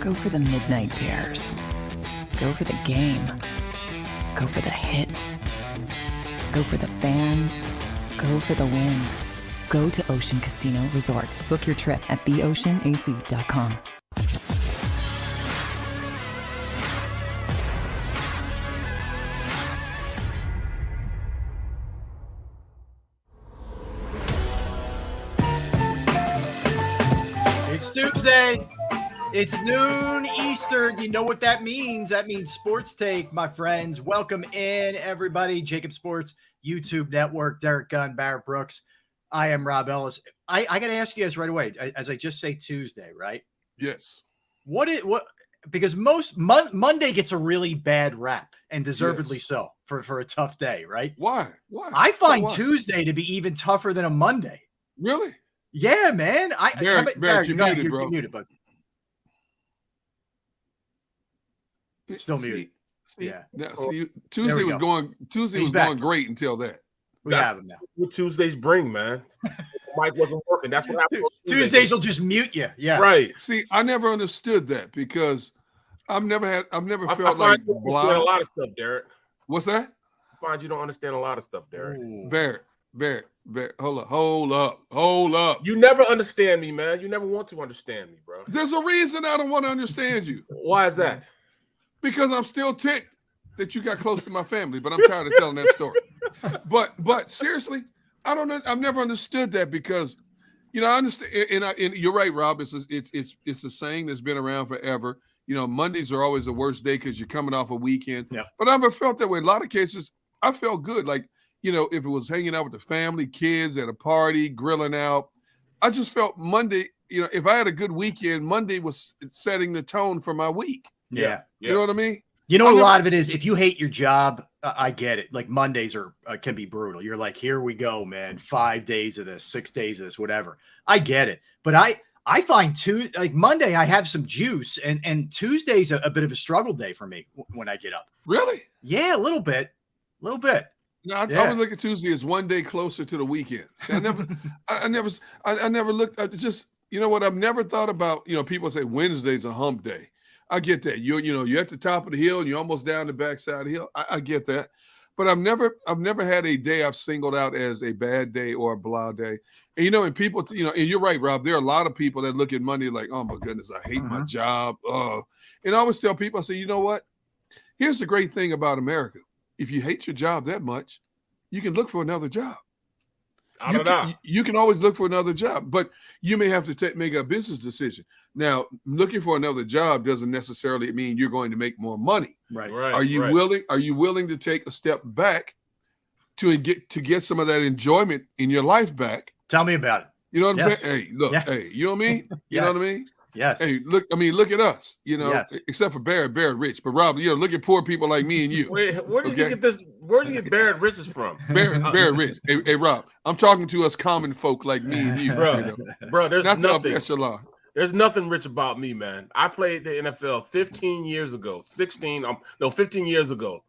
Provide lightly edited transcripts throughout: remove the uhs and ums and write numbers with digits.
Go for the midnight dares. Go for the game. Go for the hits. Go for the fans. Go for the win. Go to Ocean Casino Resort. Book your trip at theoceanac.com. It's Tuesday. It's noon Eastern. You know what that means? That means Sports Take, my friends. Welcome in, everybody. JAKIB Sports YouTube Network. Derek Gunn, Barrett Brooks. I am Rob Ellis. I got to ask you guys right away, as I just say Tuesday, right? Yes. Because Monday gets a really bad rap, and deservedly so for a tough day, right? Why? I find Tuesday to be even tougher than a Monday. Really? Yeah, man. Barrett, you're muted, bro. You're muted, but still muted. Yeah. Tuesday was going great until that. We have him now. What Tuesdays bring, man. The mic wasn't working. That's what happened. Tuesdays will just mute you. Yeah. Right. See, I never understood that because I've never felt like blah. You understand a lot of stuff, Derek. What's that? I find you don't understand a lot of stuff, Derek. Ooh. Barrett, hold up. You never understand me, man. You never want to understand me, bro. There's a reason I don't want to understand you. Why is that? Because I'm still ticked that you got close to my family, but I'm tired of telling that story. But seriously, I don't know. I've never understood that because, I understand. And you're right, Rob. It's a saying that's been around forever. Mondays are always the worst day because you're coming off a weekend. Yeah. But I've never felt that way. In a lot of cases, I felt good. Like, if it was hanging out with the family, kids at a party, grilling out, I just felt Monday. If I had a good weekend, Monday was setting the tone for my week. Yeah. You know what I mean? A lot of it is if you hate your job, I get it. Like Mondays can be brutal. You're like, here we go, man. 5 days of this, 6 days of this, whatever. I get it. But I find Monday, I have some juice and Tuesday's a bit of a struggle day for me when I get up. Really? Yeah, a little bit. No, I always look at Tuesday as one day closer to the weekend. I never looked at just, I've never thought about, people say Wednesday's a hump day. I get that. You're at the top of the hill and you're almost down the backside of the hill. I get that. But I've never had a day I've singled out as a bad day or a blah day. And, and people, and you're right, Rob, there are a lot of people that look at Monday like, oh my goodness, I hate my job. And I always tell people, I say, you know what? Here's the great thing about America. If you hate your job that much, you can look for another job. You can always look for another job, but you may have to make a business decision. Now, looking for another job doesn't necessarily mean you're going to make more money. Right. Are you willing to take a step back to get some of that enjoyment in your life back? Tell me about it. You know what I'm saying? Hey, look, hey, you know what I mean? You know what I mean? Yes. Hey, look at us, except for Barrett Rich. But Rob, look at poor people like me and you. Wait, where did you get this? Where did you get Barrett Riches from? Barrett Rich. Hey, Rob, I'm talking to us common folk like me and you. Bro, there's not nothing. The echelon. There's nothing rich about me, man. I played the NFL 15 years ago. 15 years ago.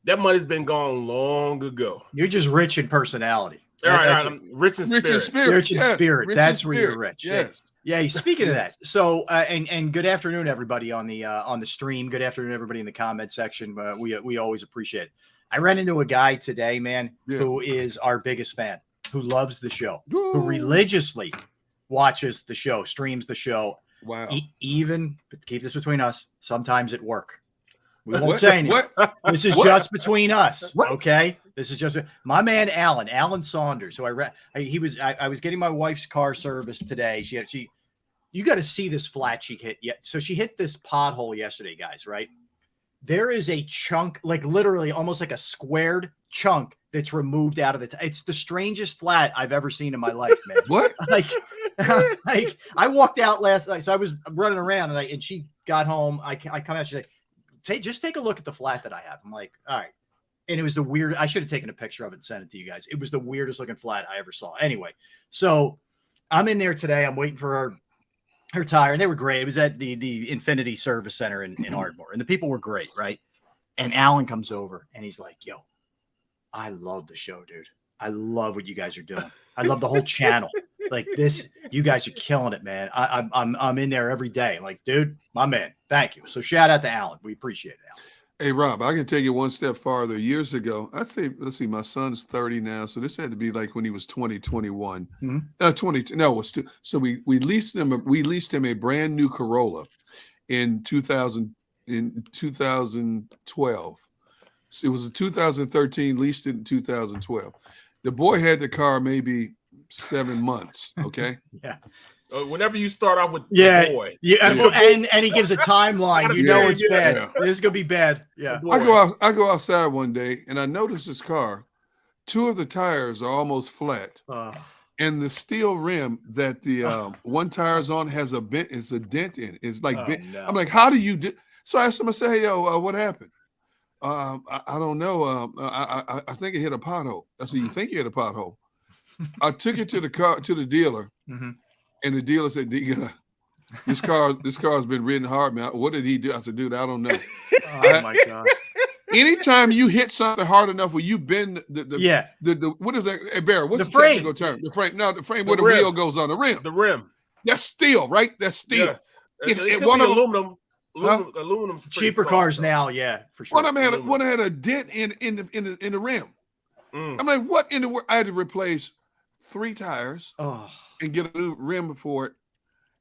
That money's been gone long ago. You're just rich in personality. All right, I'm rich in spirit. Rich in spirit. That's where you're rich. Yes. Yeah. Speaking of that, so and good afternoon, everybody on the stream. Good afternoon, everybody in the comment section. We always appreciate it. I ran into a guy today, man, who is our biggest fan, who loves the show, who religiously watches the show, streams the show. Wow. Even, but keep this between us, sometimes at work. We won't say anything. This is just between us. Okay. This is just my man, Alan Saunders, who I was getting my wife's car serviced today. You got to see this flat she hit yet. So she hit this pothole yesterday, guys, right? There is a chunk, like literally almost like a squared chunk that's removed out of it's the strangest flat I've ever seen in my life, man. What? Like I walked out last night, so I was running around and she got home. I come out, she's like, just take a look at the flat that I have. I'm like, all right. And it was I should have taken a picture of it and sent it to you guys. It was the weirdest looking flat I ever saw. Anyway, so I'm in there today. I'm waiting for her tire, and they were great. It was at the Infinity Service Center in Ardmore, and the people were great, right? And Alan comes over, and he's like, yo, I love the show, dude. I love what you guys are doing. I love the whole channel. Like this, you guys are killing it, man. I'm in there every day. Like, dude, my man, thank you. So shout out to Alan. We appreciate it, Alan. Hey, Rob, I can take it one step farther. Years ago, I'd say, let's see, my son's 30 now. So this had to be like when he was 20, 21. 22. No, it was so we leased him a brand new Corolla in 2012. So it was a 2013, leased it in 2012. The boy had the car maybe 7 months. Okay. Yeah. Whenever you start off with the boy, and he gives a timeline, you know it's bad. Yeah. This is gonna be bad. Yeah. I go outside one day and I notice this car. 2 of the tires are almost flat, and the steel rim that the one tire's on has a dent in it. It's like bent. No. I'm like, how do you do? So I asked him, I said, hey, yo, what happened? I don't know. I think it hit a pothole. I said, you think you hit a pothole? I took it to the dealer. And the dealer said, this car has been ridden hard, man. What did he do? I said, dude, I don't know. Oh my God. Anytime you hit something hard enough where you bend the what is that? Hey, Bear, what's the technical term? The frame. No, the frame where the wheel goes on the rim. The rim. That's steel, right? That's steel. Yes. It could be aluminum. Aluminum. Cheaper cars now, yeah, for sure. One of them had a dent in the rim. I'm like, what in the world? I had to replace 3 tires. And get a new rim for it.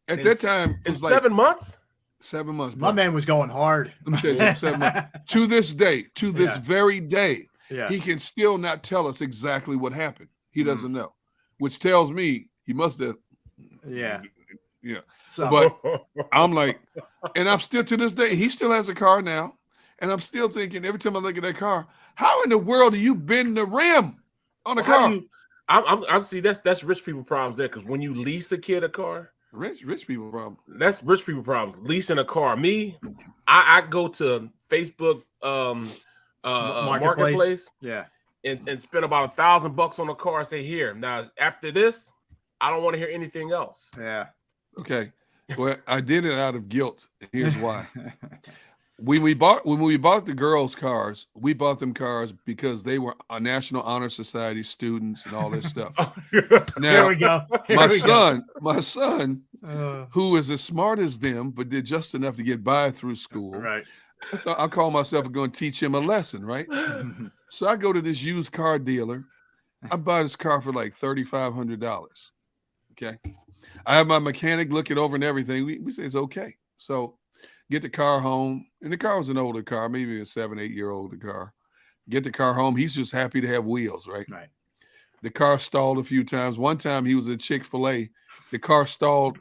At that time, it was like 7 months. 7 months. My man was going hard. Let me tell you, 7 months. To this day, this very day, he can still not tell us exactly what happened. He doesn't know, which tells me he must have. Yeah. So, but I'm like, and I'm still to this day. He still has a car now, and I'm still thinking every time I look at that car, how in the world do you bend the rim on a car? I see that's rich people problems there, because when you lease a kid a car, rich people problem. That's rich people problems. Leasing a car. Me, I go to Facebook marketplace, and spend about $1,000 on a car. And say, here, now after this, I don't want to hear anything else. Yeah. Okay. Well, I did it out of guilt. Here's why. When we bought the girls' cars, we bought them cars because they were a National Honor Society students and all this stuff. Now, there we go. My son, who is as smart as them, but did just enough to get by through school. Right. I thought I'll call myself going to teach him a lesson, right? So I go to this used car dealer. I buy this car for like $3,500. Okay. I have my mechanic look it over and everything. We say it's okay. So get the car home, and the car was an older car, maybe a 7-8 year old car. Get the car home. He's just happy to have wheels, right? Right. The car stalled a few times. One time he was at Chick-fil-A. The car stalled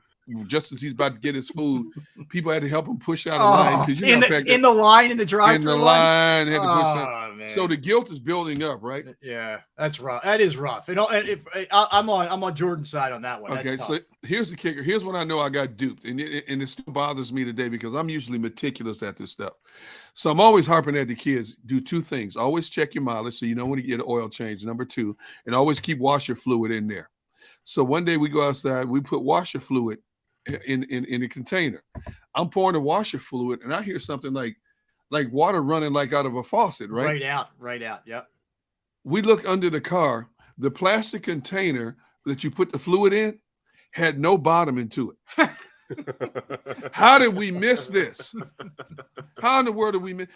just as he's about to get his food. People had to help him push out of line because in the line in the drive-thru. In the line, had to push out. Man. So the guilt is building up, right? Yeah, that's rough. That is rough. I'm on Jordan's side on that one. Okay, so here's the kicker. Here's when I know I got duped, and it still bothers me today because I'm usually meticulous at this stuff. So I'm always harping at the kids, do 2 things. Always check your mileage so you know when to get an oil change. Number 2, and always keep washer fluid in there. So one day we go outside, we put washer fluid in a container. I'm pouring the washer fluid, and I hear something like water running like out of a faucet, right? Right out. Yep. We look under the car. The plastic container that you put the fluid in had no bottom into it. How did we miss this? How in the world did we miss?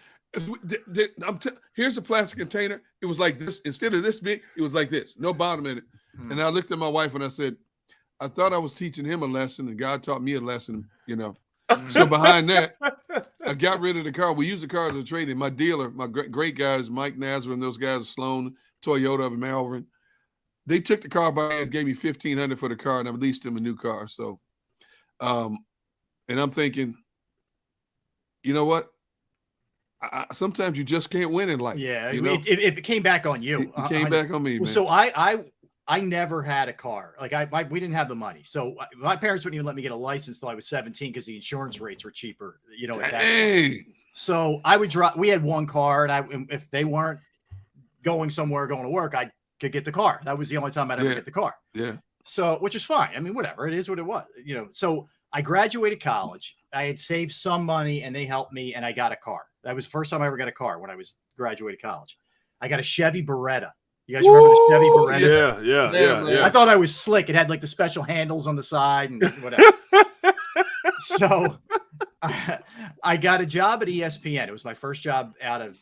Here's a plastic container. It was like this. Instead of this big, it was like this. No bottom in it. And I looked at my wife and I said, I thought I was teaching him a lesson, and God taught me a lesson, So behind that, I got rid of the car. We used the car as a trade-in. My dealer, my great guys, Mike Nazar and those guys, Sloan, Toyota of Malvern, they took the car by and gave me $1,500 for the car, and I leased him a new car. So, and I'm thinking, you know what? Sometimes you just can't win in life. Yeah, it came back on you. It came back on me, man. So I never had a car. Like we didn't have the money. So my parents wouldn't even let me get a license till I was 17 because the insurance rates were cheaper, at that point. So I would drive. We had one car, and if they weren't going somewhere, going to work, I could get the car. That was the only time I'd ever get the car. Yeah. So, which is fine. I mean, whatever. It is what it was. So I graduated college. I had saved some money, and they helped me, and I got a car. That was the first time I ever got a car when I was graduated college. I got a Chevy Beretta. You guys remember the Chevy Berettas? Yeah. I thought I was slick. It had like the special handles on the side and whatever. So I got a job at ESPN. It was my first job in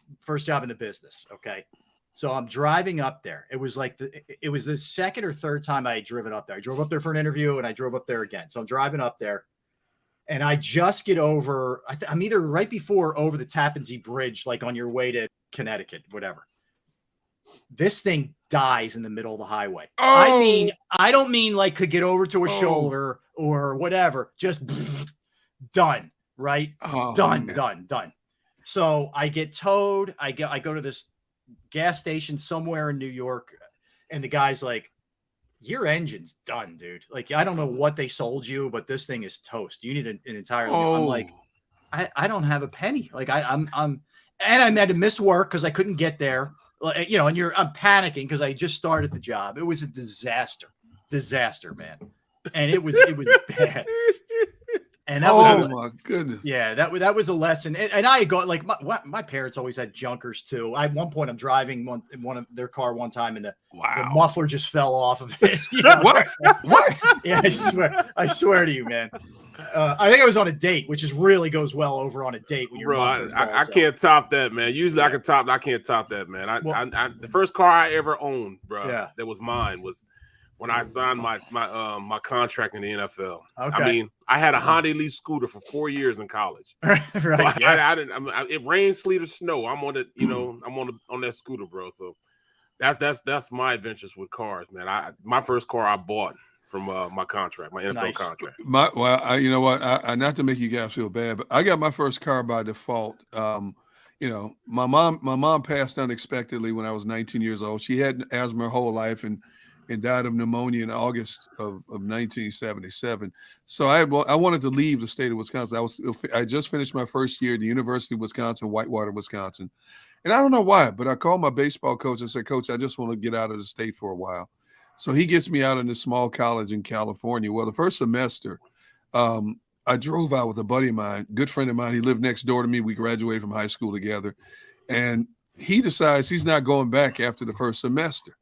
the business. Okay. So I'm driving up there. It was the second or third time I had driven up there. I drove up there for an interview and I drove up there again. So I'm driving up there and I just get over, I'm either right before or over the Tappan Zee Bridge, like on your way to Connecticut, whatever. This thing dies in the middle of the highway. Oh. I don't mean like could get over to a shoulder or whatever. Just done, right? Done. So I get towed. I go to this gas station somewhere in New York, and the guy's like, your engine's done, dude. Like, I don't know what they sold you, but this thing is toast. You need an entire. I'm like, I don't have a penny. Like I'm and I had to miss work because I couldn't get there. You know, and I'm panicking because I just started the job. It was a disaster, man. And it was bad. And that was my goodness. Yeah, that was a lesson. And I go like my parents always had junkers too. At one point I'm driving one of their car one time and the muffler just fell off of it. You know? What? Yeah, I swear to you, man. I think I was on a date, which really goes well over on a date when you're. Bro, I can't top that, man. Usually I can top. I can't top that, man. I the first car I ever owned, bro, that was mine was when I signed my contract in the NFL. Okay. I mean, I had a Honda Elite scooter for 4 years in college. Right. So I didn't. It rained, sleet, or snow. I'm on it. You know, I'm on that scooter, bro. So that's my adventures with cars, man. My first car I bought from my contract, my NFL contract. You know what? I not to make you guys feel bad, but I got my first car by default. You know, my mom passed unexpectedly when I was 19 years old. She had asthma her whole life and died of pneumonia in August of 1977. So I wanted to leave the state of Wisconsin. I just finished my first year at the University of Wisconsin, Whitewater, Wisconsin. And I don't know why, but I called my baseball coach and said, Coach, I just want to get out of the state for a while. So he gets me out in this small college in California. Well, the first semester, I drove out with a buddy of mine, good friend of mine. He lived next door to me. We graduated from high school together. And he decides he's not going back after the first semester.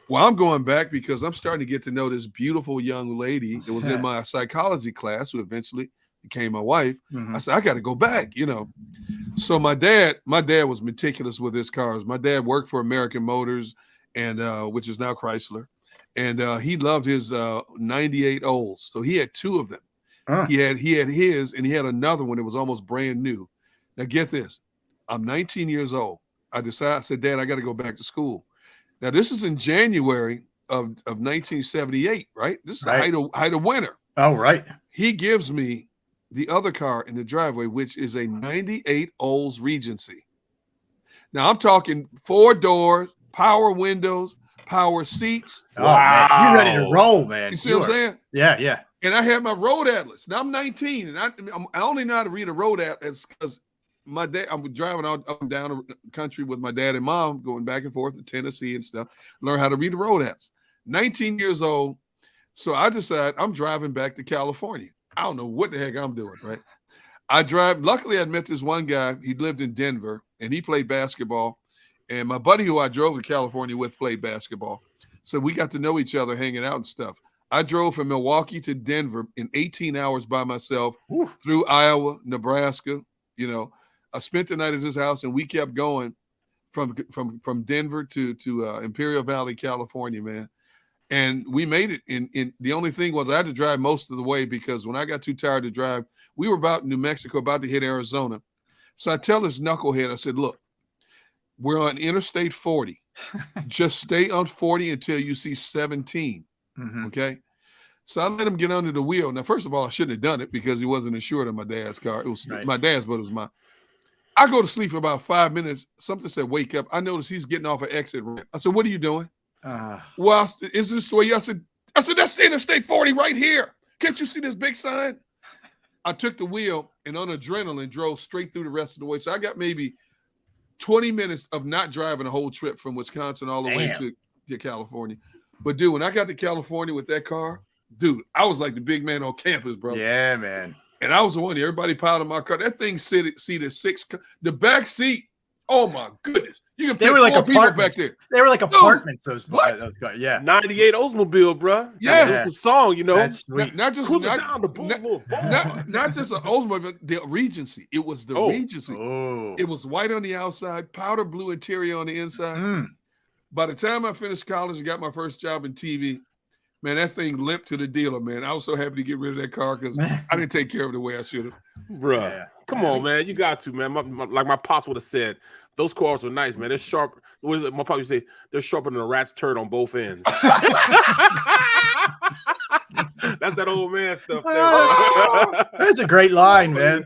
Well, I'm going back because I'm starting to get to know this beautiful young lady that was in my psychology class who eventually became my wife. I said, I got to go back, you know. So my dad was meticulous with his cars. My dad worked for American Motors, and which is now Chrysler. And he loved his 98 Olds. So he had two of them. He had his, and he had another one that was almost brand new. Now get this. I'm 19 years old. I said, Dad, I got to go back to school. Now this is in January of 1978, right? This is the height of winter. Oh, right. He gives me the other car in the driveway, which is a 98 Olds Regency. Now I'm talking 4 doors, power windows, power seats. Wow. Man, you're ready to roll, man. You see what I'm saying? Yeah. And I had my road atlas. Now I'm 19, and I only know how to read a road atlas because my dad, I'm driving up and down the country with my dad and mom, going back and forth to Tennessee and stuff, learn how to read the road atlas. 19 years old. So I decide I'm driving back to California. I don't know what the heck I'm doing, right? I drive. Luckily, I met this one guy. He lived in Denver, and he played basketball. And my buddy who I drove to California with played basketball. So we got to know each other, hanging out and stuff. I drove from Milwaukee to Denver in 18 hours by myself through Iowa, Nebraska. You know, I spent the night at his house, and we kept going from Denver to Imperial Valley, California, man. And we made it. In the only thing was I had to drive most of the way because when I got too tired to drive, we were about New Mexico, about to hit Arizona. So I tell this knucklehead, I said, look, we're on Interstate 40. Just stay on 40 until you see 17. Okay. So I let him get under the wheel. Now, first of all, I shouldn't have done it because he wasn't insured on my dad's car. It was my dad's, but it was mine. I go to sleep for about 5 minutes. Something said, wake up. I noticed he's getting off an exit ramp. I said, what are you doing? Well, is this the way? I said, that's Interstate 40 right here. Can't you see this big sign? I took the wheel and on adrenaline drove straight through the rest of the way. So I got maybe 20 minutes of not driving a whole trip from Wisconsin all the way to California. But dude, when I got to California with that car, dude, I was like the big man on campus, bro. Yeah, man. And I was the one, everybody piled in my car. That thing seated 6. The back seat Oh my goodness! They were like apartments back there. They were like apartments. Those guys, yeah. 98 Oldsmobile, bro. Yeah, it was a song, you know. That's sweet. Not just down the boulevard. Not just an Oldsmobile, the Regency. It was the Regency. Oh. It was white on the outside, powder blue interior on the inside. By the time I finished college and got my first job in TV, man, that thing limped to the dealer, man. I was so happy to get rid of that car because I didn't take care of it the way I should have. Bro, come on, man. You got to, man. Like my pops would have said, those cars are nice, man. They're sharp. My pop used to say, they're sharper than a rat's turd on both ends. That's that old man stuff there. That's a great line, man.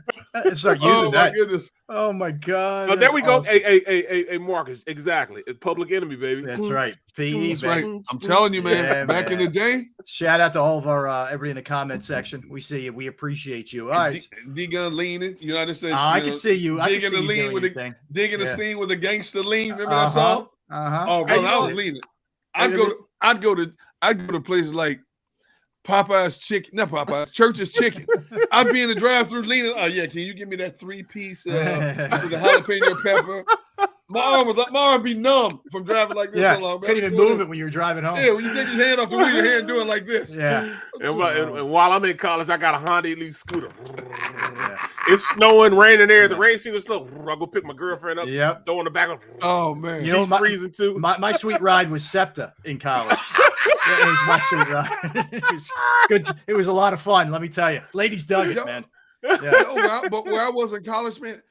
Start using that. Goodness. Oh my God. Oh, there we go. A Marcus. Exactly. It's Public Enemy, baby. That's right. PE, That's right. I'm telling you, man. Back in the day. Shout out to all of our everybody in the comment section. We see you. We appreciate you. All right. D-Gun leaning. You know what I said? I can see you. Digging the lean with the digging the scene with the gangster lean. Remember that song? Oh, brother, I was leaning. I'd go to places like Popeye's Chicken, not Popeye's, Church's Chicken. I'd be in the drive-thru leaning. Oh yeah, can you give me that 3-piece with the jalapeno pepper? My arm be numb from driving like this so long. Couldn't even move it when you were driving home. Yeah, when you take your hand off the wheel, your hand doing like this. Yeah. And while I'm in college, I got a Honda Elite scooter. It's snowing, raining there. The rain seems slow. I go pick my girlfriend up. Yep. Throw in the back of. Oh man, she's freezing too. My sweet ride was SEPTA in college. It was my sweet ride. It was good. It was a lot of fun. Let me tell you, ladies dug it, man. Yeah. But where I was in college, man,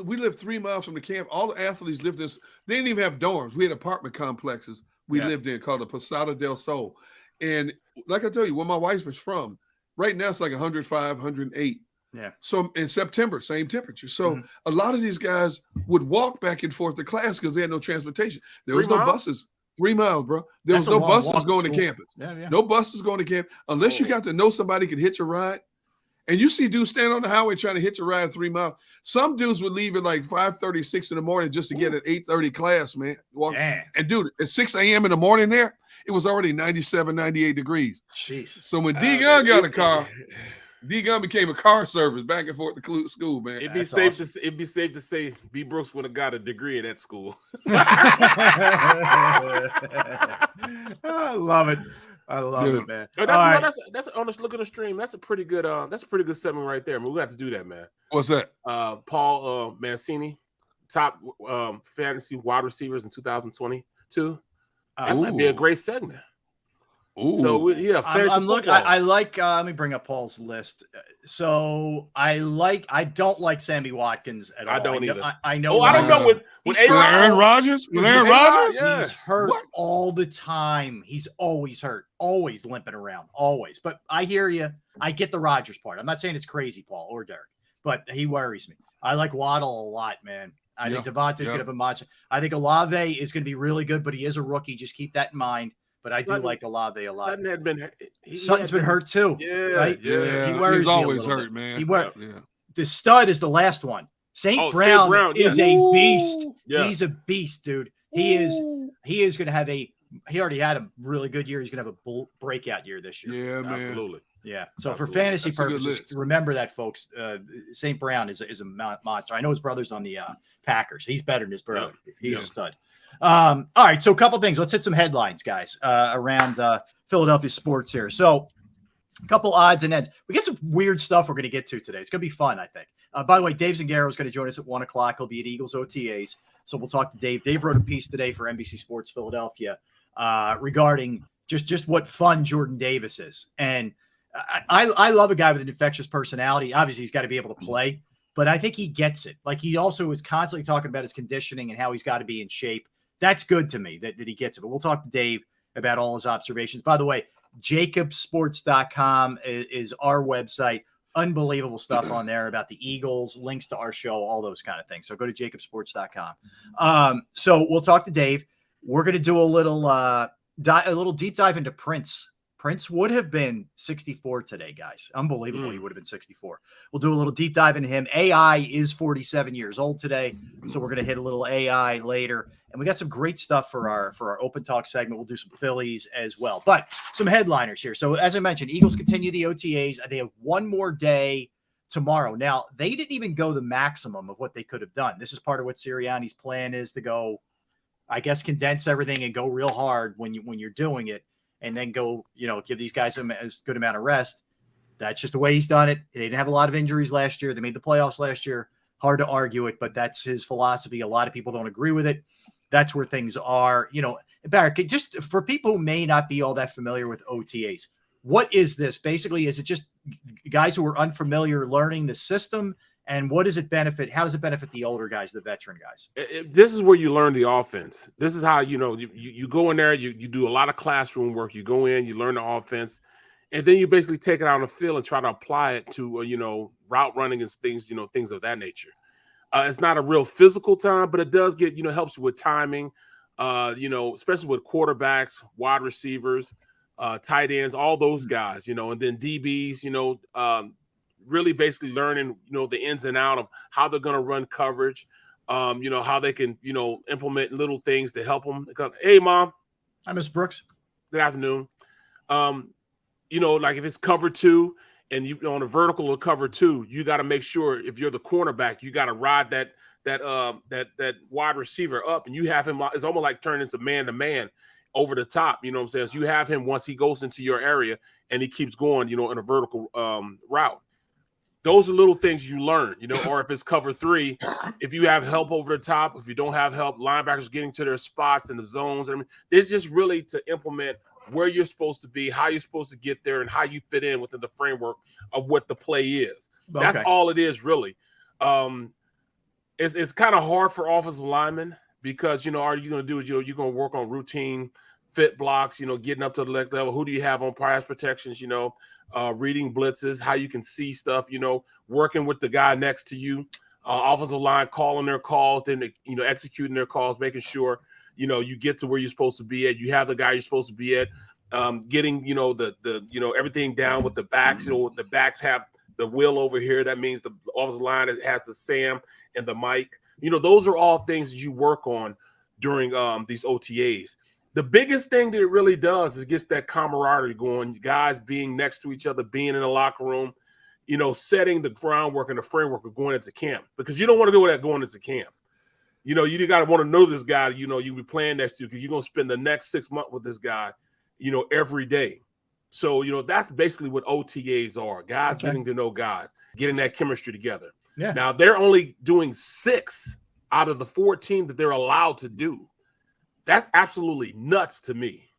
we lived 3 miles from the camp. All the athletes lived in. They didn't even have dorms. We had apartment complexes we lived in called the Posada del Sol. And like I tell you, where my wife was from, right now it's like 105, 108. Yeah. So in September, same temperature. So a lot of these guys would walk back and forth to class because they had no transportation. There was no buses. 3 miles, bro. There was no buses going to campus. No buses going to camp unless you got to know somebody could hitch a ride. And you see dudes stand on the highway trying to hitch a ride 3 miles. Some dudes would leave at like 5:30, 6 in the morning just to get an 8:30 class, man. And dude, at 6 a.m. in the morning there, it was already 97, 98 degrees. Jeez. So when D-Gun got a car, D-Gun became a car service back and forth to school, man. It'd be safe to say B. Brooks would have got a degree at that school. I love it. I love it, man. That's honest. Look at the stream. That's a pretty good. Segment right there. I mean, we have to do that, man. What's that? Paul Mancini, top fantasy wide receivers in 2022. That might be a great segment. Ooh. So I'm looking. I like. Let me bring up Paul's list. So I don't like Sammy Watkins at all. I don't either. I know. I don't know with Aaron Rodgers. With Aaron Rodgers, he's hurt all the time. He's always hurt, always limping around, always. But I hear you. I get the Rodgers part. I'm not saying it's crazy, Paul or Derek, but he worries me. I like Waddle a lot, man. I think Devontae's going to have a match. I think Olave is going to be really good, but he is a rookie. Just keep that in mind. But I do like Olave a lot. Sutton's been hurt too. Yeah, right? Yeah. He worries He's always me a hurt, man. The stud is the last one. St. Brown is a beast. Yeah. He's a beast, dude. He is going to have he already had a really good year. He's going to have a breakout year this year. Yeah, man. Absolutely. Yeah. So for fantasy purposes, remember that, folks. St. Brown is a monster. I know his brother's on the Packers. He's better than his brother. He's a stud. All right. So a couple things. Let's hit some headlines, guys, around Philadelphia sports here. So a couple odds and ends. We get some weird stuff we're going to get to today. It's going to be fun, I think. By the way, Dave Zingaro is going to join us at 1 o'clock. He'll be at Eagles OTAs. So we'll talk to Dave. Dave wrote a piece today for NBC Sports Philadelphia regarding just what fun Jordan Davis is. And I love a guy with an infectious personality. Obviously, he's got to be able to play, but I think he gets it. Like, he also is constantly talking about his conditioning and how he's got to be in shape. That's good to me that he gets it. But we'll talk to Dave about all his observations. By the way, JAKIBsports.com is our website. Unbelievable stuff on there about the Eagles, links to our show, all those kind of things. So go to JAKIBsports.com. So we'll talk to Dave. We're going to do a little deep dive into Prince. Prince would have been 64 today, guys. Unbelievable. He would have been 64. We'll do a little deep dive into him. AI is 47 years old today. So we're going to hit a little AI later. And we got some great stuff for our open talk segment. We'll do some Phillies as well, but some headliners here. So as I mentioned, Eagles continue the OTAs. They have one more day tomorrow. Now, they didn't even go the maximum of what they could have done. This is part of what Sirianni's plan is, to go, I guess, condense everything and go real hard when you're doing it, and then go, give these guys a good amount of rest. That's just the way he's done it. They didn't have a lot of injuries last year. They made the playoffs last year. Hard to argue it, but that's his philosophy. A lot of people don't agree with it. That's where things are. Barrett, just for people who may not be all that familiar with OTAs, what is this? Basically, is it just guys who are unfamiliar learning the system? And what does it benefit? How does it benefit the older guys, the veteran guys? This is where you learn the offense. This is how, you go in there, you do a lot of classroom work. You go in, you learn the offense, and then you basically take it out on the field and try to apply it to, route running and things, things of that nature. It's not a real physical time, but it does get, helps you with timing, especially with quarterbacks, wide receivers, tight ends, all those guys, and then DBs, really basically learning, the ins and out of how they're going to run coverage, how they can, implement little things to help them. Hey, Mom. Hi, Miss Brooks. Good afternoon. Like if it's cover 2 and you on a vertical or cover 2, you got to make sure if you're the cornerback, you got to ride that wide receiver up, and you have him. It's almost like turning into man-to-man over the top. You know what I'm saying? So you have him once he goes into your area and he keeps going, in a vertical route. Those are little things you learn, or if it's cover 3, if you have help over the top, if you don't have help, linebackers getting to their spots and the zones. I mean, it's just really to implement where you're supposed to be, how you're supposed to get there, and how you fit in within the framework of what the play is. Okay. That's all it is, really. It's kind of hard for offensive linemen because, all you're going to do is, you're going to work on routine fit blocks, getting up to the next level. Who do you have on pass protections, reading blitzes, how you can see stuff, working with the guy next to you, offensive line calling their calls, then, executing their calls, making sure, you get to where you're supposed to be at. You have the guy you're supposed to be at, getting, the everything down with the backs, the backs have the wheel over here. That means the offensive line has the Sam and the mic. Those are all things that you work on during these OTAs. The biggest thing that it really does is gets that camaraderie going, guys being next to each other, being in the locker room, setting the groundwork and the framework of going into camp, because you don't want to do that going into camp. You got to want to know this guy, you'll be playing next to, because you're going to spend the next 6 months with this guy, every day. So, that's basically what OTAs are. Guys getting to know guys, getting that chemistry together. Yeah. Now, they're only doing 6 out of the 14 that they're allowed to do. That's absolutely nuts to me.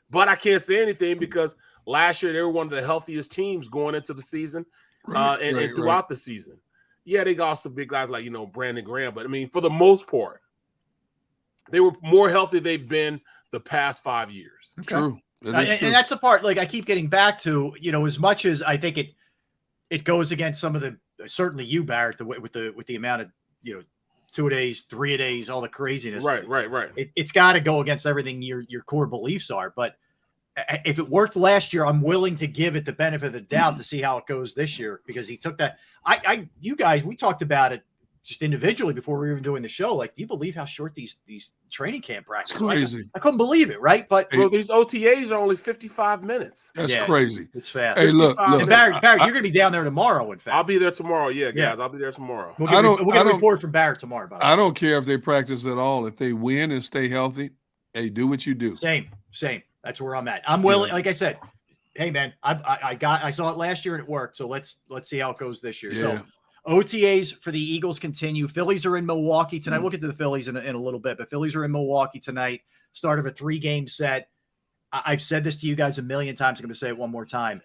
But I can't say anything because last year they were one of the healthiest teams going into the season and throughout the season. Yeah, they got some big guys like, Brandon Graham. But, I mean, for the most part, they were more healthy they've been the past 5 years. Okay. True. And that's the part, like, I keep getting back to, as much as I think it goes against some of the, certainly you, Barrett, with the amount of, 2-a-days, 3-a-days, all the craziness. Right. It's got to go against everything your core beliefs are. But if it worked last year, I'm willing to give it the benefit of the doubt to see how it goes this year, because he took that. You guys, we talked about it just individually before we were even doing the show. Like, do you believe how short these training camp practices? Crazy. I couldn't believe it. Right. But these OTAs are only 55 minutes. That's crazy. It's fast. Hey, look. And Barrett, you're going to be down there tomorrow. In fact, I'll be there tomorrow. Yeah, guys, I'll be there tomorrow. We'll get a report from Barrett tomorrow. I don't care if they practice at all. If they win and stay healthy, hey, do what you do. Same. That's where I'm at. I'm willing. Like I said, hey man, I saw it last year and it worked. So let's see how it goes this year. Yeah. So OTAs for the Eagles continue. Phillies are in Milwaukee tonight. We'll get to the Phillies in a little bit, but Phillies are in Milwaukee tonight. Start of a 3-game set. I've said this to you guys a million times. I'm going to say it one more time.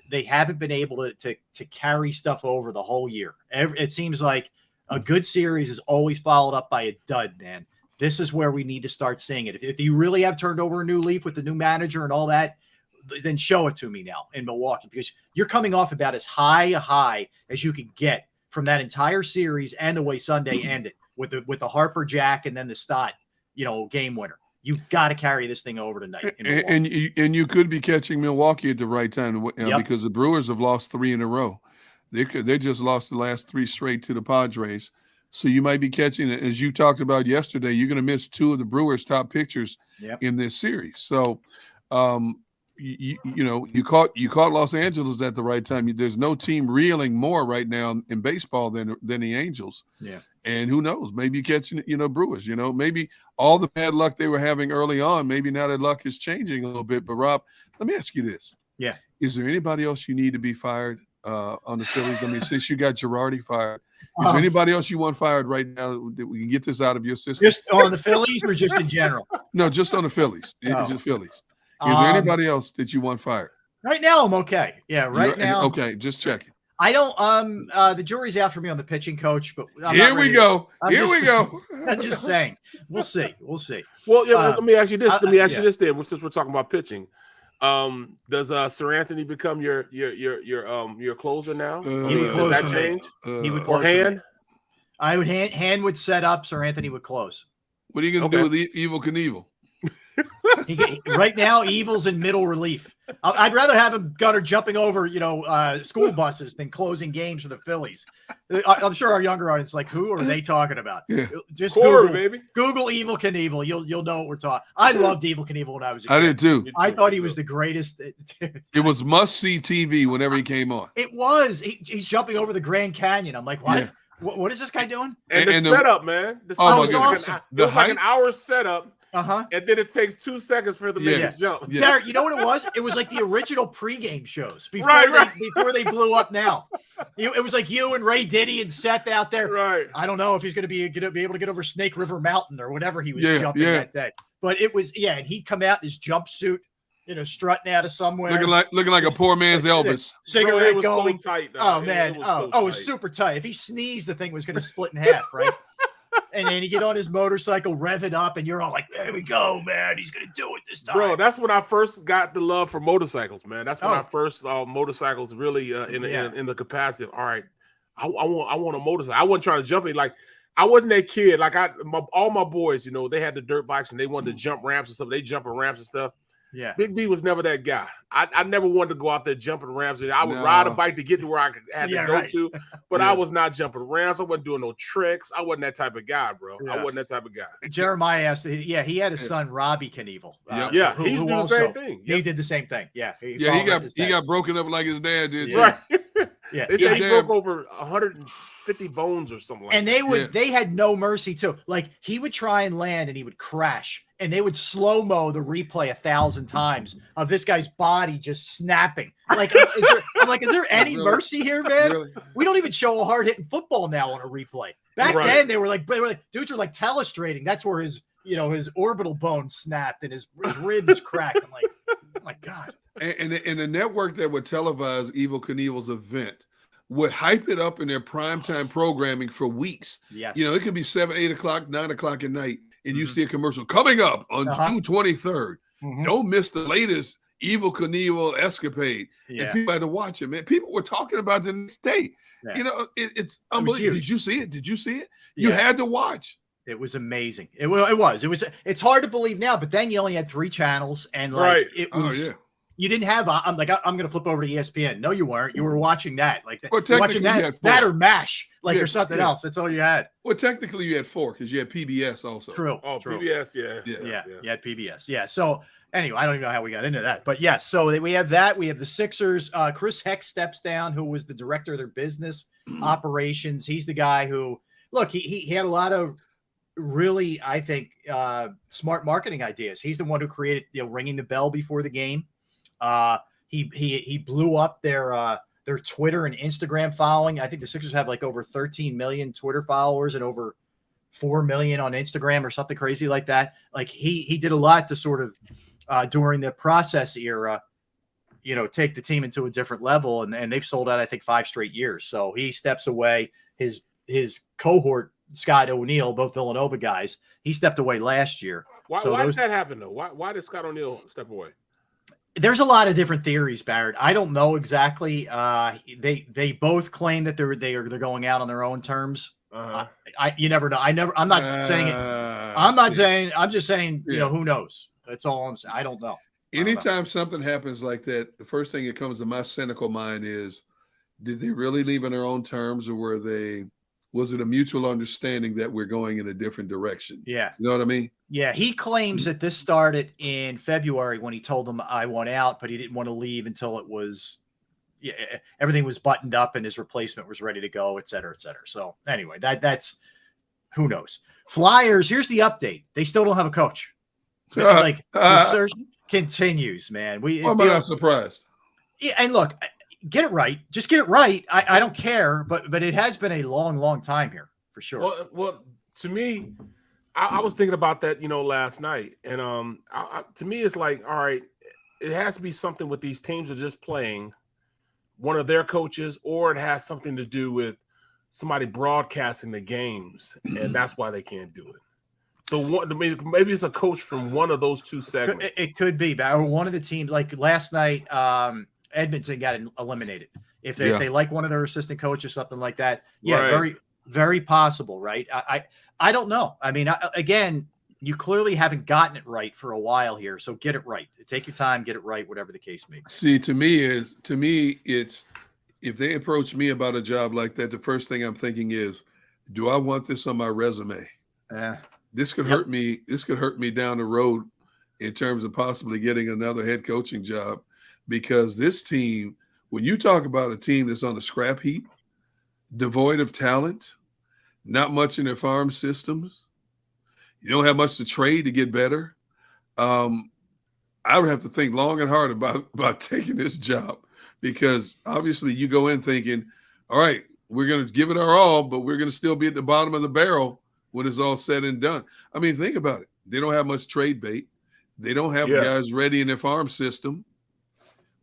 They haven't been able to carry stuff over the whole year. It seems like a good series is always followed up by a dud, man. This is where we need to start seeing it. If you really have turned over a new leaf with the new manager and all that, then show it to me now in Milwaukee, because you're coming off about as high a high as you can get from that entire series and the way Sunday ended with the Harper Jack and then the Stott, game winner. You've got to carry this thing over tonight. And you could be catching Milwaukee at the right time because the Brewers have lost 3 in a row. They just lost the last 3 straight to the Padres. So you might be catching it. As you talked about yesterday, you're going to miss 2 of the Brewers' top pitchers in this series. So you caught Los Angeles at the right time. There's no team reeling more right now in baseball than the Angels. Yeah. And who knows? Maybe you catch, Brewers, maybe all the bad luck they were having early on, maybe now that luck is changing a little bit. But Rob, let me ask you this. Yeah. Is there anybody else you need to be fired on the Phillies? I mean, since you got Girardi fired, is there anybody else you want fired right now that we can get this out of your system? Just on the Phillies or just in general? No, just on the Phillies. It's just Phillies. Is there anybody else that you want fired? Right now, I'm okay. Yeah, now. Okay, just checking. I don't. The jury's out for me on the pitching coach, but here we go. I'm just saying. We'll see. Well, yeah. Let me ask you this. This then, since we're talking about pitching. Does Sir Anthony become your closer now? Does that change? He would close. Or Hand? I would hand would set up. Sir Anthony would close. What are you going to do with Evil Knievel? Right now, Evil's in middle relief. I'd rather have him gutter jumping over, school buses than closing games for the Phillies. I'm sure our younger audience like, who are they talking about? Yeah. Just Google Evil Knievel. You'll know what we're talking. I loved Evil Knievel when I was a kid. I did too. I thought he was the greatest. It was must-see TV whenever he came on. It was. He's jumping over the Grand Canyon. I'm like, what? Yeah. What is this guy doing? And the setup, man. It was awesome. It was like an hour setup. And then it takes 2 seconds for the man to jump. Yeah. Barrett, you know what it was? It was like the original pregame shows before they blew up now. It was like you and Ray Diddy and Seth out there. Right. I don't know if he's going to be able to get over Snake River Mountain or whatever he was jumping that day. But it was, and he'd come out in his jumpsuit, strutting out of somewhere. Looking like a poor man's Elvis. Cigarette going. So tight, oh, man. It was super tight. If he sneezed, the thing was going to split in half, right? And then you get on his motorcycle, rev it up, and you're all like, there we go, man. He's going to do it this time. Bro, that's when I first got the love for motorcycles, man. That's when I first saw motorcycles really in the capacity of, all right, I want a motorcycle. I wasn't trying to jump it. Like, I wasn't that kid. Like, all my boys, they had the dirt bikes, and they wanted to jump ramps and stuff. They jumping ramps and stuff. Yeah. Big B was never that guy. I never wanted to go out there jumping ramps. I would ride a bike to get to where I had to go to, but I was not jumping ramps. I wasn't doing no tricks. I wasn't that type of guy, bro. I wasn't that type of guy. Jeremiah asked, he had a son, Robbie Knievel. He's doing the same thing. He did the same thing. Yeah. He got broken up like his dad did. Yeah. Right. Yeah. They said he broke over 150 bones or something like that. And they had no mercy too. Like, he would try and land and he would crash. And they would slow-mo the replay 1,000 times of this guy's body just snapping. Like, is there any mercy here, man? Really? We don't even show a hard-hitting football now on a replay. Back then, they were like, dudes were like telestrating. That's where his orbital bone snapped and his ribs cracked. I'm like, oh my God. And the network that would televise Evil Knievel's event would hype it up in their primetime programming for weeks. Yes. It could be 7, 8 o'clock, 9 o'clock at night. And you see a commercial coming up on June 23rd. Don't miss the latest Evil Knievel escapade. And people had to watch it, man. People were talking about it the next day. Yeah. It's unbelievable. Did you see it? You had to watch. It was amazing. It was. It's hard to believe now, but then you only had 3 channels, and it was. You didn't have. I'm going to flip over to ESPN. No, you weren't. You were watching that, like watching that or MASH, or something else. That's all you had. Well, technically, you had 4 because you had PBS also. True. Oh, true. PBS, yeah. You had PBS. Yeah. So anyway, I don't even know how we got into that, but yeah. So we have that. We have the Sixers. Chris Heck steps down, who was the director of their business operations. He's the guy who, look, he had a lot of really, I think, smart marketing ideas. He's the one who created, ringing the bell before the game. He blew up their Twitter and Instagram following. I think the Sixers have like over 13 million Twitter followers and over 4 million on Instagram or something crazy like that. Like he did a lot to sort of during the process era, take the team into a different level, and they've sold out, I think, 5 straight years. So he steps away. His cohort, Scott O'Neal, both Villanova guys, he stepped away last year. Why did that happen though? Why did Scott O'Neal step away? There's a lot of different theories, Barrett. I don't know exactly. They both claim that they're going out on their own terms. You never know. I'm not saying it. I'm not saying. I'm just saying. Who knows? That's all I'm saying. I don't know. Anytime something happens like that, the first thing that comes to my cynical mind is, did they really leave on their own terms, or were they was it a mutual understanding that we're going in a different direction? Yeah. You know what I mean? Yeah. He claims that this started in February when he told them I want out, but he didn't want to leave until it was, everything was buttoned up and his replacement was ready to go, et cetera, et cetera. So anyway, that's who knows. Flyers, here's the update. They still don't have a coach. Like the search continues, man. I'm not surprised. Yeah, and look, get it right. Just get it right. I don't care, but it has been a long, long time here for sure. Well, to me, I was thinking about that, last night, and to me, it's like, all right, it has to be something with these teams are just playing one of their coaches, or it has something to do with somebody broadcasting the games, and that's why they can't do it. So maybe it's a coach from one of those two segments. It could be, or one of the teams. Like last night, Edmonton got eliminated. If they like one of their assistant coaches, something like that, right. Very, very possible, right? I don't know. I mean, again, you clearly haven't gotten it right for a while here, so get it right. Take your time, get it right, whatever the case may be. See, to me, it's if they approach me about a job like that, the first thing I'm thinking is, do I want this on my resume? This could hurt me. This could hurt me down the road in terms of possibly getting another head coaching job, because this team, when you talk about a team that's on the scrap heap, devoid of talent, not much in their farm systems, you don't have much to trade to get better. I would have to think long and hard about taking this job, because obviously you go in thinking, all right, we're going to give it our all, but we're going to still be at the bottom of the barrel when it's all said and done. I mean, think about it. They don't have much trade bait. They don't have guys ready in their farm system.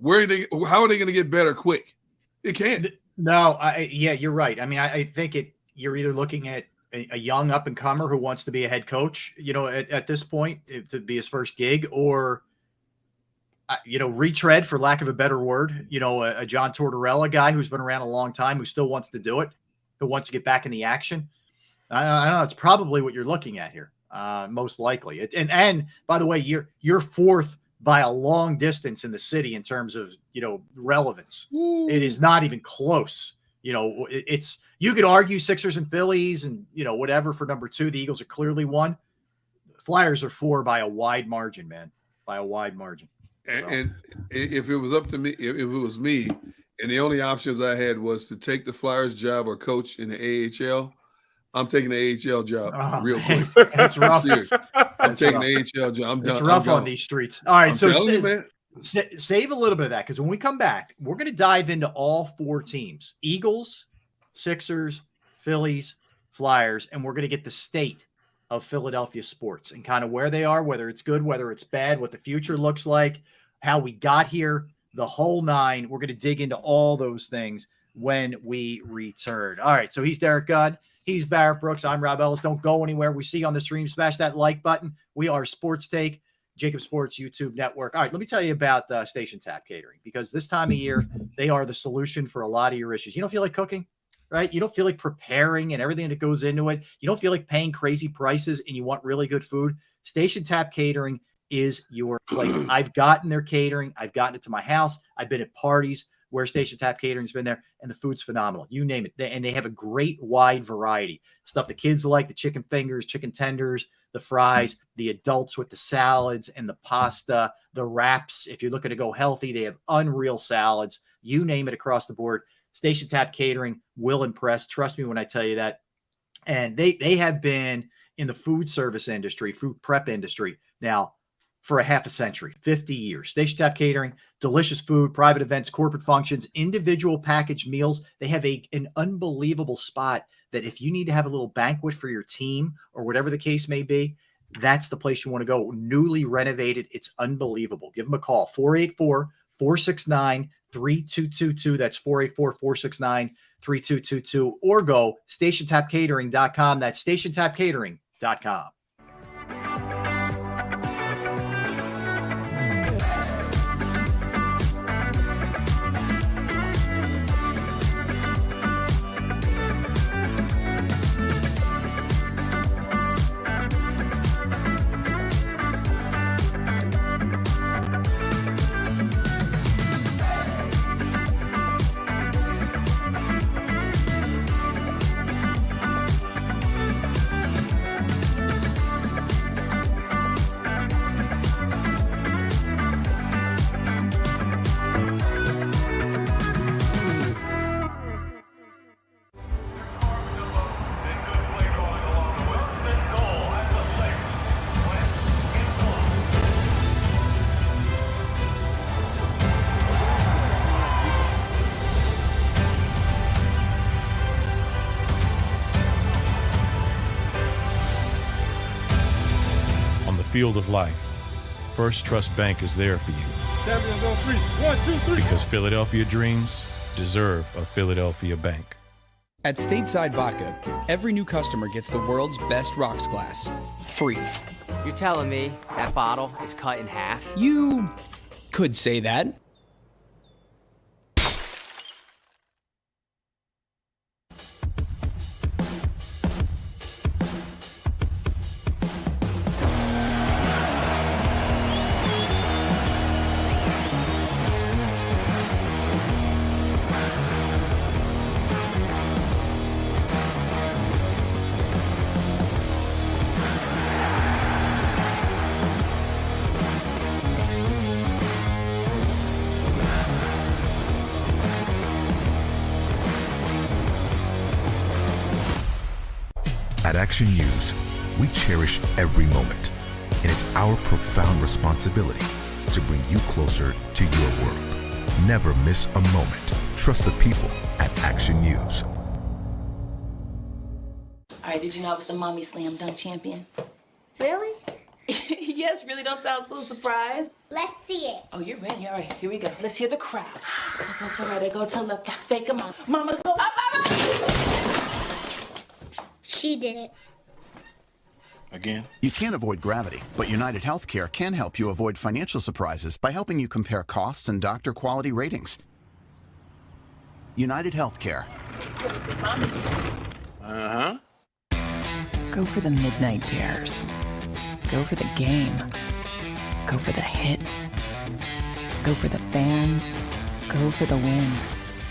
How are they going to get better quick? They can't. No, you're right. I mean, I think you're either looking at a young up and comer who wants to be a head coach, at this point to be his first gig, or retread, for lack of a better word, a John Tortorella guy who's been around a long time, who still wants to do it, who wants to get back in the action. I don't know. It's probably what you're looking at here, most likely. And by the way, you're fourth by a long distance in the city in terms of relevance. Ooh. It is not even close. It's, you could argue Sixers and Phillies and whatever for number 2. The Eagles are clearly 1. Flyers are 4 by a wide margin, man, by a wide margin. And if it was up to me, if it was me, and the only options I had was to take the Flyers job or coach in the AHL, I'm taking the AHL job real quick. That's rough. I'm taking the AHL job. I'm done. It's rough on these streets. All right, save a little bit of that, because when we come back, we're going to dive into all 4 teams: Eagles, Sixers, Phillies, Flyers, and we're going to get the state of Philadelphia sports and kind of where they are, whether it's good, whether it's bad, what the future looks like, how we got here, the whole 9. We're going to dig into all those things when we return. All right, so he's Derek Gunn. He's Barrett Brooks. I'm Rob Ellis. Don't go anywhere. We see you on the stream. Smash that like button. We are Sports Take, JAKIB Sports YouTube Network. All right, let me tell you about Station Tap Catering, because this time of year, they are the solution for a lot of your issues. You don't feel like cooking, right? You don't feel like preparing and everything that goes into it. You don't feel like paying crazy prices, and you want really good food. Station Tap Catering is your place. I've gotten their catering. I've gotten it to my house. I've been at parties where Station Tap Catering's been there, and the food's phenomenal. You name it. And they have a great wide variety. Stuff the kids like, the chicken fingers, chicken tenders, the fries, the adults with the salads and the pasta, the wraps. If you're looking to go healthy, they have unreal salads. You name it across the board. Station Tap Catering will impress. Trust me when I tell you that. And they have been in the food service industry, food prep industry now for a half a century, 50 years. Station Tap Catering, delicious food, private events, corporate functions, individual packaged meals. They have an unbelievable spot that if you need to have a little banquet for your team or whatever the case may be, that's the place you want to go. Newly renovated. It's unbelievable. Give them a call, 484-469-3222. That's 484-469-3222. Or go stationtapcatering.com. That's stationtapcatering.com. field of life, First Trust Bank is there for you. Champions on 3. 1, 2, 3. Because Philadelphia dreams deserve a Philadelphia bank. At Stateside Vodka, every new customer gets the world's best rocks glass, free. You're telling me that bottle is cut in half? You could say that. At Action News, we cherish every moment, and it's our profound responsibility to bring you closer to your world. Never miss a moment. Trust the people at Action News. All right, did you know I was the Mommy Slam Dunk Champion? Really? Yes, really, don't sound so surprised. Let's see it. Oh, you're ready. All right, here we go. Let's hear the crowd. So go to right, go to left, fake a mom. Mama, go up, She did it. Again? You can't avoid gravity, but United Healthcare can help you avoid financial surprises by helping you compare costs and doctor quality ratings. United Healthcare. Uh-huh. Go for the midnight dares. Go for the game. Go for the hits. Go for the fans. Go for the win.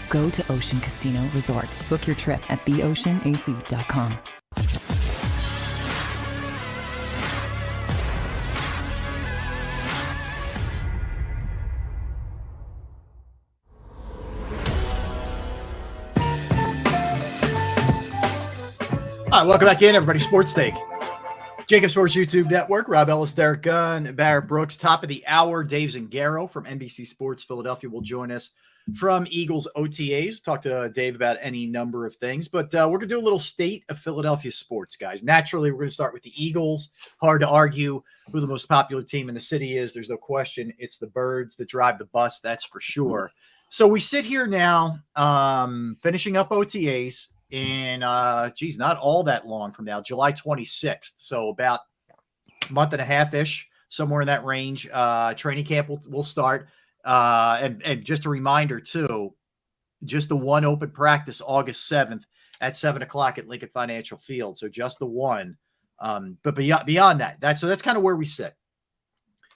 Go to Ocean Casino Resort. Book your trip at theoceanac.com. All right, welcome back in, everybody. Sports Take. JAKIB Sports YouTube Network. Rob Ellis, Derek Gunn, Barrett Brooks. Top of the hour, Dave Zangaro from NBC Sports Philadelphia will join us from Eagles OTAs. Talk to Dave about any number of things, but we're going to do a little state of Philadelphia sports, guys. Naturally, we're going to start with the Eagles. Hard to argue who the most popular team in the city is. There's no question. It's the Birds that drive the bus, that's for sure. So we sit here now, finishing up OTAs in, not all that long from now, July 26th. So about a month and a half-ish, somewhere in that range. Training camp will start. And just a reminder, too, just the one open practice, August 7th at 7 o'clock at Lincoln Financial Field. So just the one. But beyond that, that's kind of where we sit.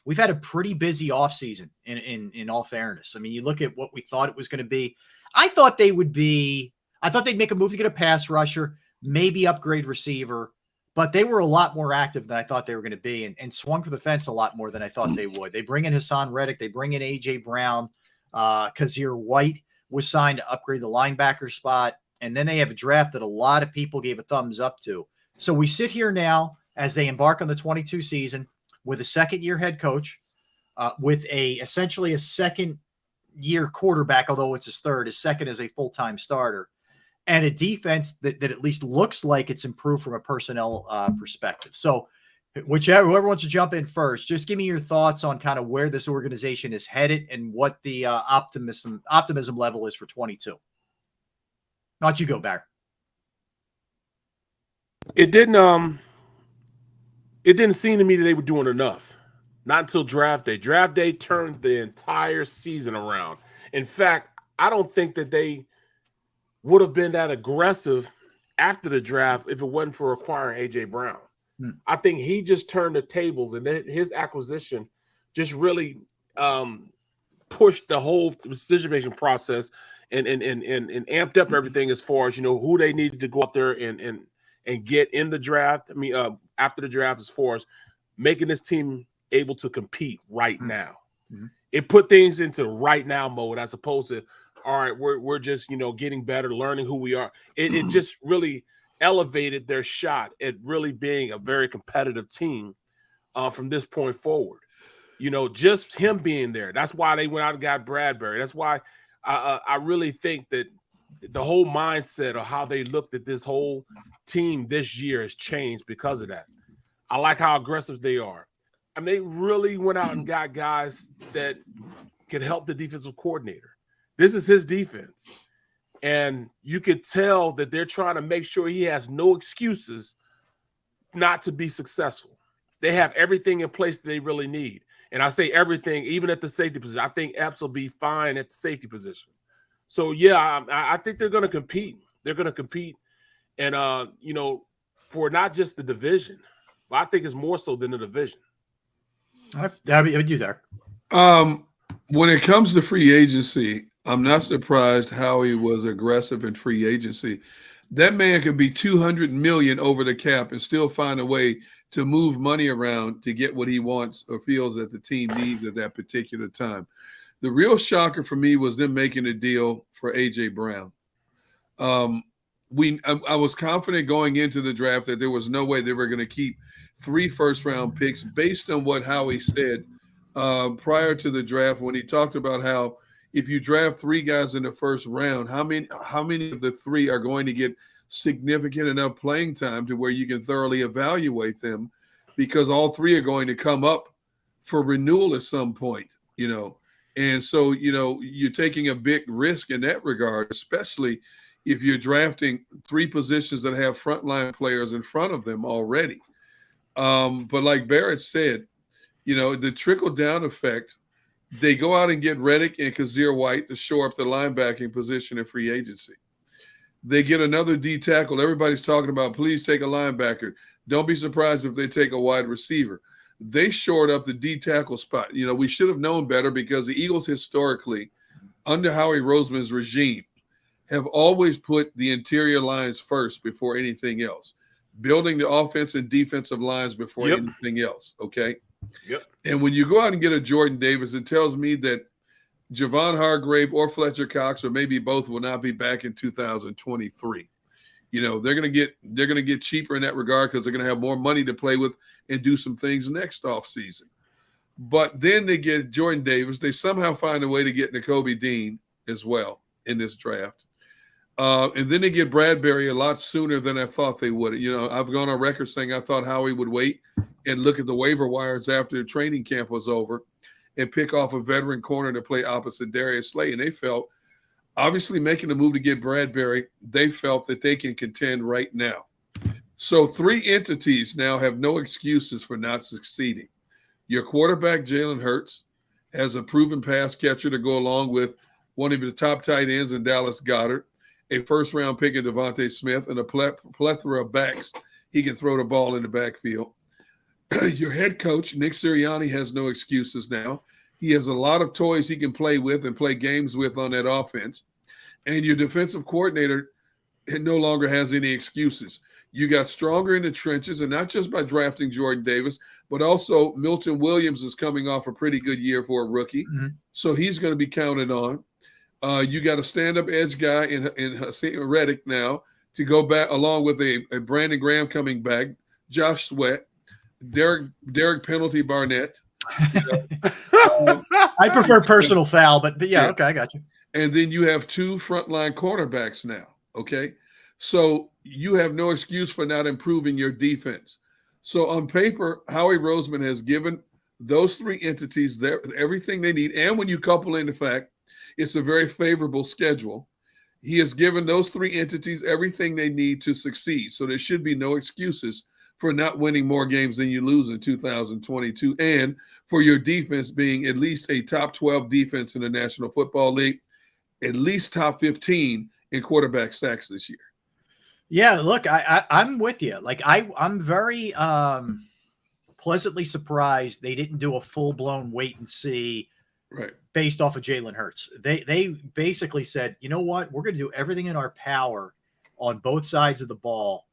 We've had a pretty busy offseason in all fairness. I mean, you look at what we thought it was going to be. I thought they'd make a move to get a pass rusher, maybe upgrade receiver, but they were a lot more active than I thought they were going to be and swung for the fence a lot more than I thought they would. They bring in Hassan, Reddick. They bring in A.J. Brown. Kazir White was signed to upgrade the linebacker spot. And then they have a draft that a lot of people gave a thumbs up to. So we sit here now as they embark on the 22 season with a second-year head coach, with essentially a second-year quarterback, although it's his third, his second as a full-time starter, and a defense that at least looks like it's improved from a personnel perspective. So whoever wants to jump in first, just give me your thoughts on kind of where this organization is headed and what the optimism level is for 22. Not you go, Barry. It didn't seem to me that they were doing enough. Not until draft day. Draft day turned the entire season around. In fact, I don't think that they would have been that aggressive after the draft if it wasn't for acquiring A.J. Brown. I think he just turned the tables, and his acquisition just really pushed the whole decision-making process and amped up everything as far as, who they needed to go up there and get in the draft. I mean, after the draft, as far as making this team able to compete right now. Mm-hmm. It put things into right now mode as opposed to, all right, we're just, getting better, learning who we are. It just really elevated their shot at really being a very competitive team from this point forward. Just him being there. That's why they went out and got Bradbury. That's why I really think that the whole mindset of how they looked at this whole team this year has changed because of that. I like how aggressive they are. I mean, they really went out and got guys that could help the defensive coordinator. This is his defense. And you could tell that they're trying to make sure he has no excuses not to be successful. They have everything in place that they really need. And I say everything, even at the safety position. I think Epps will be fine at the safety position. So, yeah, I think they're going to compete. They're going to compete. And, for not just the division, but I think it's more so than the division. That'd be you there. When it comes to free agency, I'm not surprised how he was aggressive in free agency. That man could be $200 million over the cap and still find a way to move money around to get what he wants or feels that the team needs at that particular time. The real shocker for me was them making a deal for A.J. Brown. I was confident going into the draft that there was no way they were going to keep 3 first-round picks based on what Howie said prior to the draft when he talked about how if you draft 3 guys in the first round, how many of the 3 are going to get significant enough playing time to where you can thoroughly evaluate them, because all 3 are going to come up for renewal at some point, And so, you're taking a big risk in that regard, especially if you're drafting 3 positions that have frontline players in front of them already. But like Barrett said, the trickle-down effect, they go out and get Reddick and Kazir White to shore up the linebacking position in free agency. They get another D tackle. Everybody's talking about, please take a linebacker. Don't be surprised if they take a wide receiver. They shored up the D tackle spot. We should have known better, because the Eagles historically, under Howie Roseman's regime, have always put the interior lines first before anything else, building the offense and defensive lines before anything else, okay? Yep. And when you go out and get a Jordan Davis, it tells me that Javon Hargrave or Fletcher Cox, or maybe both, will not be back in 2023. They're going to get cheaper in that regard, because they're going to have more money to play with and do some things next offseason. But then they get Jordan Davis. They somehow find a way to get Nakobe Dean as well in this draft. And then they get Bradbury a lot sooner than I thought they would. I've gone on record saying I thought Howie would wait and look at the waiver wires after training camp was over and pick off a veteran corner to play opposite Darius Slay. And they felt, obviously making the move to get Bradbury, they felt that they can contend right now. So 3 entities now have no excuses for not succeeding. Your quarterback, Jalen Hurts, has a proven pass catcher to go along with one of the top tight ends in Dallas Goedert, a first-round pick in Devontae Smith, and a plethora of backs he can throw the ball in the backfield. Your head coach, Nick Sirianni, has no excuses now. He has a lot of toys he can play with and play games with on that offense. And your defensive coordinator no longer has any excuses. You got stronger in the trenches, and not just by drafting Jordan Davis, but also Milton Williams is coming off a pretty good year for a rookie. Mm-hmm. So he's going to be counted on. You got a stand-up edge guy in Hassan Reddick now to go back, along with a Brandon Graham coming back, Josh Sweat, Derek Penalty Barnett. I prefer personal foul, but yeah, okay, I got you. And then you have 2 frontline cornerbacks now, okay? So you have no excuse for not improving your defense. So on paper, Howie Roseman has given those 3 entities everything they need. And when you couple in the fact it's a very favorable schedule, he has given those 3 entities everything they need to succeed. So there should be no excuses for not winning more games than you lose in 2022, and for your defense being at least a top 12 defense in the National Football League, at least top 15 in quarterback sacks this year. Yeah, look, I'm with you. Like I'm very pleasantly surprised they didn't do a full-blown wait and see based off of Jalen Hurts. They basically said, you know what, we're going to do everything in our power on both sides of the ball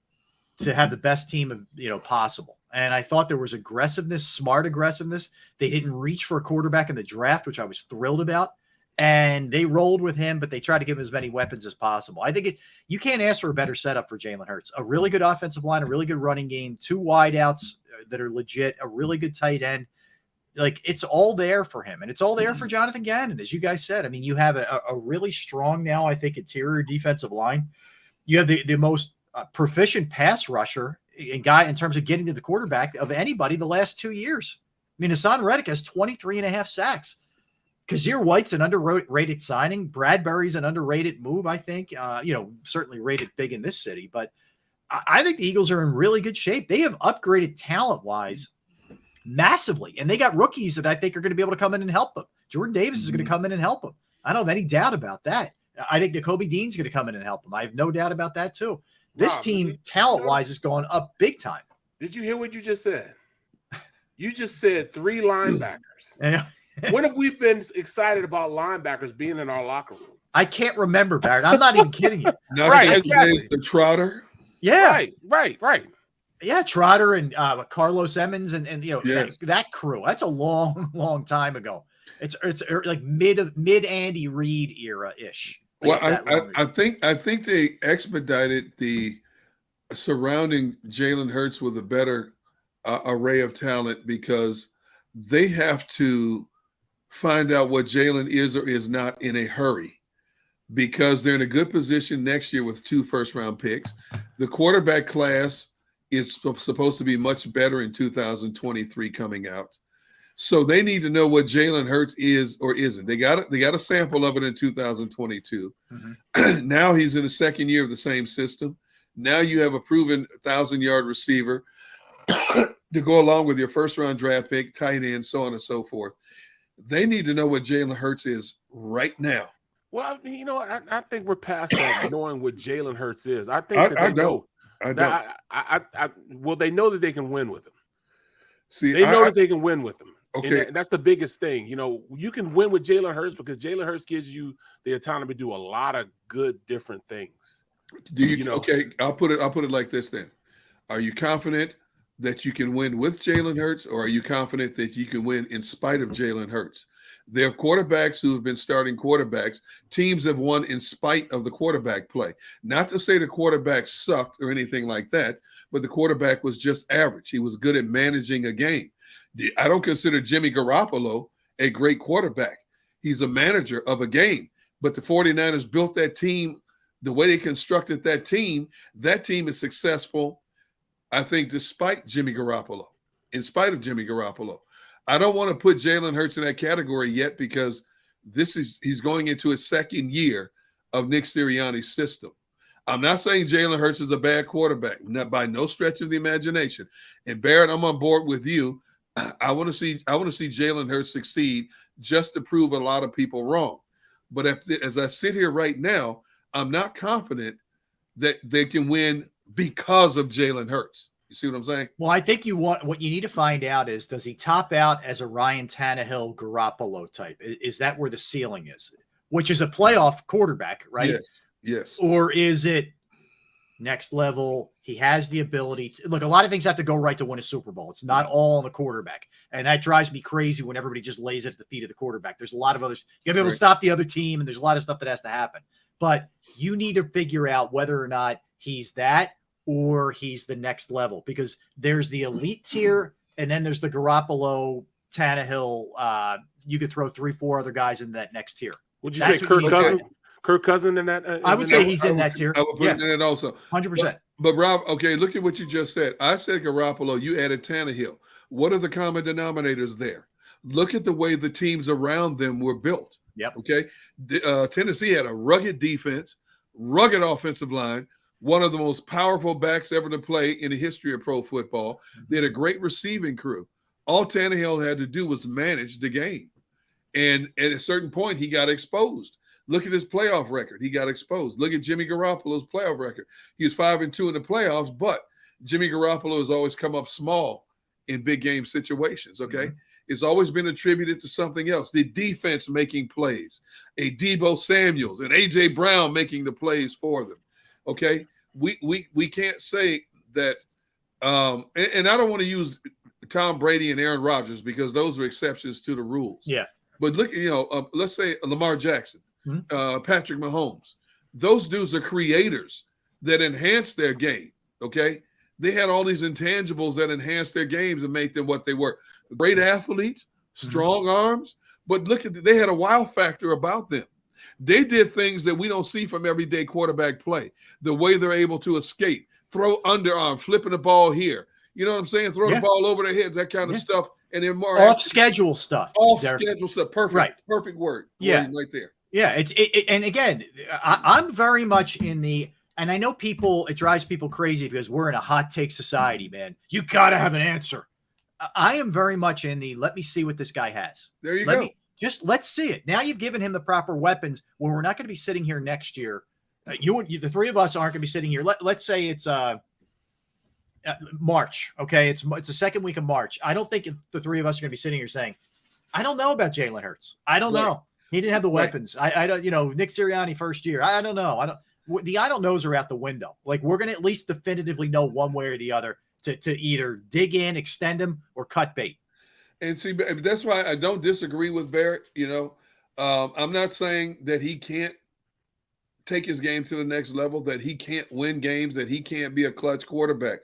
to have the best team possible. And I thought there was aggressiveness, smart aggressiveness. They didn't reach for a quarterback in the draft, which I was thrilled about. And they rolled with him, but they tried to give him as many weapons as possible. I think you can't ask for a better setup for Jalen Hurts. A really good offensive line, a really good running game, 2 wideouts that are legit, a really good tight end. Like, it's all there for him. And it's all there for Jonathan Gannon, as you guys said. I mean, you have a really strong now, I think, interior defensive line. You have the most proficient pass rusher and guy in terms of getting to the quarterback of anybody the last 2 years. I mean, Hassan Reddick has 23.5 sacks. Kazir White's an underrated signing. Bradbury's an underrated move, I think. Certainly rated big in this city. But I think the Eagles are in really good shape. They have upgraded talent-wise massively. And they got rookies that I think are going to be able to come in and help them. Jordan Davis is going to come in and help them. I don't have any doubt about that. I think Nakobe Dean's going to come in and help them. I have no doubt about that, too. This team, talent-wise, is going up big time. Did you hear what you just said? You just said 3 linebackers. Yeah. When have we been excited about linebackers being in our locker room? I can't remember, Barrett. I'm not even kidding you. Right, exactly. The Trotter. Yeah. Right. Yeah, Trotter and Carlos Emmons and yes. that crew. That's a long time ago. It's like mid Andy Reid era ish. Well, I think they expedited the surrounding Jalen Hurts with a better array of talent because they have to find out what Jalen is or is not in a hurry because they're in a good position next year with 2 first-round picks. The quarterback class is supposed to be much better in 2023 coming out. So they need to know what Jalen Hurts is or isn't. They got a sample of it in 2022. Mm-hmm. Now he's in the second year of the same system. Now you have a proven 1,000-yard receiver to go along with your first-round draft pick, tight end, so on and so forth. They need to know what Jalen Hurts is right now. Well, I think we're past that knowing what Jalen Hurts is. I think I don't. Well, they know that they can win with him. See, they know that they can win with him. Okay, and that's the biggest thing. You can win with Jalen Hurts because Jalen Hurts gives you the autonomy to do a lot of good, different things. Okay, I'll put it like this then. Are you confident that you can win with Jalen Hurts, or are you confident that you can win in spite of Jalen Hurts? There are quarterbacks who have been starting quarterbacks. Teams have won in spite of the quarterback play. Not to say the quarterback sucked or anything like that, but the quarterback was just average. He was good at managing a game. I don't consider Jimmy Garoppolo a great quarterback. He's a manager of a game. But the 49ers built that team the way they constructed that team is successful, I think, despite Jimmy Garoppolo, in spite of Jimmy Garoppolo. I don't want to put Jalen Hurts in that category yet because he's going into his second year of Nick Sirianni's system. I'm not saying Jalen Hurts is a bad quarterback, not by no stretch of the imagination. And Barrett, I'm on board with you. I want to see Jalen Hurts succeed just to prove a lot of people wrong. But as I sit here right now, I'm not confident that they can win because of Jalen Hurts. You see what I'm saying? Well, I think what you need to find out is, does he top out as a Ryan Tannehill Garoppolo type? Is that where the ceiling is? Which is a playoff quarterback, right? Yes. Or is it next level? He has the ability to look. A lot of things have to go right to win a Super Bowl. It's not all on the quarterback. And that drives me crazy when everybody just lays it at the feet of the quarterback. There's a lot of others. You gotta be able to stop the other team, and there's a lot of stuff that has to happen. But you need to figure out whether or not he's that or he's the next level, because there's the elite tier and then there's the Garoppolo, Tannehill. You could throw 3-4 other guys in that next tier. Would you say Kirk Cousins? Kirk Cousins in that? I would say he's in that tier. I would put in it also. 100%. But Rob, okay, look at what you just said. I said Garoppolo, you added Tannehill. What are the common denominators there? Look at the way the teams around them were built. Yep. Okay. Tennessee had a rugged defense, rugged offensive line, one of the most powerful backs ever to play in the history of pro football. They had a great receiving crew. All Tannehill had to do was manage the game. And at a certain point, he got exposed. Look at his playoff record. He got exposed. Look at Jimmy Garoppolo's playoff record. He was 5-2 in the playoffs, but Jimmy Garoppolo has always come up small in big game situations, okay? Mm-hmm. It's always been attributed to something else. The defense making plays, a Deebo Samuels and A.J. Brown making the plays for them, okay? We can't say that, and I don't want to use Tom Brady and Aaron Rodgers because those are exceptions to the rules. Yeah. But look, let's say Lamar Jackson, Patrick Mahomes. Those dudes are creators that enhance their game, okay? They had all these intangibles that enhanced their games and make them what they were. Great athletes, strong arms, but look at they had a wow factor about them. They did things that we don't see from everyday quarterback play. The way they're able to escape, throw underarm, flipping the ball here. You know what I'm saying? Throw the ball over their heads, that kind of stuff. and they're more off schedule stuff. Schedule stuff. Perfect. Right. Perfect word. Yeah. Right there. Yeah. And again, I'm very much in the, and I know it drives people crazy because we're in a hot take society, man. You got to have an answer. I am very much in the, let me see what this guy has. There you go. Let's see it. Now you've given him the proper weapons where we're not going to be sitting here next year. You, the three of us aren't going to be sitting here. Let's say it's March. Okay. It's the second week of March. I don't think the three of us are going to be sitting here saying, I don't know about Jalen Hurts. I don't know. He didn't have the weapons. I don't, Nick Sirianni first year. I don't know. The I don't knows are out the window. Like, we're going to at least definitively know one way or the other to either dig in, extend him, or cut bait. And see, that's why I don't disagree with Barrett. I'm not saying that he can't take his game to the next level, that he can't win games, that he can't be a clutch quarterback.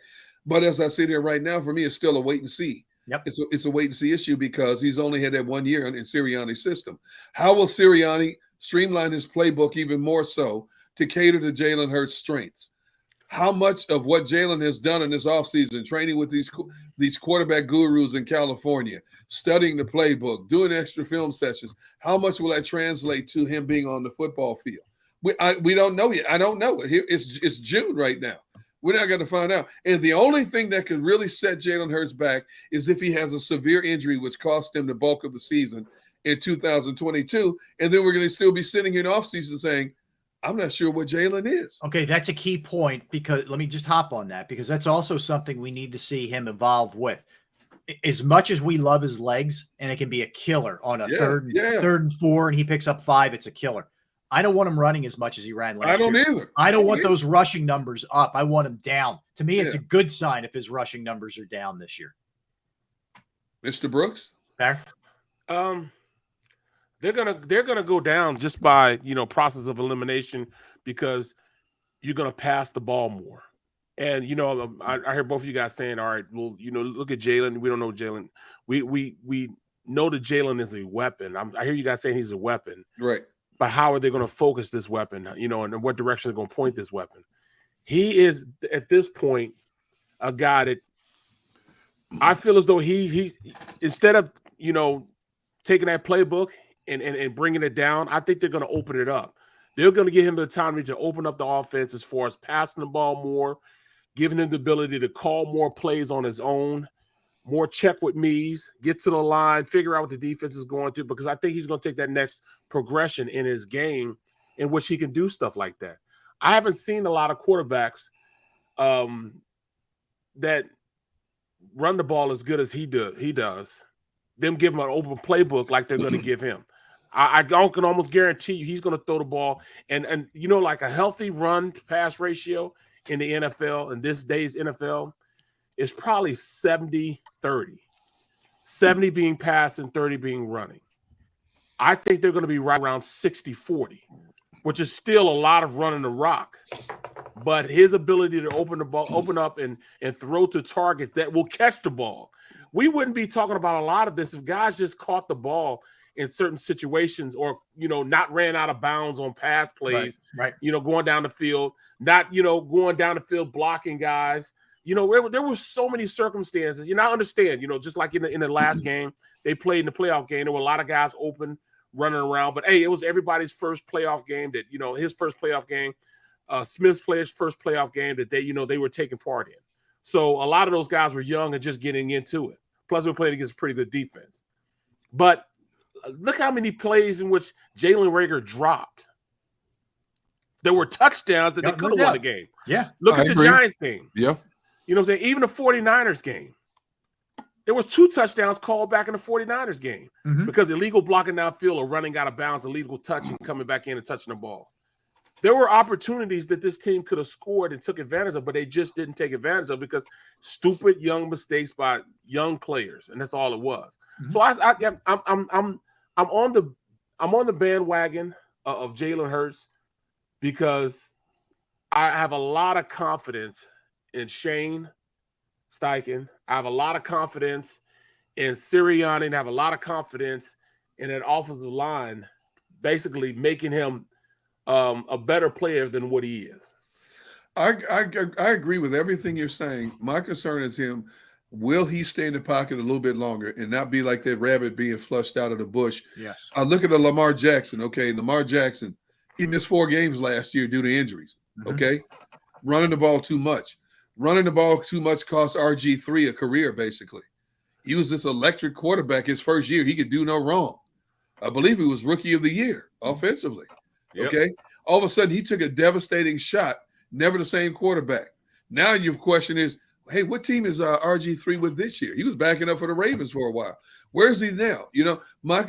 But as I sit here right now, for me, it's still a wait and see. Yep. It's a wait and see issue because he's only had that 1 year in Sirianni's system. How will Sirianni streamline his playbook even more so to cater to Jalen Hurts' strengths? How much of what Jalen has done in this offseason, training with these quarterback gurus in California, studying the playbook, doing extra film sessions, how much will that translate to him being on the football field? We don't know yet. I don't know. It's June right now. We're not going to find out. And the only thing that could really set Jalen Hurts back is if he has a severe injury, which cost him the bulk of the season in 2022. And then we're going to still be sitting here in offseason saying, I'm not sure what Jalen is. Okay, that's a key point, because let me just hop on that, because that's also something we need to see him evolve with. As much as we love his legs, and it can be a killer on a third and 4, and he picks up 5, it's a killer. I don't want him running as much as he ran last year. I don't either. I don't want those rushing numbers up. I want him down. To me, it's a good sign if his rushing numbers are down this year. Mr. Brooks? Fair? They're gonna go down just by process of elimination, because you're gonna pass the ball more. And I hear both of you guys saying, all right, well, look at Jalen. We don't know Jalen. We know that Jalen is a weapon. I hear you guys saying he's a weapon. Right. But how are they going to focus this weapon? And in what direction they're going to point this weapon? He is at this point a guy that I feel as though he's instead of taking that playbook and bringing it down, I think they're going to open it up. They're going to give him the autonomy to open up the offense as far as passing the ball more, giving him the ability to call more plays on his own, more check with me's, get to the line, figure out what the defense is going through, because I think he's going to take that next progression in his game in which he can do stuff like that. I haven't seen a lot of quarterbacks that run the ball as good as he does. Them give him an open playbook like they're going to give him. I can almost guarantee you he's going to throw the ball. And like a healthy run-pass ratio in the NFL, in this day's NFL, is probably 70-30. 70 being passed and 30 being running. I think they're going to be right around 60-40, which is still a lot of running the rock. But his ability to open up and throw to targets that will catch the ball. We wouldn't be talking about a lot of this if guys just caught the ball in certain situations, or not ran out of bounds on pass plays, right. Going down the field, not going down the field blocking guys. There were so many circumstances. I understand, just like in the last game they played in the playoff game, there were a lot of guys open, running around. But hey, it was everybody's first playoff game that his first playoff game, Smith's player's first playoff game that they were taking part in. So a lot of those guys were young and just getting into it. Plus, we were playing against a pretty good defense. But look how many plays in which Jalen Reagor dropped. There were touchdowns that they could have won the game. Yeah. Look at the Giants game. Yeah. You know what I'm saying? Even the 49ers game. There was 2 touchdowns called back in the 49ers game because illegal blocking downfield or running out of bounds, illegal touching, coming back in and touching the ball. There were opportunities that this team could have scored and took advantage of, but they just didn't take advantage of because stupid young mistakes by young players, and that's all it was. So I'm on the bandwagon of Jalen Hurts because I have a lot of confidence in Shane Steichen. I have a lot of confidence in Sirianni, and I have a lot of confidence in that offensive line, basically making him a better player than what he is. I agree with everything you're saying. My concern is him Will he stay in the pocket a little bit longer and not be like that rabbit being flushed out of the bush? Yes. I look at a Lamar Jackson. Okay, Lamar Jackson, he missed 4 games last year due to injuries. Okay, running the ball too much. Running the ball too much cost RG3 a career, basically. He was this electric quarterback his first year. He could do no wrong. I believe he was rookie of the year offensively. Yep. Okay, all of a sudden he took a devastating shot. Never the same quarterback. Now your question is, hey, what team is RG3 with this year? He was backing up for the Ravens for a while. Where's he now? You know,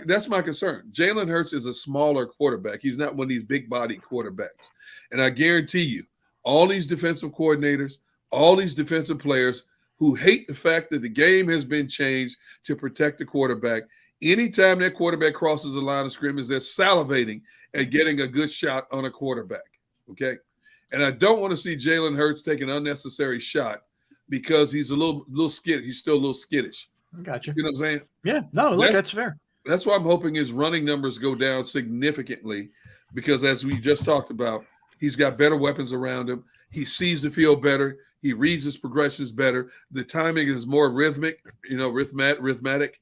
that's my concern. Jalen Hurts is a smaller quarterback. He's not one of these big-body quarterbacks. And I guarantee you, all these defensive coordinators, all these defensive players who hate the fact that the game has been changed to protect the quarterback, anytime that quarterback crosses the line of scrimmage, they're salivating at getting a good shot on a quarterback, okay? And I don't want to see Jalen Hurts take an unnecessary shot because he's a little skittish. He's still a little skittish. Gotcha. You know what I'm saying? Yeah. No, look, that's fair. That's why I'm hoping his running numbers go down significantly because, as we just talked about, he's got better weapons around him. He sees the field better. He reads his progressions better. The timing is more rhythmic, rhythmatic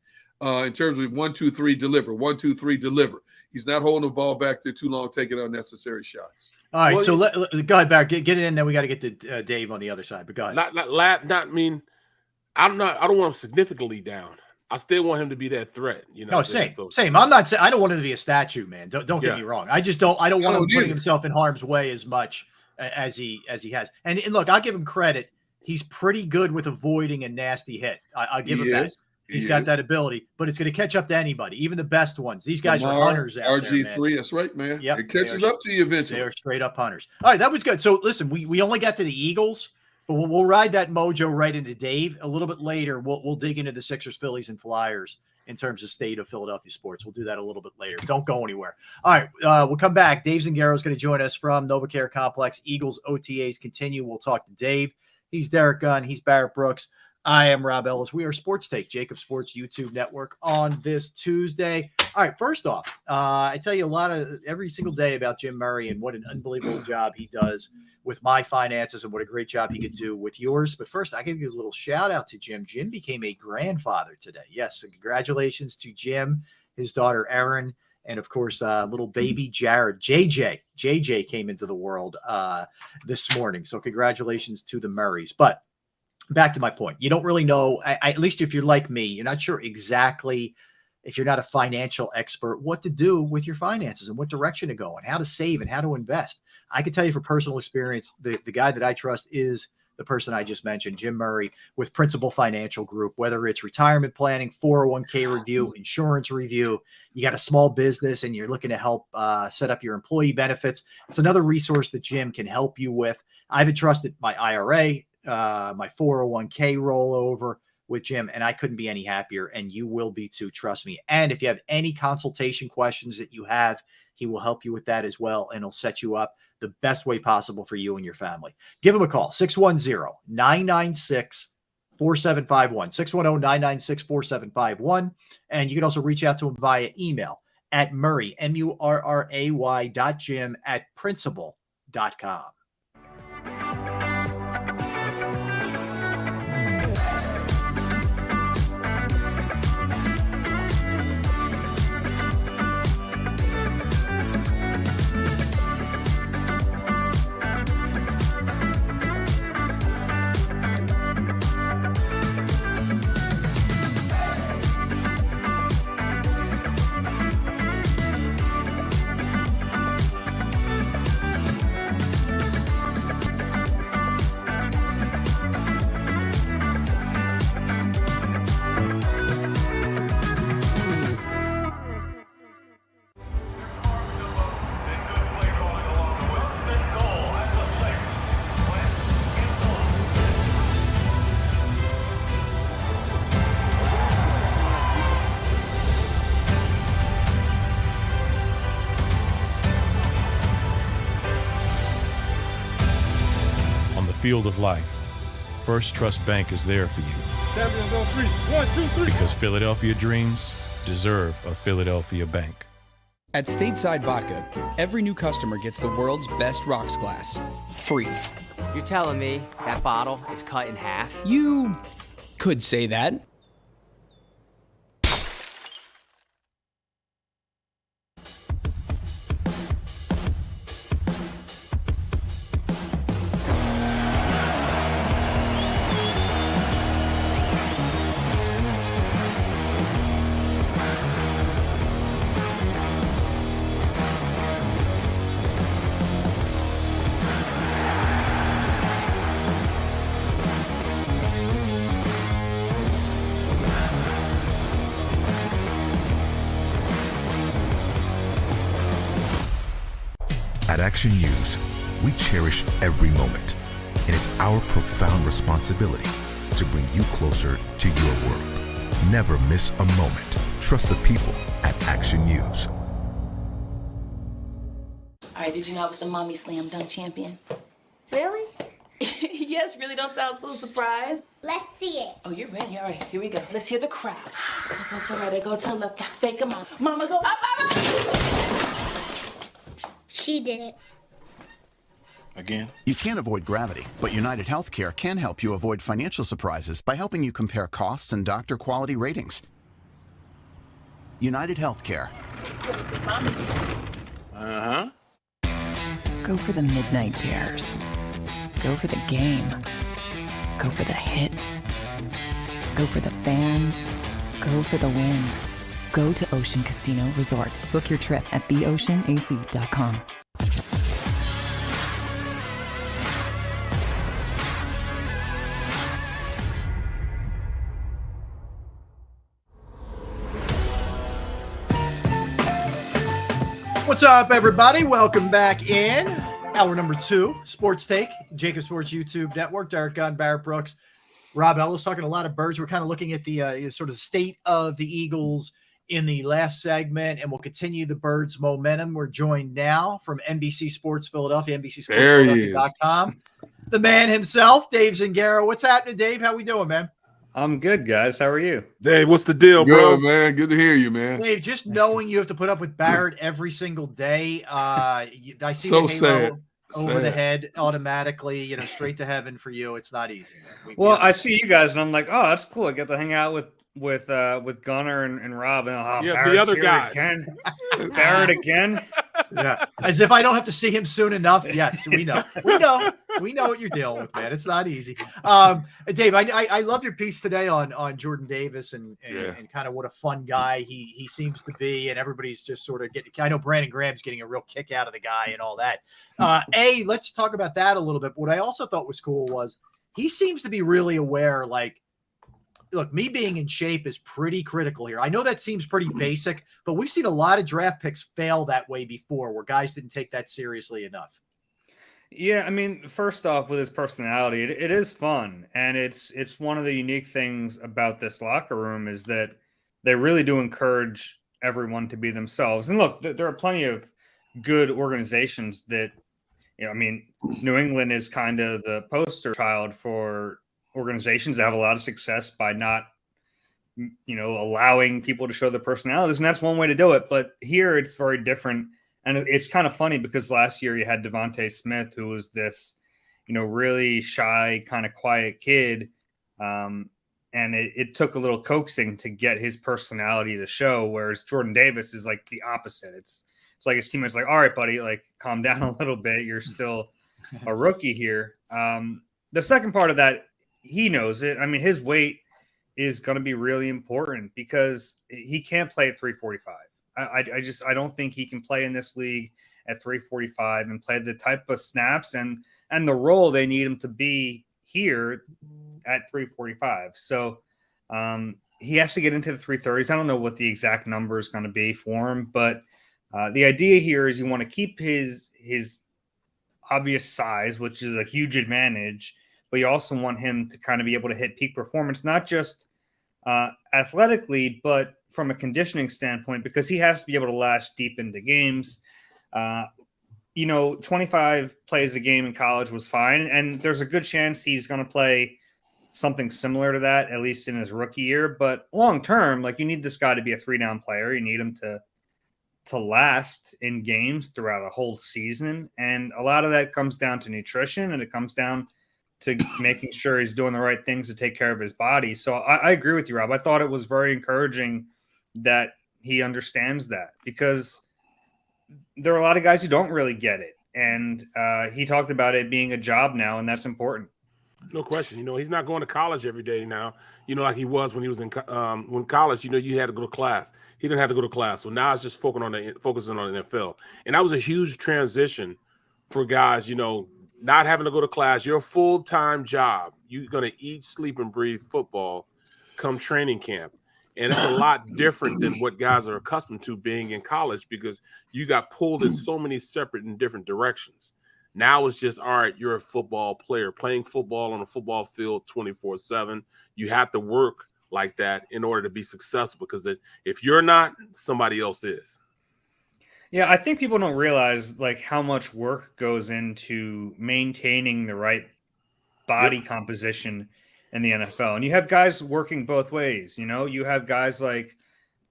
in terms of 1, 2, 3, deliver. 1, 2, 3, deliver. He's not holding the ball back there too long, taking unnecessary shots. All right, so go ahead, Barrett. Get it in. Then we got to get to Dave on the other side. But go ahead. I don't want him significantly down. I still want him to be that threat. You know. No, same. I'm not saying I don't want him to be a statue, man. Don't get me wrong. I just don't. I don't want him putting himself in harm's way as much as he has. And look, I'll give him credit. He's pretty good with avoiding a nasty hit. I'll give him that. He's got that ability, but it's going to catch up to anybody, even the best ones. These guys are hunters out there, RG3, that's right, man. Yep, it catches up to you eventually. They are straight up hunters. All right, that was good. So listen, we only got to the Eagles, but we'll ride that mojo right into Dave. A little bit later, we'll dig into the Sixers, Phillies, and Flyers in terms of state of Philadelphia sports. We'll do that a little bit later. Don't go anywhere. All right, we'll come back. Dave Zingaro is going to join us from NovaCare Complex. Eagles OTAs continue. We'll talk to Dave. He's Derek Gunn. He's Barrett Brooks. I am Rob Ellis. We are Sports Take, JAKIB Sports YouTube Network on this Tuesday. All right, first off, I tell you every single day about Jim Murray and what an unbelievable job he does with my finances and what a great job he could do with yours. But first, I give you a little shout out to Jim. Jim became a grandfather today. Yes, so congratulations to Jim, his daughter Erin, and of course, little baby Jared. JJ came into the world this morning. So congratulations to the Murrays. But back to my point. You don't really know, at least if you're like me, you're not sure exactly, if you're not a financial expert, what to do with your finances and what direction to go and how to save and how to invest. I can tell you from personal experience, the guy that I trust is the person I just mentioned, Jim Murray with Principal Financial Group, whether it's retirement planning, 401k review, insurance review, you got a small business and you're looking to help set up your employee benefits. It's another resource that Jim can help you with. I've entrusted my IRA, my 401k rollover with Jim, and I couldn't be any happier, and you will be too, trust me. And if you have any consultation questions that you have, he will help you with that as well, and he'll set you up the best way possible for you and your family. Give him a call, 610-996-4751, 610-996-4751, and you can also reach out to him via email at Murray, murray.jim@principal.com. Field of life, First Trust Bank is there for you. Champions on 3. 1, 2, 3. Because Philadelphia dreams deserve a Philadelphia bank. At Stateside Vodka, every new customer gets the world's best rocks glass, free. You're telling me that bottle is cut in half? You could say that. At Action News, we cherish every moment, and it's our profound responsibility to bring you closer to your world. Never miss a moment. Trust the people at Action News. All right, did you know I was the mommy slam dunk champion? Really? Yes, really, don't sound so surprised. Let's see it. Oh, you're ready. All right, here we go. Let's hear the crowd. So go to right, go to left, fake 'em out. Mama, go up, up. She did it. Again? You can't avoid gravity, but United Healthcare can help you avoid financial surprises by helping you compare costs and doctor quality ratings. United Healthcare. Uh-huh. Go for the midnight dares. Go for the game. Go for the hits. Go for the fans. Go for the win. Go to Ocean Casino Resort. Book your trip at theoceanac.com. What's up, everybody? Welcome back in. Hour number 2, Sports Take, JAKIB Sports YouTube Network. Derek Gunn, Barrett Brooks, Rob Ellis talking a lot of birds. We're kind of looking at the sort of state of the Eagles in the last segment, and we'll continue the birds' momentum. We're joined now from NBC Sports Philadelphia, NBCSportsPhiladelphia.com. The man himself, Dave Zingaro. What's happening, Dave? How we doing, man? I'm good, guys. How are you? Dave, what's the deal, bro? Good, man. Good to hear you, man. Dave, just knowing you have to put up with Barrett every single day, I see So the halo sad. over the head automatically, straight to heaven for you. It's not easy. Well, I see you guys, and I'm like, oh, that's cool. I get to hang out with Gunner and Rob, and Yeah, Barrett's the other here guy. again. Barrett again. Yeah, as if I don't have to see him soon enough. Yes, we know what you're dealing with, man. It's not easy. Dave, I love your piece today on Jordan Davis and kind of what a fun guy he seems to be, and everybody's just sort of getting. I know Brandon Graham's getting a real kick out of the guy and all that. Let's talk about that a little bit. What I also thought was cool was he seems to be really aware, like, look, me being in shape is pretty critical here. I know that seems pretty basic, but we've seen a lot of draft picks fail that way before, where guys didn't take that seriously enough. Yeah, I mean, first off, with his personality, it is fun, and it's one of the unique things about this locker room is that they really do encourage everyone to be themselves. And look, there are plenty of good organizations that, I mean, New England is kind of the poster child for organizations that have a lot of success by not, allowing people to show their personalities. And that's one way to do it. But here it's very different. And it's kind of funny because last year you had Devontae Smith, who was this, really shy, kind of quiet kid. And it took a little coaxing to get his personality to show. Whereas Jordan Davis is like the opposite. It's like his teammates like, all right, buddy, like calm down a little bit. You're still a rookie here. The second part of that, he knows it. I mean, his weight is going to be really important because he can't play at 345. I don't think he can play in this league at 345 and play the type of snaps and the role they need him to be here at 345. So he has to get into the 330s. I don't know what the exact number is going to be for him, but the idea here is you want to keep his obvious size, which is a huge advantage, but you also want him to kind of be able to hit peak performance, not just athletically, but from a conditioning standpoint, because he has to be able to last deep into games. 25 plays a game in college was fine, and there's a good chance he's going to play something similar to that, at least in his rookie year. But long term, like, you need this guy to be a 3-down player. You need him to last in games throughout a whole season. And a lot of that comes down to nutrition, and it comes down to making sure he's doing the right things to take care of his body. So I agree with you, Rob. I thought it was very encouraging that he understands that, because there are a lot of guys who don't really get it. And he talked about it being a job now, and that's important. No question. He's not going to college every day now, like he was when he was in when college, you had to go to class. He didn't have to go to class. So now it's just focusing on the NFL. And that was a huge transition for guys, not having to go to class. Your full-time job, you're going to eat, sleep, and breathe football come training camp. And it's a lot different than what guys are accustomed to being in college, because you got pulled in so many separate and different directions. Now it's just, all right, you're a football player playing football on a football field 24/7. You have to work like that in order to be successful, because if you're not, somebody else is. Yeah, I think people don't realize like how much work goes into maintaining the right body composition in the NFL. And you have guys working both ways. You have guys like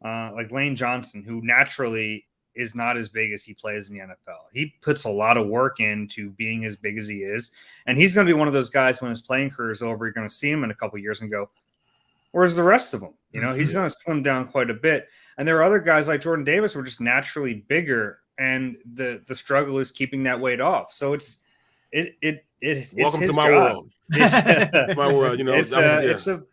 Lane Johnson, who naturally is not as big as he plays in the NFL. He puts a lot of work into being as big as he is. And he's going to be one of those guys when his playing career is over, you're going to see him in a couple of years and go, where's the rest of them? He's going to slim down quite a bit. And there are other guys like Jordan Davis who are just naturally bigger, and the struggle is keeping that weight off. So it's Welcome to my job. world. It's my world.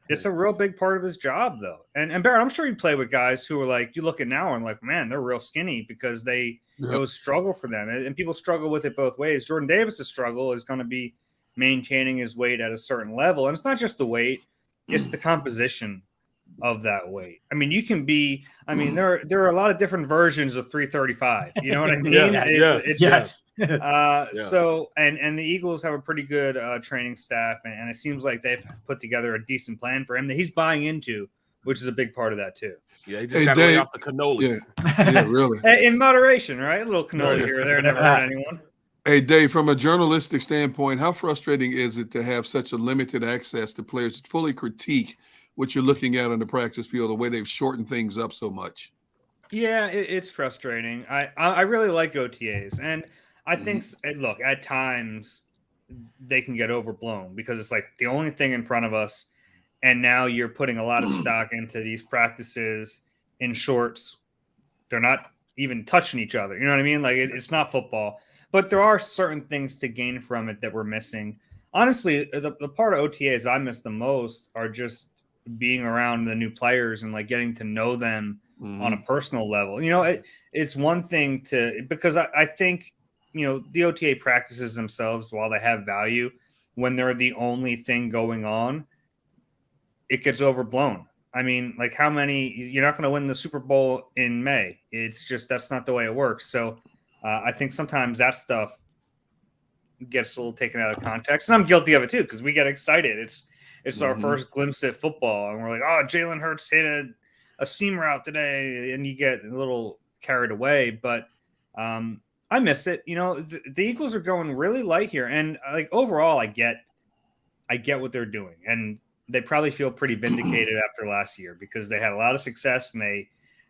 It's a real big part of his job, though. And Barrett, I'm sure you play with guys who are like, you look at now and like, man, they're real skinny, because it was struggle for them, and people struggle with it both ways. Jordan Davis's struggle is going to be maintaining his weight at a certain level, and it's not just the weight; it's the composition of that weight. I mean, you can be. I mean, there are a lot of different versions of 335. You know what I mean? Yes. So, and the Eagles have a pretty good training staff, and it seems like they've put together a decent plan for him that he's buying into, which is a big part of that too. Yeah, he just got to lay off the cannolis. Yeah, really. In moderation, right? A little cannoli here or there never hurt anyone. Hey, Dave, from a journalistic standpoint, how frustrating is it to have such a limited access to players to fully critique what you're looking at on the practice field, the way they've shortened things up so much? Yeah, it's frustrating. I really like OTAs, and I think, look, at times they can get overblown, because it's like the only thing in front of us, and now you're putting a lot of stock into these practices in shorts. They're not even touching each other. You know what I mean? Like it's not football, but there are certain things to gain from it that we're missing. Honestly, the part of OTAs I miss the most are just being around the new players and like getting to know them on a personal level. It's one thing because I think, the OTA practices themselves, while they have value, when they're the only thing going on, it gets overblown. I mean, like you're not going to win the Super Bowl in May. It's just, that's not the way it works. So I think sometimes that stuff gets a little taken out of context, and I'm guilty of it too, because we get excited. It's our first glimpse at football, and we're like, oh, Jalen Hurts hit a seam route today, and you get a little carried away. But I miss it. The Eagles are going really light here, and like overall, I get what they're doing, and they probably feel pretty vindicated after last year, because they had a lot of success, and they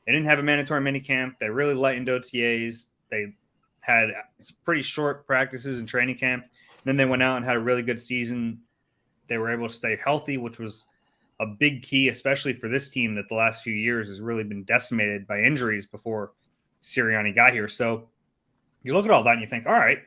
didn't have a mandatory minicamp. They really lightened OTAs. They had pretty short practices in training camp. Then they went out and had a really good season. They were able to stay healthy, which was a big key, especially for this team that the last few years has really been decimated by injuries before Sirianni got here. So you look at all that and you think, all right,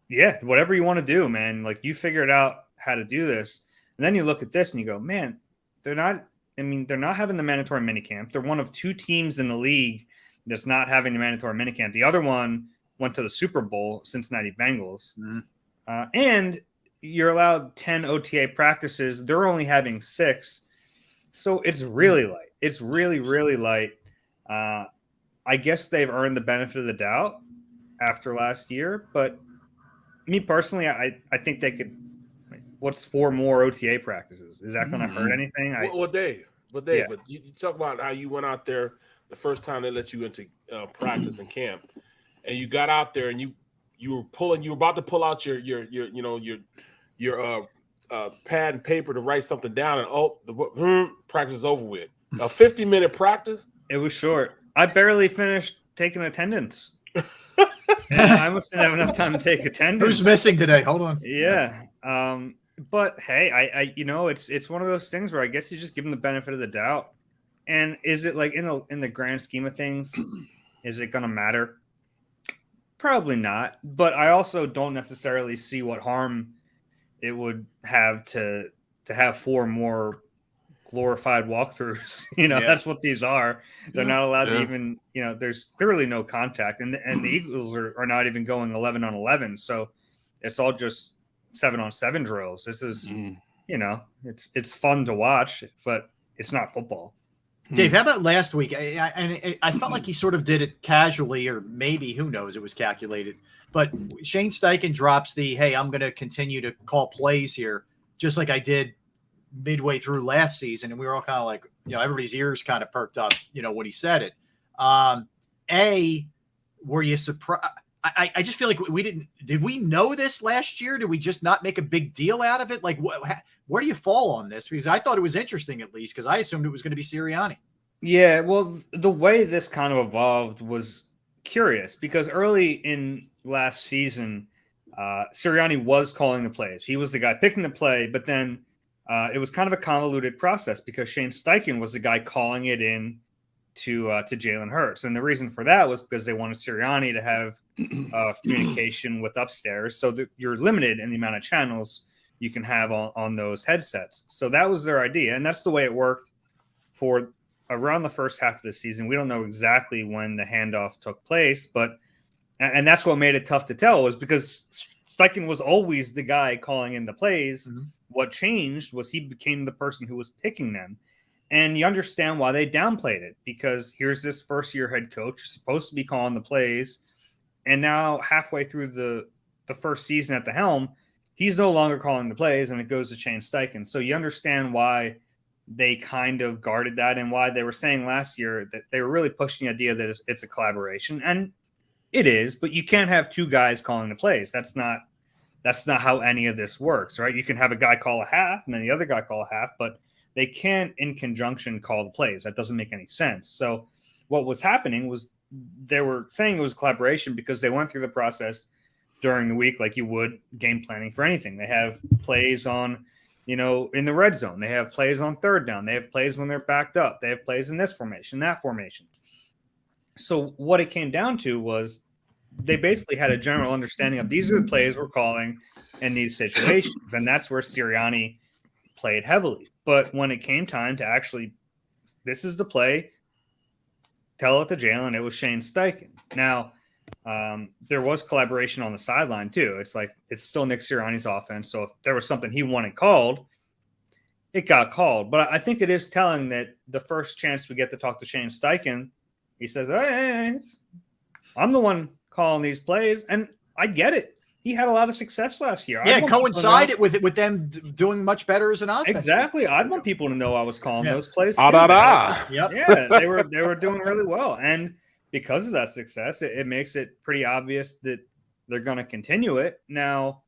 yeah, whatever you want to do, man, like you figured out how to do this. And then you look at this and you go, man, they're not having the mandatory minicamp. They're one of two teams in the league that's not having the mandatory minicamp. The other one went to the Super Bowl, Cincinnati Bengals. And you're allowed 10 OTA practices. They're only having 6. So it's really light. It's really, really light. I guess they've earned the benefit of the doubt after last year. But me personally, I think they could. What's 4 more OTA practices? Is that going to hurt anything? Dave, but you talk about how you went out there the first time they let you into practice and camp, and you got out there and you were about to pull out your pad and paper to write something down, and the practice is over with. A 50-minute practice. It was short. I barely finished taking attendance. And I must have enough time to take attendance. Who's missing today? Hold on. Yeah. But hey, I it's one of those things where I guess you just give them the benefit of the doubt. And is it like in the grand scheme of things, is it going to matter? Probably not. But I also don't necessarily see what harm it would have to have 4 more glorified walkthroughs. That's what these are. They're not allowed to even, there's clearly no contact, and the Eagles are not even going 11 on 11. So it's all just 7-on-7 drills. This is, it's fun to watch, but it's not football. Dave, how about last week? I felt like he sort of did it casually, or maybe, who knows, it was calculated. But Shane Steichen drops the, hey, I'm going to continue to call plays here, just like I did midway through last season. And we were all kind of like, everybody's ears kind of perked up, when he said it. Were you surprised? I just feel like did we know this last year? Did we just not make a big deal out of it? Like, where do you fall on this? Because I thought it was interesting, at least, because I assumed it was going to be Sirianni. Yeah, well, the way this kind of evolved was curious, because early in last season, Sirianni was calling the plays. He was the guy picking the play, but then it was kind of a convoluted process because Shane Steichen was the guy calling it in to Jalen Hurts. And the reason for that was because they wanted Sirianni to have communication with upstairs, so that you're limited in the amount of channels you can have on those headsets. So that was their idea, and that's the way it worked for around the first half of the season. We don't know exactly when the handoff took place, and that's what made it tough to tell, was because Steichen was always the guy calling in the plays. Mm-hmm. What changed was he became the person who was picking them. And you understand why they downplayed it, because here's this first-year head coach supposed to be calling the plays, and now halfway through the first season at the helm, he's no longer calling the plays, and it goes to Shane Steichen. So you understand why they kind of guarded that, and why they were saying last year that they were really pushing the idea that it's a collaboration, and it is. But you can't have 2 guys calling the plays. That's not how any of this works, right? You can have a guy call a half and then the other guy call a half, but they can't in conjunction call the plays. That doesn't make any sense. So what was happening was they were saying it was a collaboration because they went through the process during the week like you would game planning for anything. They have plays on, in the red zone. They have plays on third down. They have plays when they're backed up. They have plays in this formation, that formation. So what it came down to was they basically had a general understanding of these are the plays we're calling in these situations. And that's where Sirianni played heavily. But when it came time to actually, this is the play, tell it to Jalen, it was Shane Steichen. Now, there was collaboration on the sideline too. It's like, it's still Nick Sirianni's offense. So if there was something he wanted called, it got called. But I think it is telling that the first chance we get to talk to Shane Steichen, he says, hey, I'm the one calling these plays. And I get it. He had a lot of success last year. Yeah, coincided with them doing much better as an offense. Exactly. I'd want people to know I was calling those plays. Yep. Yeah, they were doing really well. And because of that success, it makes it pretty obvious that they're going to continue it. Now,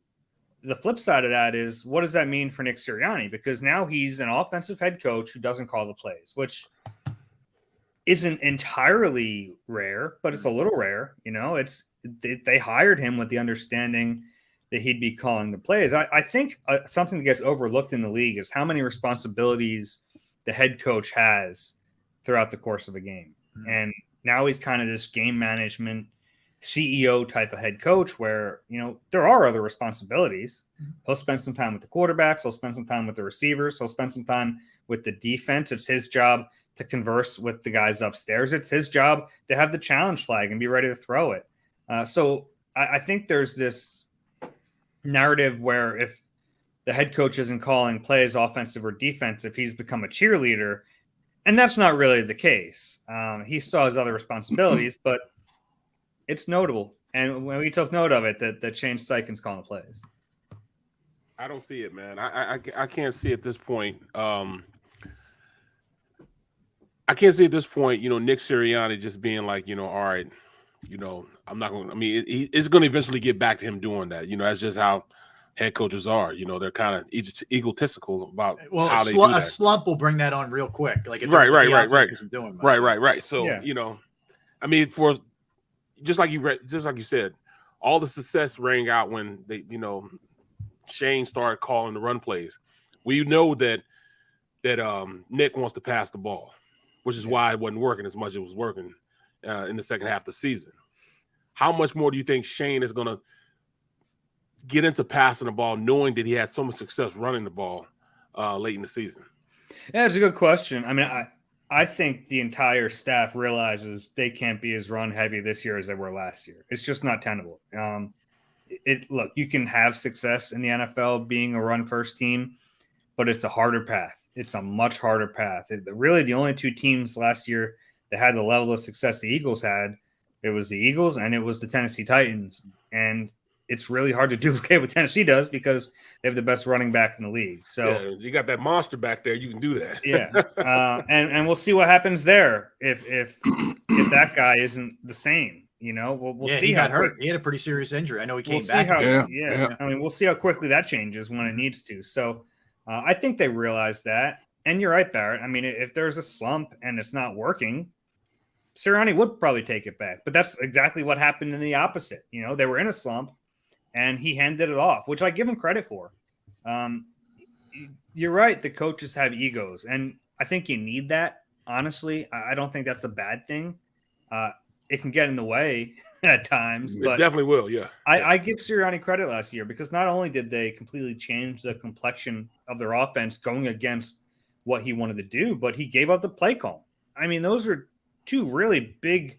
the flip side of that is, what does that mean for Nick Sirianni? Because now he's an offensive head coach who doesn't call the plays, which isn't entirely rare, but it's a little rare. They hired him with the understanding that he'd be calling the plays. I think something that gets overlooked in the league is how many responsibilities the head coach has throughout the course of a game. Mm-hmm. And now he's kind of this game management CEO type of head coach where, there are other responsibilities. Mm-hmm. He'll spend some time with the quarterbacks. He'll spend some time with the receivers. He'll spend some time with the defense. It's his job to converse with the guys upstairs. It's his job to have the challenge flag and be ready to throw it. So I think there's this narrative where if the head coach isn't calling plays offensive or defensive, he's become a cheerleader. And that's not really the case. He still has other responsibilities, but it's notable. And when we took note of it, that Shane Steichen's calling the plays. I don't see it, man. I can't see at this point. I can't see at this point, Nick Sirianni just being like, all right, I'm not going to, it's going to eventually get back to him doing that. That's just how head coaches are. They're kind of egotistical about how they do that. A slump will bring that on real quick. Like, right. So, for just like you said, all the success rang out when they, Shane started calling the run plays. We know that Nick wants to pass the ball, which is why it wasn't working as much as it was working in the second half of the season. How much more do you think Shane is going to get into passing the ball, knowing that he had so much success running the ball late in the season? Yeah, it's a good question. I mean, I think the entire staff realizes they can't be as run heavy this year as they were last year. It's just not tenable. Look, you can have success in the NFL being a run first team, but it's a harder path. It's a much harder path. Really, the only two teams last year that had the level of success the Eagles had, it was the Eagles and it was the Tennessee Titans. And it's really hard to duplicate what Tennessee does because they have the best running back in the league. So yeah, you got that monster back there. You can do that. Yeah. And we'll see what happens there if that guy isn't the same. We'll see. He got hurt. He had a pretty serious injury. I know he came back. I mean, we'll see how quickly that changes when it needs to. So I think they realize that. And you're right, Barrett. I mean, if there's a slump and it's not working, Sirianni would probably take it back. But that's exactly what happened in the opposite. They were in a slump and he handed it off, which I give him credit for. You're right. The coaches have egos. And I think you need that. Honestly, I don't think that's a bad thing. It can get in the way at times, but it definitely will. Yeah. I give Sirianni credit last year because not only did they completely change the complexion of their offense going against what he wanted to do, but he gave up the play call. I mean, those are two really big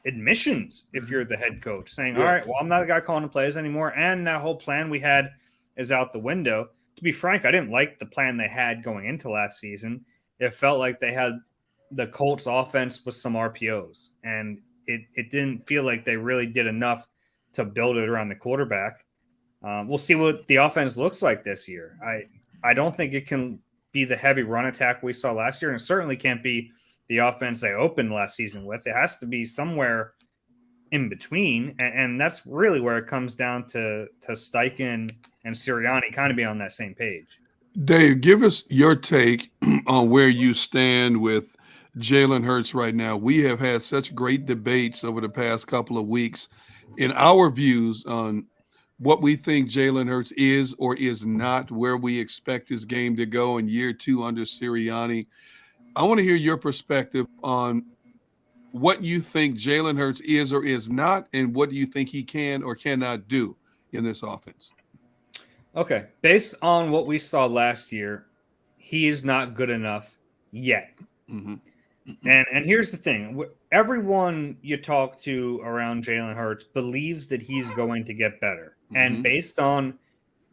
admissions if you're the head coach saying, all right, well, I'm not the guy calling the plays anymore. And that whole plan we had is out the window. To be frank, I didn't like the plan they had going into last season. It felt like they had the Colts offense with some RPOs, and it didn't feel like they really did enough to build it around the quarterback. We'll see what the offense looks like this year. I don't think it can be the heavy run attack we saw last year, and it certainly can't be the offense they opened last season with. It has to be somewhere in between, and that's really where it comes down to Steichen and Sirianni kind of being on that same page. Dave, give us your take on where you stand with Jalen Hurts right now. We have had such great debates over the past couple of weeks in our views on what we think Jalen Hurts is or is not, where we expect his game to go in year 2 under Sirianni. I want to hear your perspective on what you think Jalen Hurts is or is not, and what do you think he can or cannot do in this offense? Okay. Based on what we saw last year, he is not good enough yet. Mm-hmm. And here's the thing. Everyone you talk to around Jalen Hurts believes that he's going to get better. Mm-hmm. And based on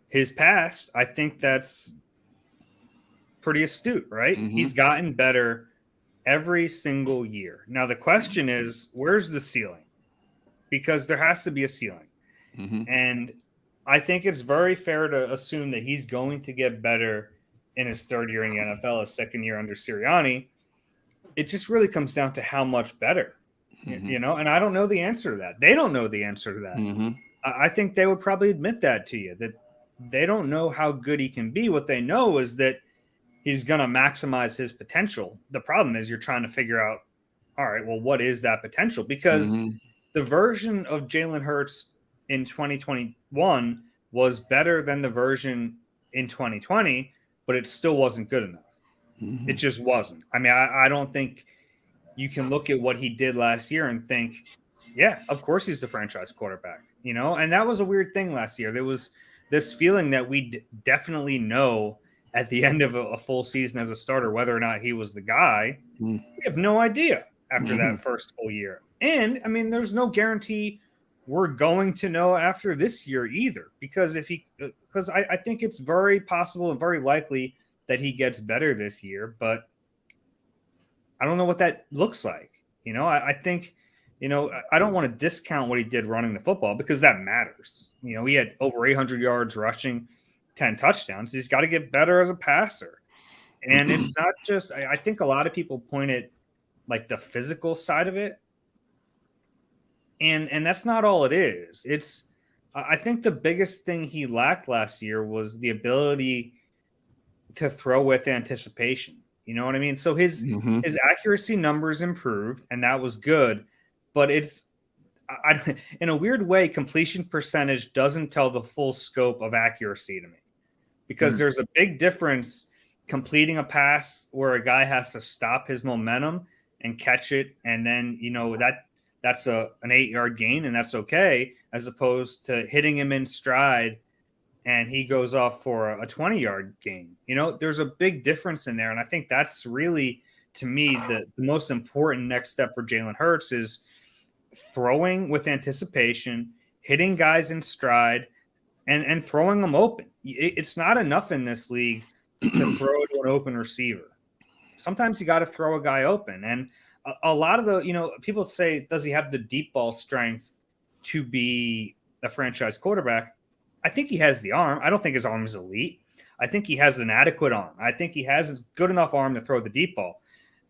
his past, I think that's pretty astute, right? Mm-hmm. He's gotten better every single year. Now, the question is, where's the ceiling? Because there has to be a ceiling. Mm-hmm. And I think it's very fair to assume that he's going to get better in his third year in the NFL, his second year under Sirianni. It just really comes down to how much better, and I don't know the answer to that. They don't know the answer to that. Mm-hmm. I think they would probably admit that to you, that they don't know how good he can be. What they know is that he's going to maximize his potential. The problem is you're trying to figure out, all right, well, what is that potential? Because the version of Jalen Hurts in 2021 was better than the version in 2020, but it still wasn't good enough. It just wasn't. I mean, I don't think you can look at what he did last year and think, yeah, of course he's the franchise quarterback, and that was a weird thing last year. There was this feeling that we definitely know at the end of a full season as a starter whether or not he was the guy. We have no idea after that first full year. And, I mean, there's no guarantee we're going to know after this year either, because I think it's very possible and very likely that he gets better this year, but I don't know what that looks like. I think, I don't want to discount what he did running the football because that matters. He had over 800 yards rushing, 10 touchdowns. He's got to get better as a passer. And it's not just, I think a lot of people point at like the physical side of it. And that's not all it is. I think the biggest thing he lacked last year was the ability to throw with anticipation. You know what I mean? So his accuracy numbers improved, and that was good. But in a weird way, completion percentage doesn't tell the full scope of accuracy to me, because there's a big difference completing a pass where a guy has to stop his momentum and catch it, and then that's an 8-yard gain, and that's okay, as opposed to hitting him in stride and he goes off for a 20-yard gain. There's a big difference in there, and I think that's really, to me, the most important next step for Jalen Hurts is throwing with anticipation, hitting guys in stride, and throwing them open. It's not enough in this league to throw to an open receiver. Sometimes you got to throw a guy open. And a lot of the, people say, does he have the deep ball strength to be a franchise quarterback? I think he has the arm. I don't think his arm is elite. I think he has an adequate arm. I think he has a good enough arm to throw the deep ball.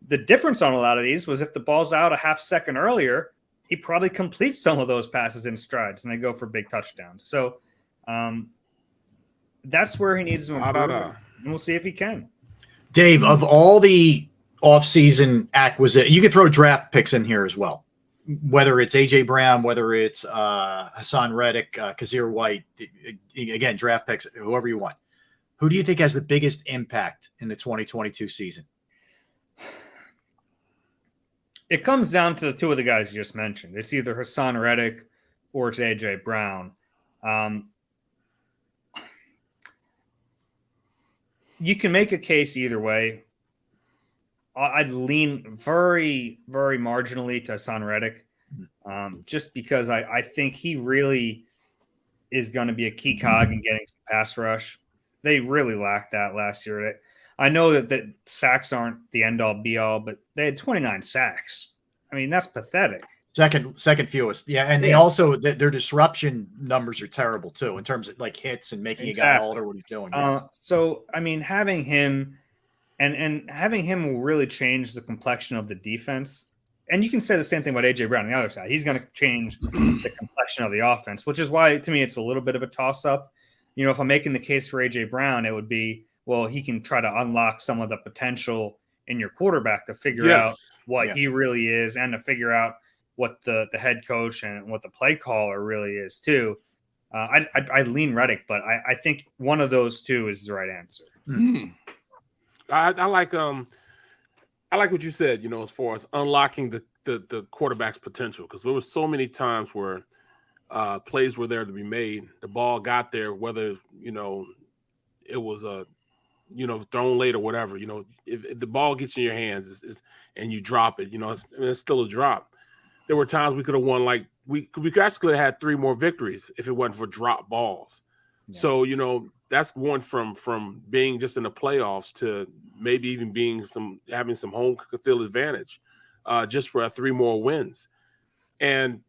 The difference on a lot of these was if the ball's out a half second earlier, he probably completes some of those passes in strides and they go for big touchdowns. So that's where he needs to improve. And we'll see if he can. Dave, of all the offseason acquisition, you could throw draft picks in here as well. Whether it's A.J. Brown, whether it's Hassan, Reddick, Kazir White, again, draft picks, whoever you want. Who do you think has the biggest impact in the 2022 season? It comes down to the two of the guys you just mentioned. It's either Hassan Reddick or it's A.J. Brown. You can make a case either way. I'd lean very, very marginally to Hassan Reddick, just because I think he really is going to be a key cog in getting some pass rush. They really lacked that last year. I know that sacks aren't the end-all, be-all, but they had 29 sacks. I mean, that's pathetic. Second fewest. Yeah, and they also, their disruption numbers are terrible, too, in terms of, like, hits and making a guy alter what he's doing. So, I mean, having him and having him will really change the complexion of the defense. And you can say the same thing about A.J. Brown on the other side. He's going to change the complexion of the offense, which is why, to me, it's a little bit of a toss-up. If I'm making the case for A.J. Brown, it would be, well, he can try to unlock some of the potential in your quarterback to figure out what he really is and to figure out what the head coach and what the play caller really is too. I lean Reddick, but I think one of those two is the right answer. I like what you said, as far as unlocking the quarterback's potential, because there were so many times where plays were there to be made. The ball got there, whether, it was thrown late or whatever, if the ball gets in your hands and you drop it, it's still a drop. There were times we could have won, like we actually have had 3 more victories if it wasn't for drop balls. Yeah. So, that's going from being just in the playoffs to maybe even having some home field advantage just for 3 more wins. And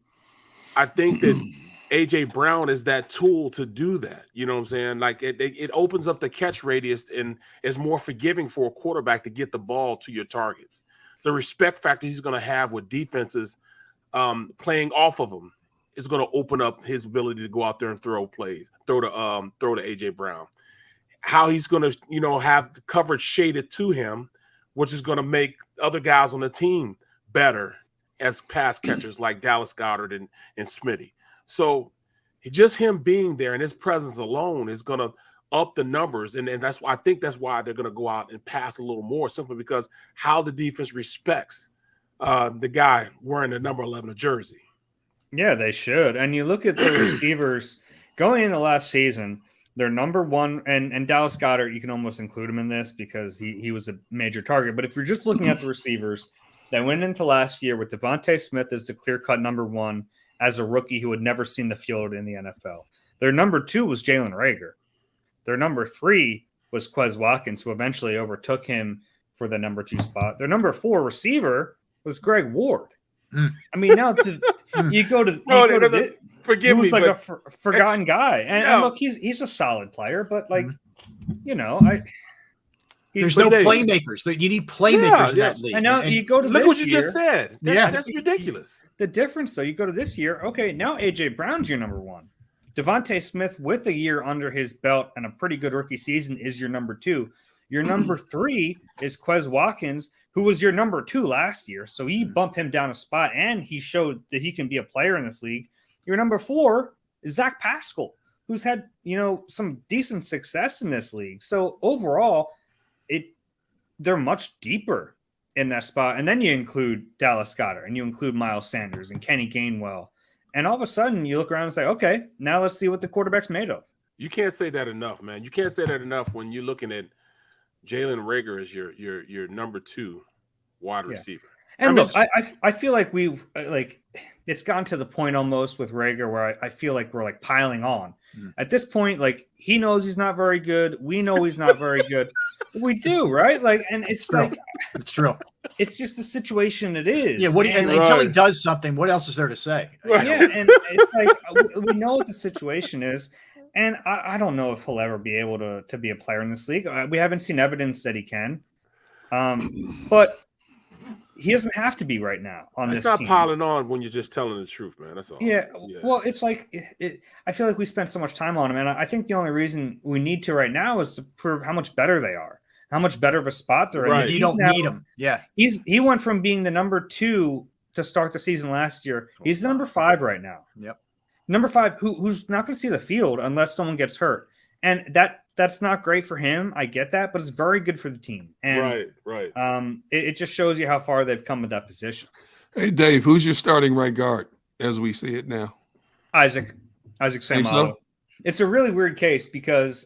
I think that A.J. Brown is that tool to do that. You know what I'm saying? Like it opens up the catch radius and is more forgiving for a quarterback to get the ball to your targets. The respect factor he's going to have with defenses playing off of him is going to open up his ability to go out there and throw to A.J. Brown. How he's going to, have the coverage shaded to him, which is going to make other guys on the team better as pass catchers like Dallas Goedert and Smitty. So just him being there and his presence alone is going to up the numbers. And that's why I think that's why they're going to go out and pass a little more, simply because how the defense respects the guy wearing the number 11 jersey. Yeah, they should. And you look at the receivers going into last season, they're number 1, and Dallas Goedert, you can almost include him in this because he was a major target. But if you're just looking at the receivers that went into last year with Devontae Smith as the clear-cut number 1 as a rookie who had never seen the field in the NFL. Their number 2 was Jalen Reagor. Their number 3 was Quez Watkins, who eventually overtook him for the number 2 spot. Their number 4 receiver was Greg Ward. I mean, now you go to forgive me, who's like a forgotten guy, and look, he's a solid player, but like, there's no playmakers. You need playmakers in that league. And now you go to look this what you year, just said. That's ridiculous. The difference, though, you go to this year. Okay, now A.J. Brown's your number 1. Devontae Smith, with a year under his belt and a pretty good rookie season, is your number 2. Your number 3 is Quez Watkins, who was your number 2 last year. So you bump him down a spot, and he showed that he can be a player in this league. Your number 4 is Zach Pascal, who's had, some decent success in this league. So overall, they're much deeper in that spot. And then you include Dallas Goedert, and you include Miles Sanders and Kenny Gainwell. And all of a sudden you look around and say, okay, now let's see what the quarterback's made of. You can't say that enough, man. You can't say that enough when you're looking at Jalen Reagor as your number 2 wide receiver. And look, I feel like it's gotten to the point almost with Reagor where I feel like we're piling on. At this point, he knows he's not very good. We know he's not very good. We do, right? And it's true. It's true. It's just the situation it is. Yeah. Until he does something, what else is there to say? Right. Yeah, and it's we know what the situation is, and I don't know if he'll ever be able to be a player in this league. We haven't seen evidence that he can, but he doesn't have to be right now on this team. It's not piling on when you're just telling the truth, man. That's all. Yeah. Well, it's I feel like we spent so much time on him, and I think the only reason we need to right now is to prove how much better they are, how much better of a spot they're in. Right. You don't need him. Yeah. He went from being the number 2 to start the season last year. He's the number 5 right now. Yep. Number 5, who's not going to see the field unless someone gets hurt, and that's not great for him. I get that, but it's very good for the team. And, right. It just shows you how far they've come with that position. Hey, Dave, who's your starting right guard as we see it now? Isaac Seumalo. So? It's a really weird case because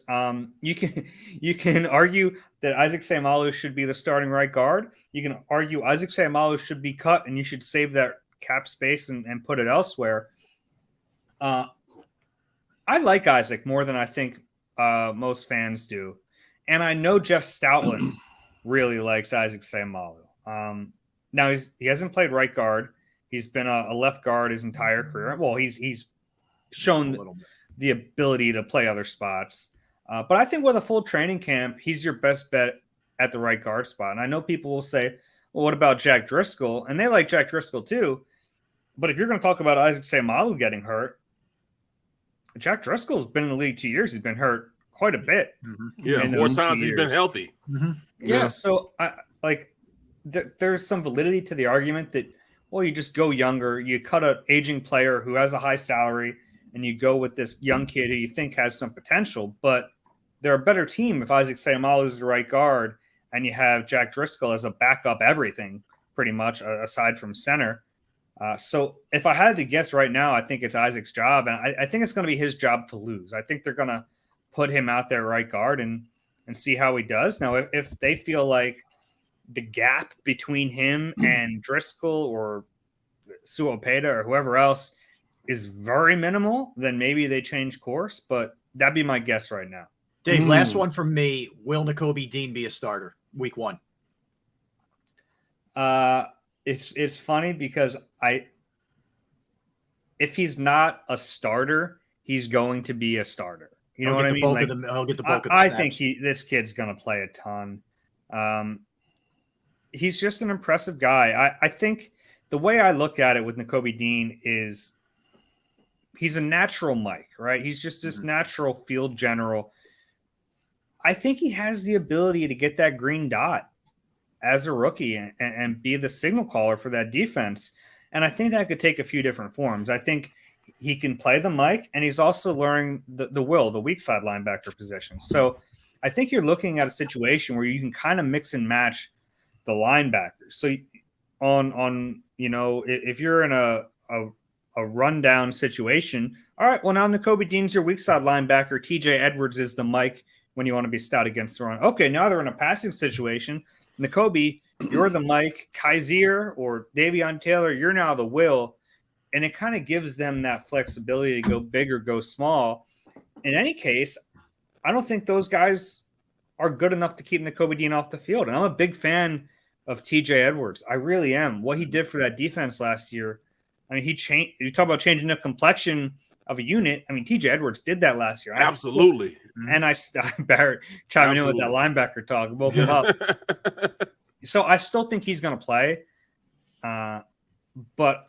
you can argue that Isaac Seumalo should be the starting right guard. You can argue Isaac Seumalo should be cut and you should save that cap space and put it elsewhere. I like Isaac more than I think most fans do. And I know Jeff Stoutland really likes Isaac Seumalo. Now he hasn't played right guard. He's been a left guard his entire career. Well, he's shown the ability to play other spots. But I think with a full training camp, he's your best bet at the right guard spot. And I know people will say, well, what about Jack Driscoll? And they like Jack Driscoll too. But if you're going to talk about Isaac Seumalo getting hurt, Jack Driscoll's been in the league 2 years. He's been hurt quite a bit. Mm-hmm. Yeah, more times he's been healthy. Mm-hmm. Yeah, so there's some validity to the argument that, well, you just go younger, you cut an aging player who has a high salary, and you go with this young kid who you think has some potential. But they're a better team if Isaac Seumalo is the right guard, and you have Jack Driscoll as a backup everything, pretty much, aside from center. So if I had to guess right now, I think it's Isaac's job, and I think it's going to be his job to lose. I think they're going to put him out there right guard and see how he does. Now, if they feel like the gap between him and Driscoll or Suopeda or whoever else is very minimal, then maybe they change course, but that'd be my guess right now. Dave, last one from me. Will Nakobe Dean be a starter week 1? It's funny because if he's not a starter, he's going to be a starter. You know what I mean? He'll get the bulk of the I snaps. think this kid's going to play a ton. He's just an impressive guy. I think the way I look at it with Nakobe Dean is he's a natural Mike, right? He's just this natural field general. I think he has the ability to get that green dot as a rookie and be the signal caller for that defense. And I think that could take a few different forms. I think he can play the mic, and he's also learning the weak side linebacker position. So I think you're looking at a situation where you can kind of mix and match the linebackers. So if you're in a rundown situation, all right, well, now Nakobe Dean's your weak side linebacker. TJ Edwards is the mic when you want to be stout against the run. Okay, now they're in a passing situation. Nakobe, you're the Mike. Kaiser or Davion Taylor, you're now the Will. And it kind of gives them that flexibility to go big or go small. In any case, I don't think those guys are good enough to keep Nakobe Dean off the field. And I'm a big fan of TJ Edwards. I really am. What he did for that defense last year, I mean, he changed. You talk about changing the complexion of a unit. I mean, TJ Edwards did that last year. Absolutely. And Barrett chiming in with that linebacker talk, woke him up. So I still think he's going to play. But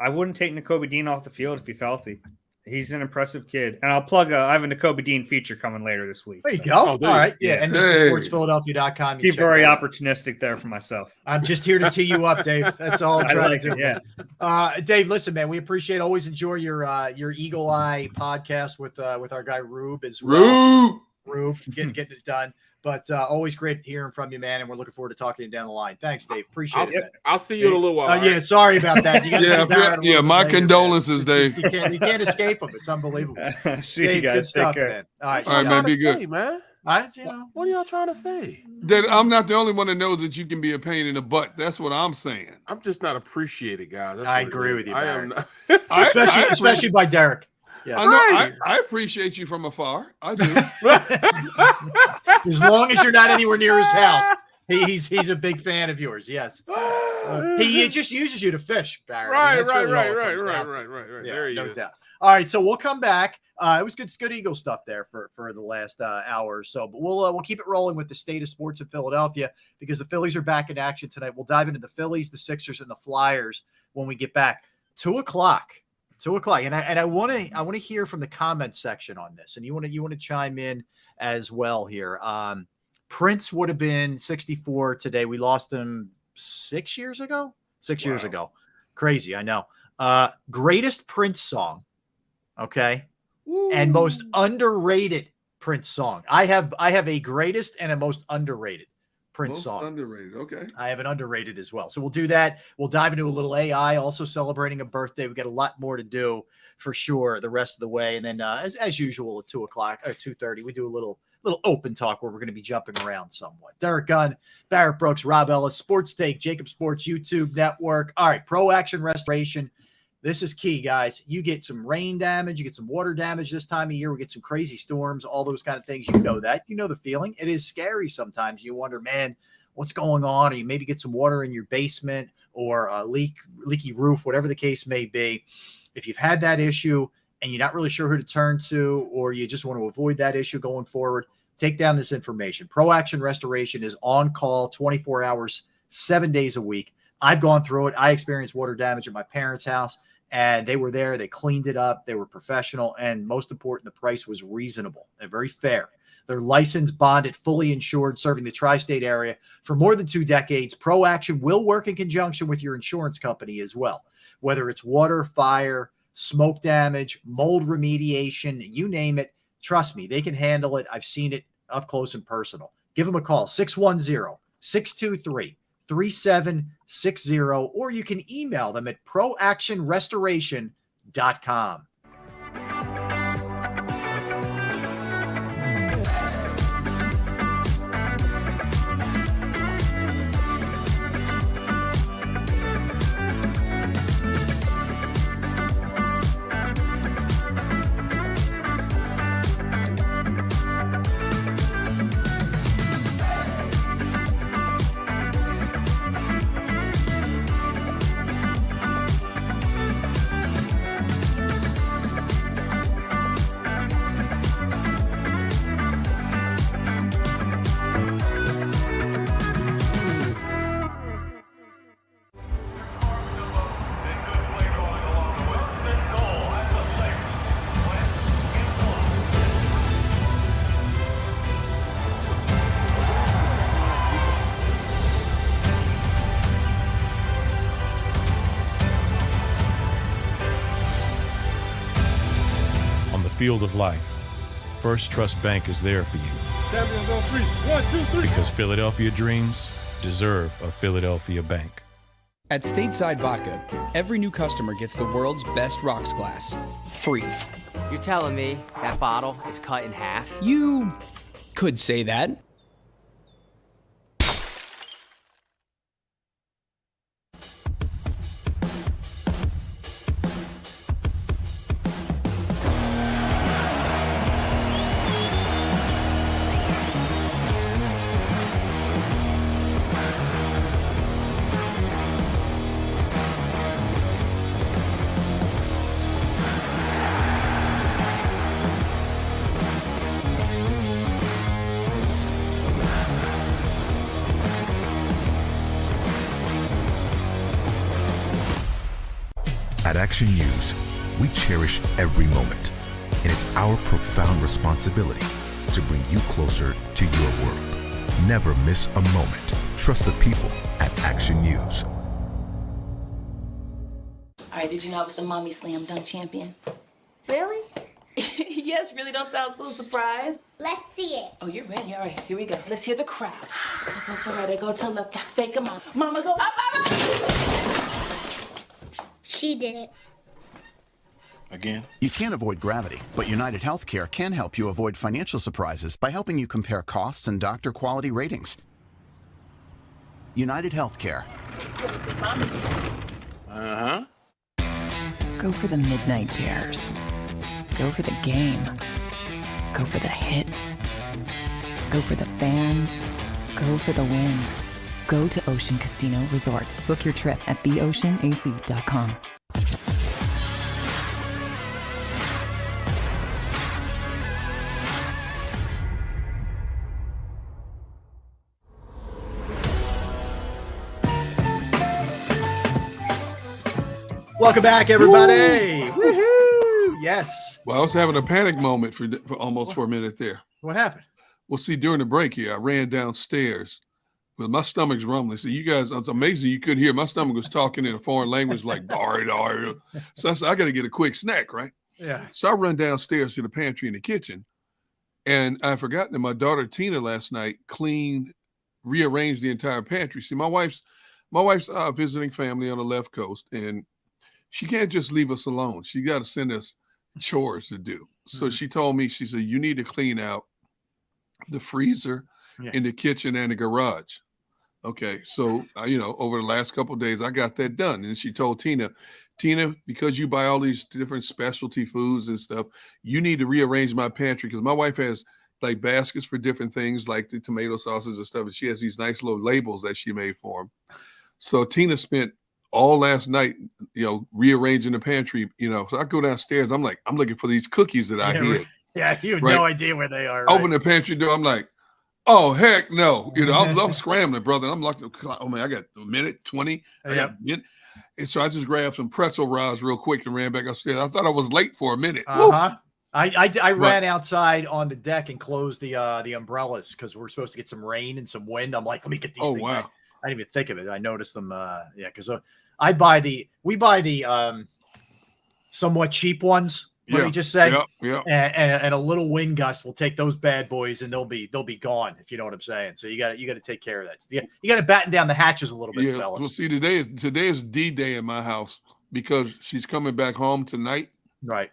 I wouldn't take Nakobe Dean off the field if he's healthy. He's an impressive kid. And I'll plug I have a Nakobe Dean feature coming later this week. There you go. All right. Yeah. NBCSportsPhiladelphia.com. Keep very opportunistic there for myself. I'm just here to tee you up, Dave. That's all I'm trying to do. Yeah. Dave, listen, man, we appreciate, always enjoy your Eagle Eye podcast with our guy Rube as well. Rube getting it done. But always great hearing from you, man, and we're looking forward to talking to you down the line. Thanks, Dave. Appreciate it. I'll see you in a little while. Yeah, sorry about that. You my condolences, Dave. You can't escape them. It's unbelievable. See you guys. Good stuff, Take care. man. All right, man. Be good, man. What are y'all trying to say? That I'm not the only one that knows that you can be a pain in the butt. That's what I'm saying. I'm just not apprecited, guys. I agree with you, Barrett. I am not. especially by Derek. Yeah. I know. I appreciate you from afar. I do. As long as you're not anywhere near his house, he's a big fan of yours. Yes. He just uses you to fish, Barry. Right. Yeah, there he no is. doubt. All right, so we'll come back. It was good Eagle stuff there for the last hour or so, but we'll keep it rolling with the state of sports in Philadelphia because the Phillies are back in action tonight. We'll dive into the Phillies, the Sixers, and the Flyers when we get back. 2:00. 2:00, and I want to hear from the comments section on this, and you want to chime in as well here. Prince would have been 64 today. We lost him 6 years ago. 6 years ago, crazy. I know. Greatest Prince song, okay, and most underrated Prince song. I have a greatest and a most underrated Prince song. Underrated, okay. I have an underrated as well. So we'll do that. We'll dive into a little AI, also celebrating a birthday. We've got a lot more to do for sure the rest of the way. And then as usual at 2:00 or 2:30, we do a little open talk where we're going to be jumping around somewhat. Derek Gunn, Barrett Brooks, Rob Ellis, Sports Take, JAKIB Sports YouTube Network. All right, Pro Action Restoration. This is key, guys. You get some rain damage, you get some water damage this time of year. We get some crazy storms, all those kind of things. You know that. You know the feeling. It is scary sometimes. You wonder, man, what's going on? Or you maybe get some water in your basement or a leaky roof, whatever the case may be. If you've had that issue and you're not really sure who to turn to, or you just want to avoid that issue going forward, take down this information. Pro Action Restoration is on call 24 hours, 7 days a week. I've gone through it. I experienced water damage at my parents' house. And they were there. They cleaned it up. They were professional. And most important, the price was reasonable. They're very fair. They're licensed, bonded, fully insured, serving the tri-state area for more than 2 decades. Pro Action will work in conjunction with your insurance company as well. Whether it's water, fire, smoke damage, mold remediation, you name it. Trust me, they can handle it. I've seen it up close and personal. Give them a call, 610-623-3760, or you can email them at proactionrestoration.com. Field of life, First Trust Bank is there for you. Champions on 3. 1, 2, 3. Because Philadelphia dreams deserve a Philadelphia bank. At Stateside Vodka, every new customer gets the world's best rocks glass, free. You're telling me that bottle is cut in half? You could say that. At Action News, we cherish every moment, and it's our profound responsibility to bring you closer to your world. Never miss a moment. Trust the people at Action News. All right, did you know I was the mommy slam dunk champion? Really? Yes, really don't sound so surprised. Let's see it. Oh, you're ready. All right, here we go. Let's hear the crowd. So go to right, I go to left, fake a mom. Mama go up, mama! She did it. Again? You can't avoid gravity, but United Healthcare can help you avoid financial surprises by helping you compare costs and doctor quality ratings. United Healthcare. Uh-huh. Go for the midnight dares. Go for the game. Go for the hits. Go for the fans. Go for the win. Go to Ocean Casino Resort. Book your trip at theoceanac.com. Welcome back, everybody. Woohoo! Yes. Well, I was having a panic moment for almost for a minute there. What happened? Well, see, during the break here, I ran downstairs. Well, my stomach's rumbling. So you guys, it's amazing you couldn't hear. My stomach was talking in a foreign language like, dar. So I said, I got to get a quick snack, right? Yeah. So I run downstairs to the pantry in the kitchen. And I forgot that my daughter Tina last night rearranged the entire pantry. See, my wife's visiting family on the left coast, and she can't just leave us alone. She got to send us chores to do. So she told me, she said, you need to clean out the freezer in the kitchen and the garage. Okay. So, over the last couple of days, I got that done. And she told Tina, because you buy all these different specialty foods and stuff, you need to rearrange my pantry, because my wife has like baskets for different things like the tomato sauces and stuff. And she has these nice little labels that she made for them. So Tina spent all last night, rearranging the pantry, so I go downstairs. I'm like, I'm looking for these cookies that I hid. Yeah, you have no idea where they are. Open the pantry door. I'm like, oh, heck no. I'm scrambling, brother. I'm like, oh, man, I got a minute, 20. I got a minute. And so I just grabbed some pretzel rods real quick and ran back upstairs. I thought I was late for a minute. Uh-huh. I ran outside on the deck and closed the umbrellas because we're supposed to get some rain and some wind. I'm like, let me get these things. Wow. I didn't even think of it. I noticed them. Because we buy the somewhat cheap ones. Let me just say, and a little wind gust will take those bad boys, and they'll be gone. If you know what I'm saying. So you got to take care of that. You got to batten down the hatches a little bit, fellas. Well, see, today is D-Day in my house because she's coming back home tonight. Right.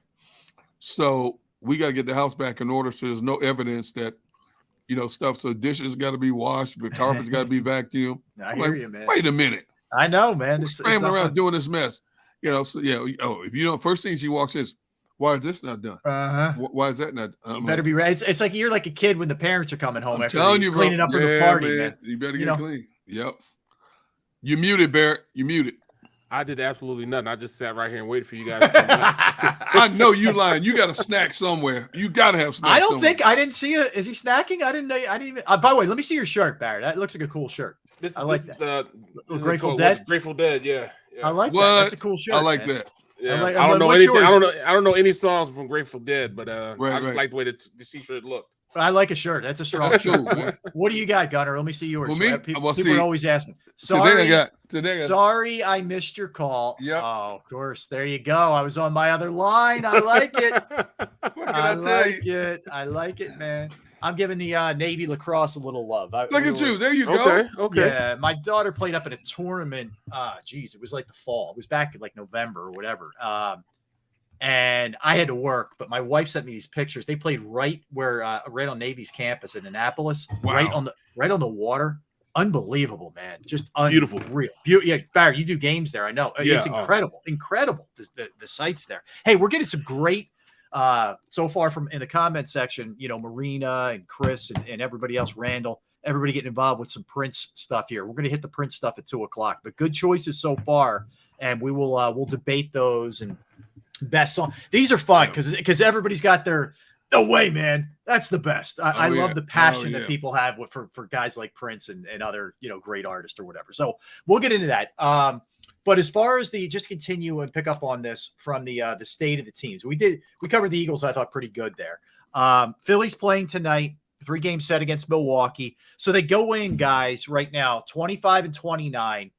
So we got to get the house back in order, so there's no evidence that. Stuff. So dishes got to be washed, the carpet's got to be vacuumed. I hear you, man. Wait a minute. I know, man. It's scrambling around doing this mess. So if you don't, first thing she walks in is, why is this not done? Uh-huh. Why is that not? You better be ready. It's like you're like a kid when the parents are coming home after cleaning up for the party, man. You better get clean. Yep. You muted, Barrett. You muted. I did absolutely nothing. I just sat right here and waited for you guys to come back. I know you lying. You got a snack somewhere. You got to have snacks. I didn't see it. Is he snacking? I didn't know. I didn't even. By the way, let me see your shirt, Barrett. That looks like a cool shirt. I like that. Grateful Dead. Grateful Dead. Yeah. I like that. That's a cool shirt. I like that. Yeah. I don't know anything. I don't know any songs from Grateful Dead, but I just like the way the t-shirt looked. I like a shirt. That's a strong shirt. What do you got, Gunner? Let me see yours. Well, people are always asking. Sorry, I missed your call. Yep. Oh, of course. There you go. I was on my other line. I like it. I like it, man. I'm giving the Navy lacrosse a little love. Look at you. There you go. Okay. Yeah, my daughter played up at a tournament. It was like the fall. It was back in like November or whatever. And I had to work, but my wife sent me these pictures. They played right on Navy's campus in Annapolis, right on the water. Unbelievable, man. Just beautiful. Yeah, Barry, you do games there. I know. Yeah, it's incredible. Incredible. The sights there. Hey, we're getting some great so far from in the comment section, Marina and Chris and everybody else, Randall, everybody getting involved with some Prince stuff here. We're going to hit the Prince stuff at 2:00, but good choices so far. And we will, we'll debate those and best song. These are fun because everybody's got their way, man. That's the best. I love the passion that people have for guys like Prince and other, great artists or whatever. So we'll get into that. But as far as just continue and pick up on this from the state of the teams, we covered the Eagles. I thought pretty good there. Philly's playing tonight, 3-game set against Milwaukee. So they go in, guys, right now, 25-29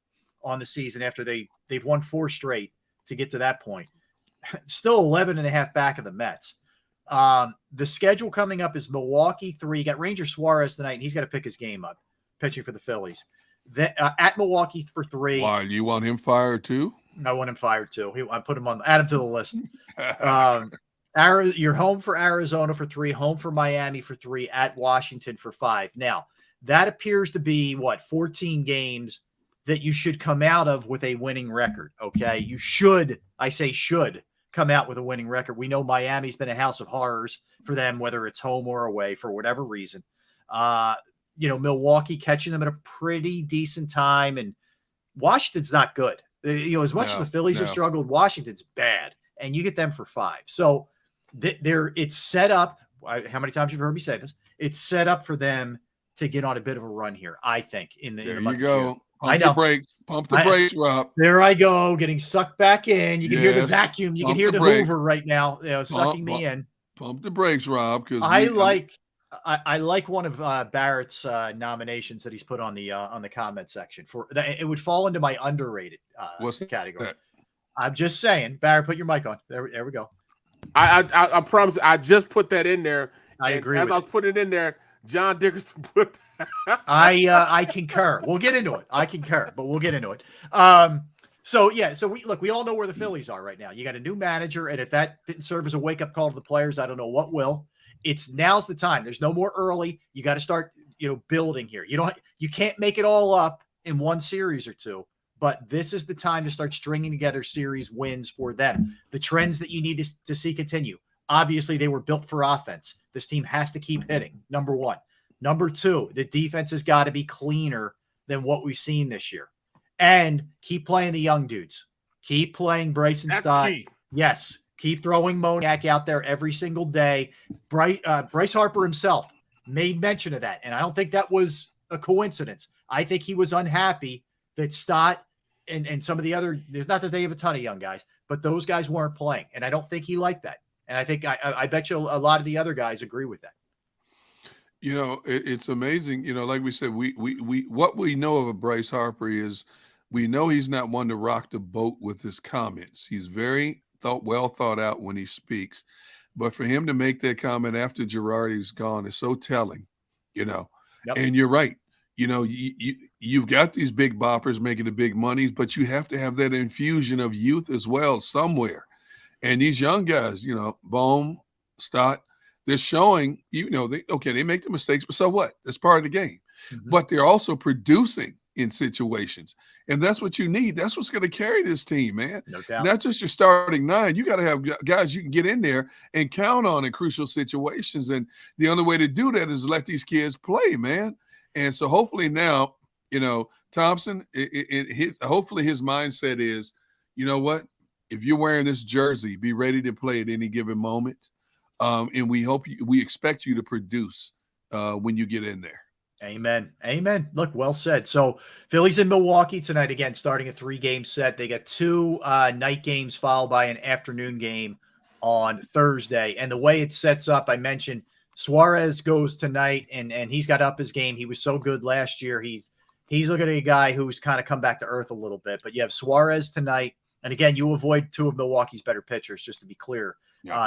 on the season after they've won 4 straight to get to that point. Still 11.5 back of the Mets. The schedule coming up is Milwaukee 3. You got Ranger Suarez tonight, and he's got to pick his game up, pitching for the Phillies. Then, at Milwaukee for 3. Why, you want him fired too? I want him fired too. I put him on, add him to the list. You're home for Arizona for 3, home for Miami for 3, at Washington for 5. Now, that appears to be 14 games that you should come out of with a winning record. Okay. You should, I say should, come out with a winning record. We know Miami's been a house of horrors for them, whether it's home or away, for whatever reason. Milwaukee catching them at a pretty decent time, and Washington's not good. As much as the Phillies have struggled, Washington's bad, and you get them for 5. So it's set up. How many times you've heard me say this? It's set up for them to get on a bit of a run here, I think. There you go. Pump the brakes. Pump the brakes, Rob. There I go, getting sucked back in. You can hear the vacuum. You can hear the Hoover right now, sucking me in. Pump the brakes, Rob. Because I like one of Barrett's nominations that he's put on the comment section for that. It would fall into my underrated category. I'm just saying, Barrett, put your mic on. There we go. I promise. I just put that in there. I agree. As I was putting it in there, John Dickerson put. I concur. We'll get into it. I concur, but we'll get into it. So we all know where the Phillies are right now. You got a new manager, and if that didn't serve as a wake up call to the players, I don't know what will. Now's the time. There's no more early. You got to start, building here. You can't make it all up in one series or two, but this is the time to start stringing together series wins for them. The trends that you need to see continue. Obviously, they were built for offense. This team has to keep hitting. Number 1. Number 2, the defense has got to be cleaner than what we've seen this year. And keep playing the young dudes. Keep playing Bryson Stott. Yes. Keep throwing Moniak out there every single day. Bryce Harper himself made mention of that. And I don't think that was a coincidence. I think he was unhappy that Stott and some of the other, there's not that they have a ton of young guys, but those guys weren't playing. And I don't think he liked that. And I think I bet you a lot of the other guys agree with that. It's amazing. Like we said, we what we know of a Bryce Harper is we know he's not one to rock the boat with his comments. He's very well thought out when he speaks. But for him to make that comment after Girardi's gone is so telling, Yep. And you're right. You've got these big boppers making the big monies, but you have to have that infusion of youth as well somewhere. And these young guys, Bohm, Stott, they're showing, they make the mistakes, but so what? That's part of the game. Mm-hmm. But they're also producing in situations. And that's what you need. That's what's going to carry this team, man. No doubt. Not just your starting 9. You got to have guys you can get in there and count on in crucial situations. And the only way to do that is let these kids play, man. And so hopefully now, Thompson, hopefully his mindset is, if you're wearing this jersey, be ready to play at any given moment. And we expect you to produce when you get in there. Amen. Look, well said. So Phillies in Milwaukee tonight, again, starting a 3-game set. They got 2 night games followed by an afternoon game on Thursday. And the way it sets up, I mentioned Suarez goes tonight and he's got up his game. He was so good last year. He's looking at a guy who's kind of come back to earth a little bit, but you have Suarez tonight. And again, you avoid 2 of Milwaukee's better pitchers, just to be clear.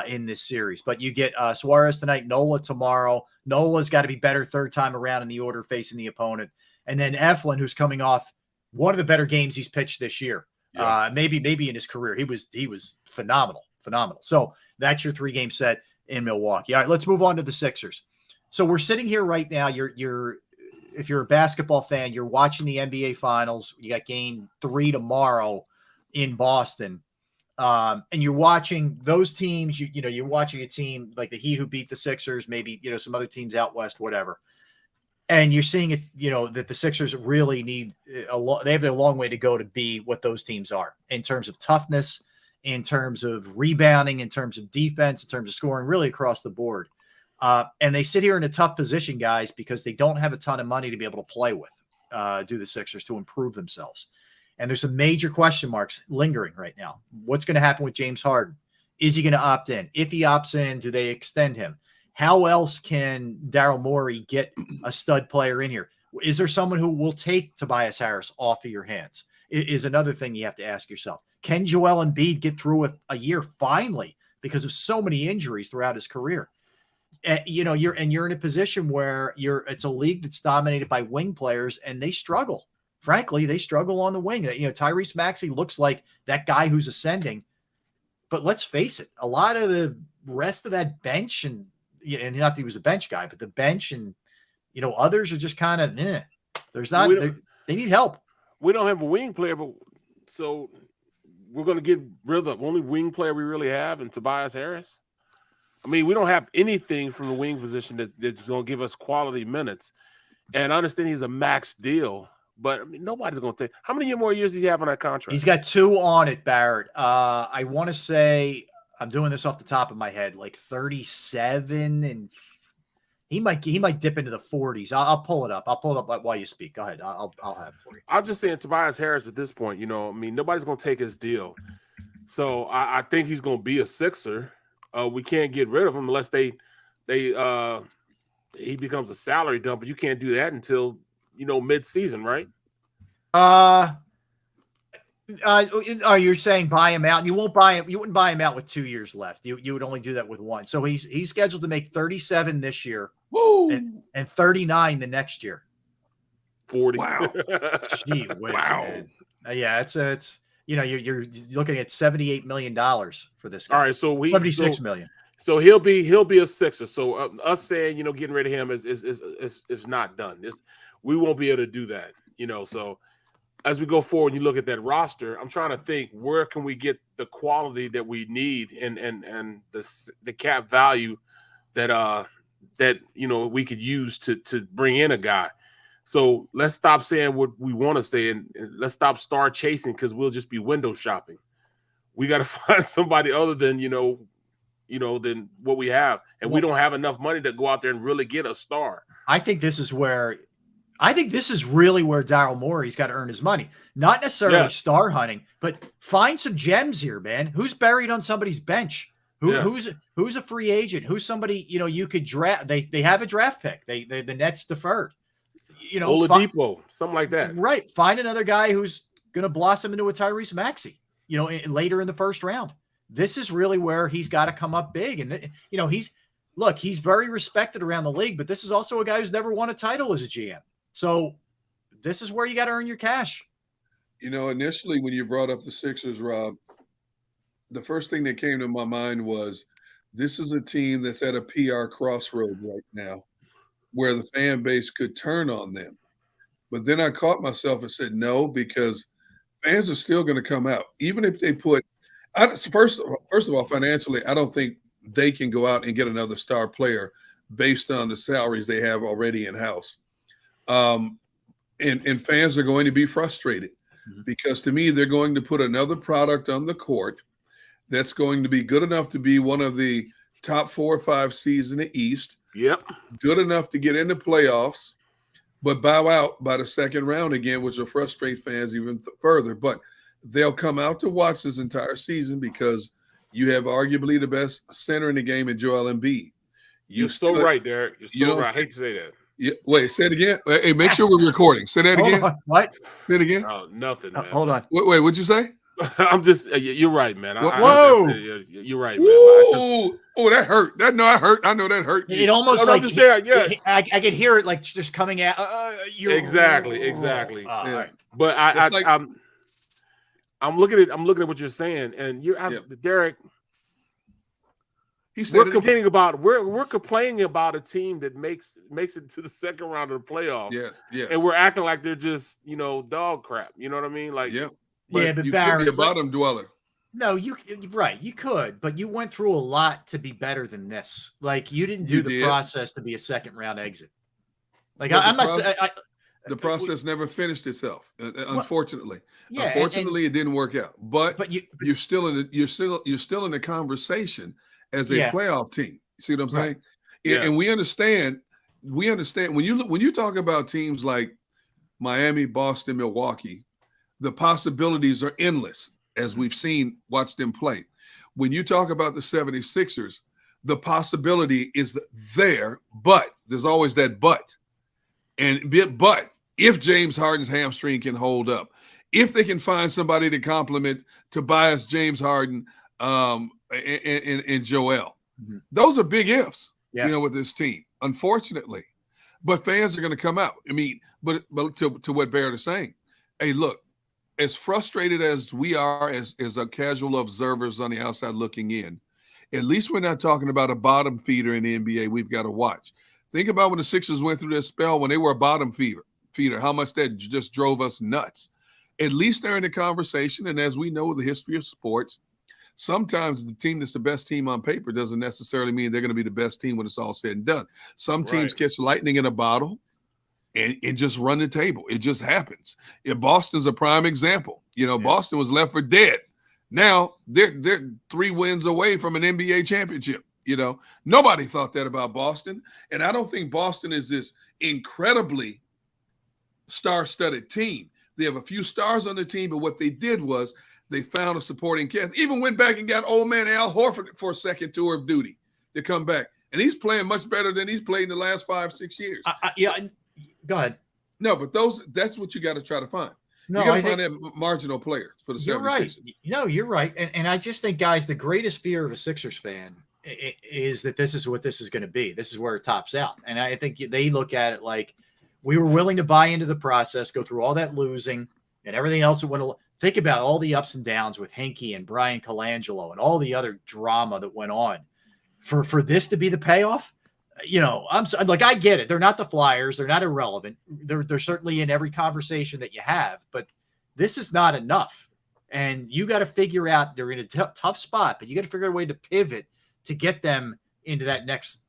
In this series, but you get Suarez tonight, Nola tomorrow. Nola's got to be better third time around in the order facing the opponent, and then Eflin, who's coming off one of the better games he's pitched this year, maybe in his career. He was phenomenal. So that's your 3-game set in Milwaukee. All right, let's move on to the Sixers. So we're sitting here right now. If you're a basketball fan, you're watching the NBA Finals. You got Game 3 tomorrow in Boston. And you're watching those teams, you're watching a team like the Heat who beat the Sixers, maybe, some other teams out West, whatever. And you're seeing it, that the Sixers really need they have a long way to go to be what those teams are in terms of toughness, in terms of rebounding, in terms of defense, in terms of scoring, really across the board. And they sit here in a tough position, guys, because they don't have a ton of money to be able to play with, do the Sixers to improve themselves. And there's some major question marks lingering right now. What's going to happen with James Harden? Is he going to opt in? If he opts in, do they extend him? How else can Daryl Morey get a stud player in here? Is there someone who will take Tobias Harris off of your hands? Is another thing you have to ask yourself. Can Joel Embiid get through a year finally because of so many injuries throughout his career? You're in a position where it's a league that's dominated by wing players, and they struggle. Frankly, they struggle on the wing. Tyrese Maxey looks like that guy who's ascending, but let's face it, a lot of the rest of that bench and not that he was a bench guy, but the bench and others are just kind of there's not they need help. We don't have a wing player, but so we're going to get rid of the only wing player we really have in Tobias Harris. I mean, we don't have anything from the wing position that's going to give us quality minutes. And I understand he's a max deal, but I mean, nobody's going to take. How many more years does he have on that contract? He's got 2 on it, Barrett. I want to say, I'm doing this off the top of my head, like 37, and he might dip into the 40s. I'll pull it up. I'll pull it up while you speak. Go ahead. I'll have it for you. I'm just saying Tobias Harris at this point, I mean, nobody's going to take his deal. So I think he's going to be a Sixer. We can't get rid of him unless he becomes a salary dump, but you can't do that until mid-season, right? You're saying buy him out? You won't buy him. You wouldn't buy him out with 2 years left. You would only do that with 1. So he's scheduled to make 37 this year, and 39 the next year. 40. Wow. Gee whiz, wow. Man. Yeah, it's. You're looking at $78 million for this guy. All right, so $76 million. So he'll be a Sixer. So us saying getting rid of him is not done. We won't be able to do that. So as we go forward, you look at that roster. I'm trying to think, where can we get the quality that we need and the cap value that we could use to bring in a guy. So let's stop saying what we want to say and let's stop star chasing, because we'll just be window shopping. We got to find somebody other than than what we have, and we don't have enough money to go out there and really get a star. I think this is really where Daryl Morey's got to earn his money. Not necessarily star hunting, but find some gems here, man. Who's buried on somebody's bench? Who's a free agent? Who's somebody you could draft? They have a draft pick. The Nets deferred. Oladipo, something like that. Right. Find another guy who's going to blossom into a Tyrese Maxey, later in the first round. This is really where he's got to come up big. And, he's very respected around the league, but this is also a guy who's never won a title as a GM. So this is where you got to earn your cash. Initially when you brought up the Sixers, Rob, the first thing that came to my mind was this is a team that's at a PR crossroad right now, where the fan base could turn on them. But then I caught myself and said no, because fans are still going to come out. Even if they first of all, financially, I don't think they can go out and get another star player based on the salaries they have already in-house. And fans are going to be frustrated because, to me, they're going to put another product on the court that's going to be good enough to be one of the top 4 or 5 seeds in the East. Yep. Good enough to get into playoffs, but bow out by the second round again, which will frustrate fans even further. But they'll come out to watch this entire season because you have arguably the best center in the game in Joel Embiid. You're so right, Derek. You're so right. I hate to say that. Yeah, wait, say it again. Hey, make sure we're recording. Say that again. What? Say it again. Oh, nothing, man. Hold on. Wait, what'd you say? I'm just, you're right, man. Whoa. You're right, man. That hurt. I hurt. I know that hurt. It almost like, I could hear it like just coming out. Exactly. Right. But I'm looking at what you're saying, and you're absolutely, Derek. We're complaining about a team that makes it to the second round of the playoffs. Yeah. And we're acting like they're just dog crap. You know what I mean? Like but you Barry, could be a bottom dweller. No, you could, but you went through a lot to be better than this. Like you didn't do the process to be a second round exit. Like the process never finished itself, unfortunately. Unfortunately, it didn't work out. But you're still in the conversation as a playoff team. You see what I'm saying? Yeah. And we understand when you talk about teams like Miami, Boston, Milwaukee, the possibilities are endless, as we've seen, watch them play. When you talk about the 76ers, the possibility is there, but there's always that but. But if James Harden's hamstring can hold up, if they can find somebody to complement Tobias, James Harden, and Joel, those are big ifs, with this team, unfortunately. But fans are going to come out. I mean, but to what Barrett is saying, hey, look, as frustrated as we are as a casual observers on the outside looking in, at least we're not talking about a bottom feeder in the NBA we've got to watch. Think about when the Sixers went through their spell when they were a bottom feeder, how much that just drove us nuts. At least they're in the conversation, and as we know the history of sports, sometimes the team that's the best team on paper doesn't necessarily mean they're going to be the best team when it's all said and done. Some teams catch lightning in a bottle and just run the table. It just happens. Boston's a prime example. Boston was left for dead. Now they're 3 wins away from an NBA championship. Nobody thought that about Boston. And I don't think Boston is this incredibly star-studded team. They have a few stars on the team, but what they did was they found a supporting cast. Even went back and got old man Al Horford for a second tour of duty to come back. And he's playing much better than he's played in the last 5-6 years. Go ahead. No, but that's what you got to try to find. No, you got to find that marginal player for the 76ers. You're right. No, you're right. And I just think, guys, the greatest fear of a Sixers fan is that this is what this is going to be. This is where it tops out. And I think they look at it like we were willing to buy into the process, go through all that losing and everything else that went along. Think about all the ups and downs with Hinkie and Brian Colangelo and all the other drama that went on for this to be the payoff. I'm like, I get it. They're not the Flyers. They're not irrelevant. They're certainly in every conversation that you have, but this is not enough. And you got to figure out they're in a tough spot, but you got to figure out a way to pivot to get them into that next,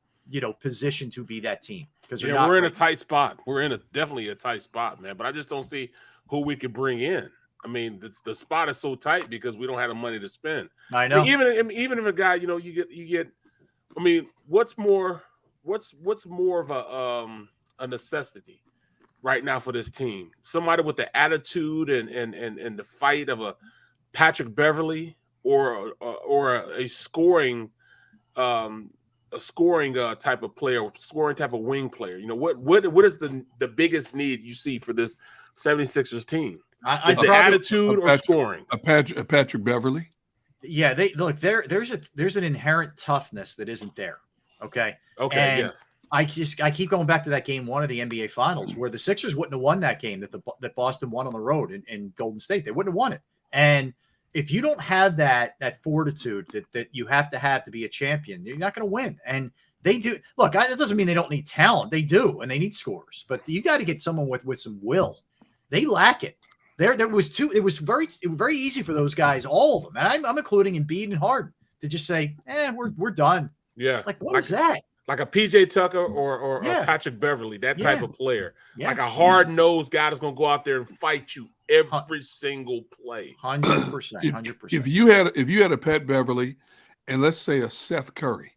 position to be that team. Because we're in a tight spot. We're in definitely a tight spot, man. But I just don't see who we could bring in. I mean, the spot is so tight because we don't have the money to spend. I know. Even if a guy, you get. I mean, what's more of a necessity right now for this team? Somebody with the attitude and the fight of a Patrick Beverly or a scoring type of player, scoring type of wing player. What is the biggest need you see for this 76ers team? Is it attitude or scoring? A Patrick Beverly. Yeah, there's an inherent toughness that isn't there. Okay. And yes. I keep going back to that game 1 of the NBA Finals where the Sixers wouldn't have won that game that Boston won on the road in Golden State. They wouldn't have won it. And if you don't have that fortitude that you have to be a champion, you're not going to win. And they do. Look, that doesn't mean they don't need talent. They do, and they need scores. But you got to get someone with some will. They lack it. It was very easy for those guys, all of them, and I'm including Embiid and Harden, to just say, we're done. Yeah. Like, what is that? Like a PJ Tucker or a Patrick Beverly, that type of player. Yeah. Like a hard-nosed guy that's going to go out there and fight you every single play. 100%. If you had a Pat Beverly and let's say a Seth Curry,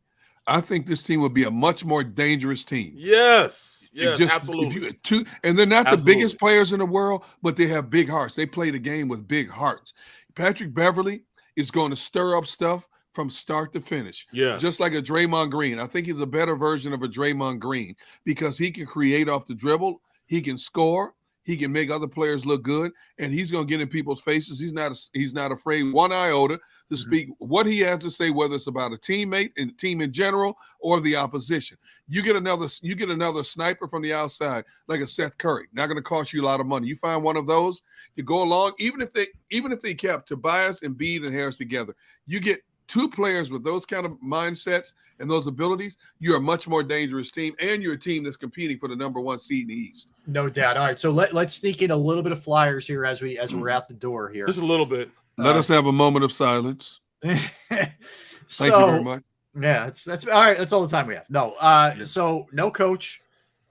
I think this team would be a much more dangerous team. Yes, absolutely. And they're not the biggest players in the world, but they have big hearts. They play the game with big hearts. Patrick Beverly is going to stir up stuff from start to finish. Yeah. Just like a Draymond Green. I think he's a better version of a Draymond Green because he can create off the dribble. He can score. He can make other players look good, and he's going to get in people's faces. He's not afraid one iota to speak what he has to say, whether it's about a teammate and the team in general or the opposition. You get another sniper from the outside, like a Seth Curry. Not going to cost you a lot of money. You find one of those to go along, even if they kept Tobias, Embiid, and Harris together. You get 2 players with those kind of mindsets and those abilities, you're a much more dangerous team, and you're a team that's competing for the number 1 seed in the East. No doubt. All right, so let's sneak in a little bit of Flyers here as we're out the door here. Just a little bit. Let us have a moment of silence. Thank you very much. Yeah, that's all right. That's all the time we have. No, so no coach,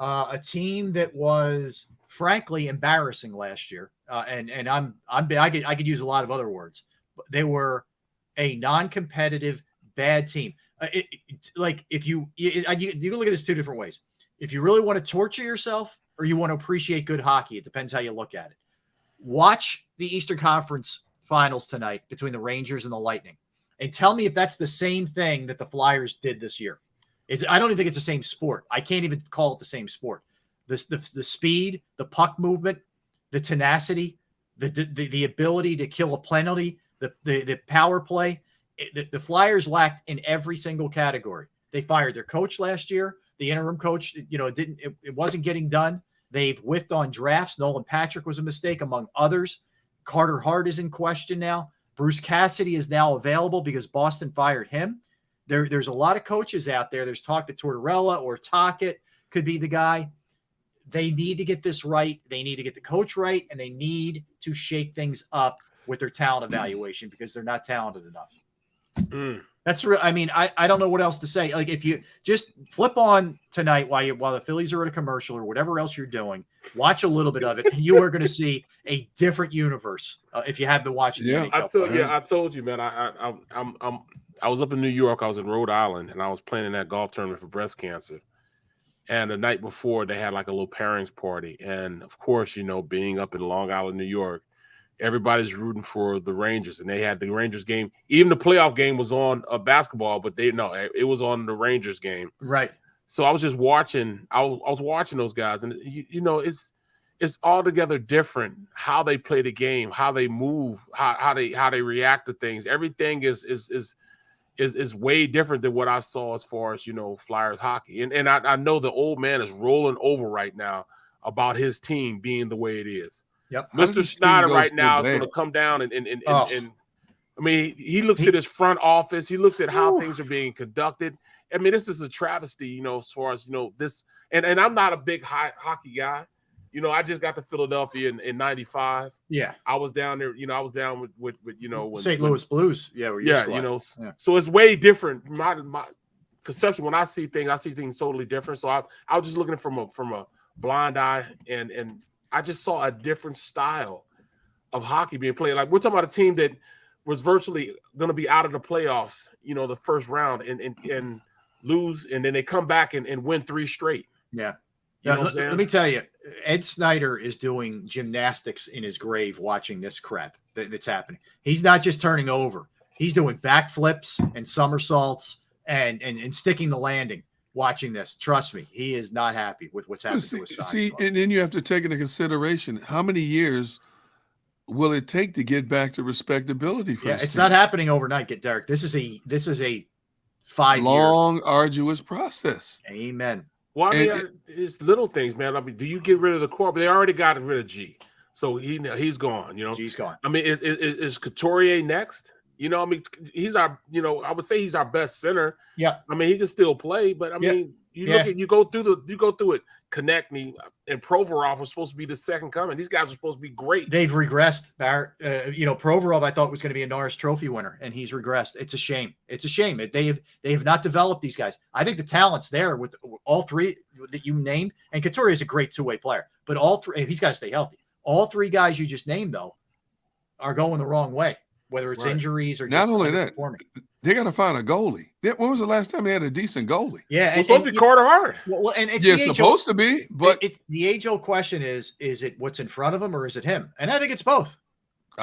a team that was frankly embarrassing last year, and I could use a lot of other words, but they were a non-competitive bad team. If you can look at this 2 different ways. If you really want to torture yourself or you want to appreciate good hockey, it depends how you look at it. Watch the Eastern Conference Finals tonight between the Rangers and the Lightning and tell me if that's the same thing that the Flyers did this year. I don't even think it's the same sport. I can't even call it the same sport. The speed, the puck movement, the tenacity, the ability to kill a penalty, the power play. The Flyers lacked in every single category. They fired their coach last year. The interim coach, it wasn't getting done. They've whiffed on drafts. Nolan Patrick was a mistake, among others. Carter Hart is in question now. Bruce Cassidy is now available because Boston fired him. There's a lot of coaches out there. There's talk that Tortorella or Tocchet could be the guy. They need to get this right. They need to get the coach right, and they need to shake things up with their talent evaluation because they're not talented enough. That's real. I mean, I don't know what else to say. Like, if you just flip on tonight while the Phillies are at a commercial or whatever else you're doing, watch a little bit of it, and you are going to see a different universe if you have been watching. Yeah, I told you, man. I was up in New York. I was in Rhode Island, and I was playing in that golf tournament for breast cancer. And the night before, they had like a little pairings party, and of course, being up in Long Island, New York, everybody's rooting for the Rangers, and they had the Rangers game. Even the playoff game was on basketball, but it was on the Rangers game. Right. So I was just watching. I was watching those guys, and it's altogether different how they play the game, how they move, how they react to things. Everything is way different than what I saw as far as Flyers hockey. And I know the old man is rolling over right now about his team being the way it is. Yep. Mr. Schneider right now is going to come down and I mean, he looks at his front office. He looks at how things are being conducted. I mean, this is a travesty, as far as, this. And I'm not a big hockey guy. I just got to Philadelphia in 95. Yeah. I was down there, I was down with St. Louis Blues. Yeah. So it's way different. My conception, when I see things totally different. So I was just looking from a blind eye, and I just saw a different style of hockey being played. Like, we're talking about a team that was virtually going to be out of the playoffs, the first round and lose, and then they come back and win 3 straight. Yeah. Let me tell you, Ed Snyder is doing gymnastics in his grave watching this crap that's happening. He's not just turning over. He's doing backflips and somersaults and sticking the landing watching this. Trust me, he is not happy with what's happening to his side. And then you have to take into consideration how many years will it take to get back to respectability for it's not happening overnight, Derek. This is a 5-year long, arduous process. Amen. Well, I mean, it's little things, man. I mean, do you get rid of the core? But they already got rid of G, so he's gone. G's gone. I mean, is Couturier next? I mean, he's our. I would say he's our best center. Yeah. I mean, he can still play, but I mean, you go through it. Konechny and Provorov were supposed to be the second coming. These guys are supposed to be great. They've regressed, Barrett. Provorov I thought was going to be a Norris Trophy winner, and he's regressed. It's a shame. It's a shame. They have not developed these guys. I think the talent's there with all 3 that you named, and Couturier is a great 2-way player. But all 3, he's got to stay healthy. All 3 guys you just named, though, are going the wrong way, whether it's injuries or not only that. They got to find a goalie. When was the last time they had a decent goalie? Yeah, it's supposed to be Carter Hart. Well, and it's supposed to be, but the age-old question is it what's in front of him or is it him? And I think it's both.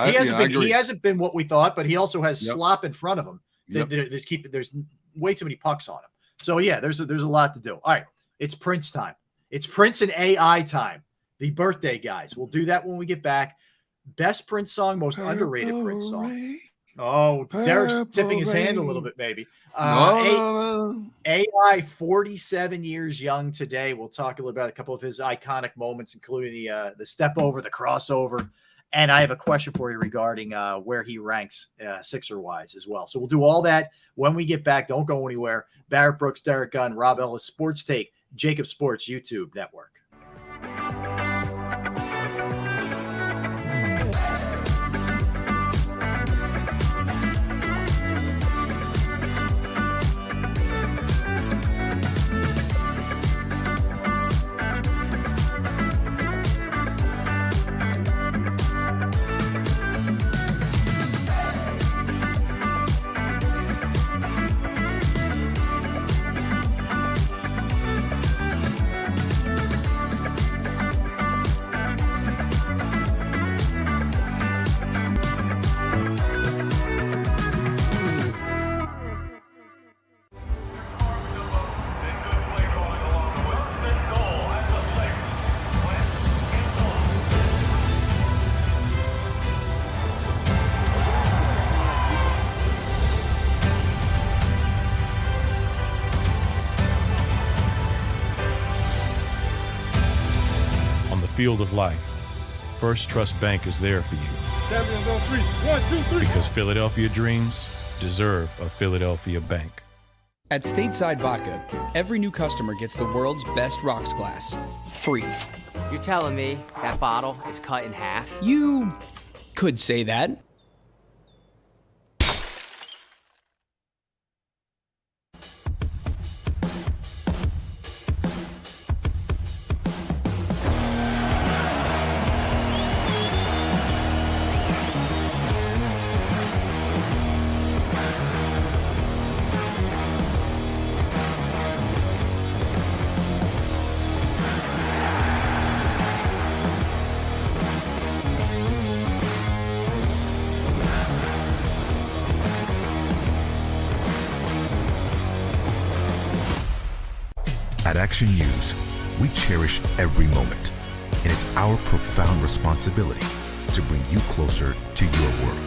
He hasn't been what we thought, but he also has slop in front of him. There's way too many pucks on him. So there's a lot to do. All right, it's Prince time. It's Prince and AI time. The birthday guys. We'll do that when we get back. Best Prince song, most underrated Prince song. Oh, Derek's tipping his hand a little bit, maybe. AI, 47 years young today. We'll talk a little about a couple of his iconic moments, including the step over, the crossover. And I have a question for you regarding where he ranks Sixer-wise as well. So we'll do all that when we get back. Don't go anywhere. Barrett Brooks, Derek Gunn, Rob Ellis, Sports Take, JAKIB Sports YouTube Network. field of life, First Trust Bank is there for you. Champions on 3. 1, 2, 3. Because Philadelphia dreams deserve a Philadelphia bank. At Stateside Vodka, every new customer gets the world's best rocks glass, free. You're telling me that bottle is cut in half? You could say that. At Action News, we cherish every moment, and it's our profound responsibility to bring you closer to your world.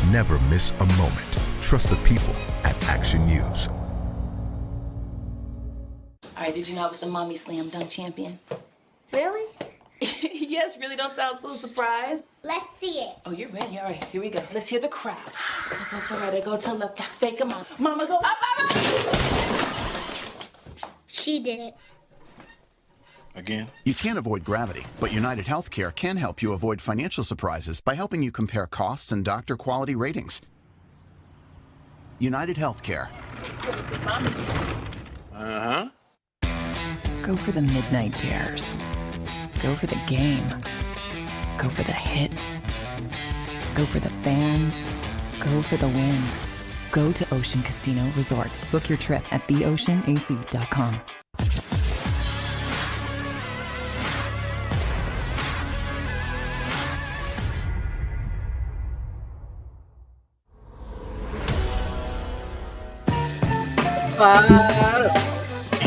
Never miss a moment. Trust the people at Action News. All right, did you know I was the mommy slam dunk champion? Really? Yes, really don't sound so surprised. Let's see it. Oh, you're ready. All right, here we go. Let's hear the crowd. So go to right, go to left, fake 'em out. Mama go up, up. She did it. Again? You can't avoid gravity, but United Healthcare can help you avoid financial surprises by helping you compare costs and doctor quality ratings. United Healthcare. Uh-huh. Go for the midnight dares. Go for the game. Go for the hits. Go for the fans. Go for the win. Go to Ocean Casino Resort. Book your trip at theoceanac.com.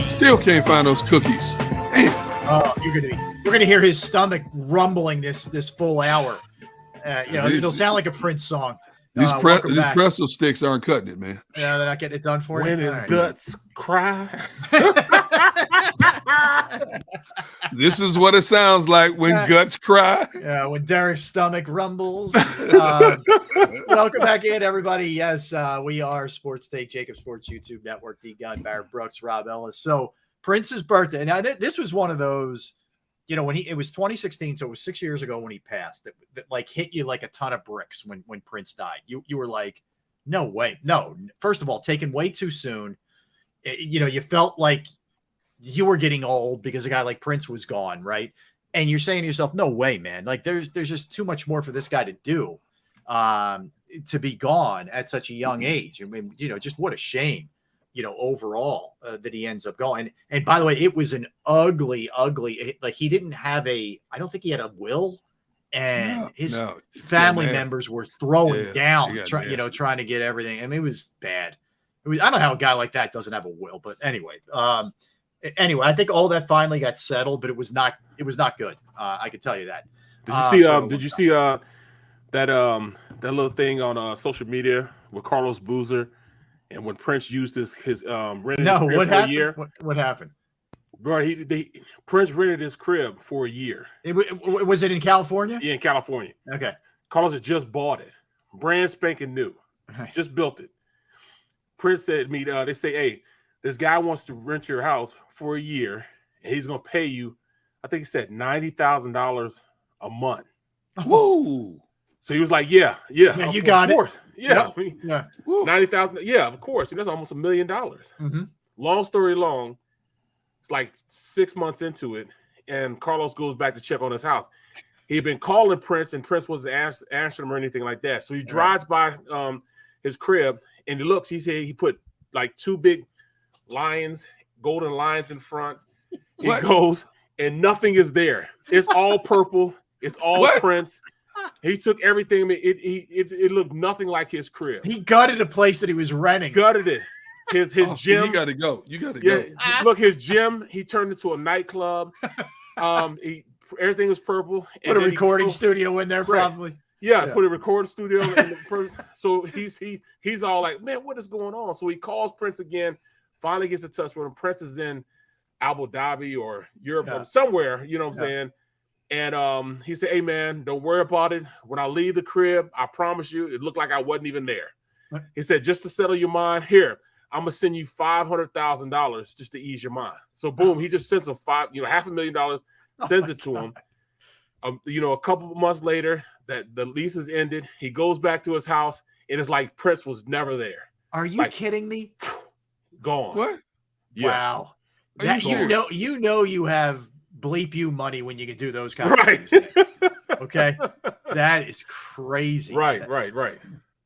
Still can't find those cookies. Damn. Oh, you're gonna hear his stomach rumbling this full hour. It'll sound like a Prince song. These pretzel sticks aren't cutting it, man. Yeah, they're not getting it done for you. When his guts cry. This is what it sounds like when guts cry. Yeah, when Derek's stomach rumbles. Welcome back in, everybody. Yes, we are Sports Take, JAKIB Sports YouTube Network, D. Gunn, Barrett Brooks, Rob Ellis. So Prince's birthday. Now, this was one of those, when it was 2016, so it was 6 years ago when he passed, that like hit you like a ton of bricks when Prince died. You were like, no way. No, first of all, taken way too soon. You felt like you were getting old because a guy like Prince was gone, right? And you're saying to yourself, no way, man. Like there's just too much more for this guy to do to be gone at such a young age. I mean, just what a shame, overall that he ends up going. And by the way, it was an ugly, like he didn't have I don't think he had a will, and his family members were throwing down, trying to get everything. I mean, it was bad. I don't know how a guy like that doesn't have a will, but anyway, I think all that finally got settled, but it was not good. I can tell you that. Did you see that little thing on social media with Carlos Boozer, and when Prince used his rented his crib for a year? What happened? Bro, Prince rented his crib for a year. Was it in California? Yeah, in California. Okay. Carlos had just bought it, brand spanking new, just built it. Prince said to me, they say, hey, this guy wants to rent your house for a year, and he's going to pay you, I think he said $90,000 a month. Woo! So he was like, yeah, you got it. Yeah, yeah. 90,000. Yeah, of course. That's almost $1 million. Mm-hmm. Long story long, it's like 6 months into it, and Carlos goes back to check on his house. He'd been calling Prince, and Prince wasn't answering him or anything like that. So he drives by his crib, and he looks. He said he put like 2 big lions, golden lions in front. He goes, and nothing is there. It's all purple. It's all Prince. He took everything. I mean, it looked nothing like his crib. He gutted a place that he was renting. Gutted it. His gym. You got to go. Go. Look, his gym. He turned into a nightclub. Everything was purple. Put a recording studio in there, probably. Yeah, put a recording studio in the so he's all like, man, what is going on? So he calls Prince again. Finally gets in touch with him. Prince is in Abu Dhabi or Europe or somewhere. You know what I'm saying? And he said, "Hey man, don't worry about it. When I leave the crib, I promise you, it looked like I wasn't even there." He said, "Just to settle your mind, here, I'm gonna send you $500,000 just to ease your mind." So boom, he just sends him $500,000, sends it to him. A couple of months later, that the lease is ended. He goes back to his house, and it's like Prince was never there. Are you kidding me? Gone. What? Yeah. Wow. That, you have bleep you money when you can do those kind of things. Okay. That is crazy. Right.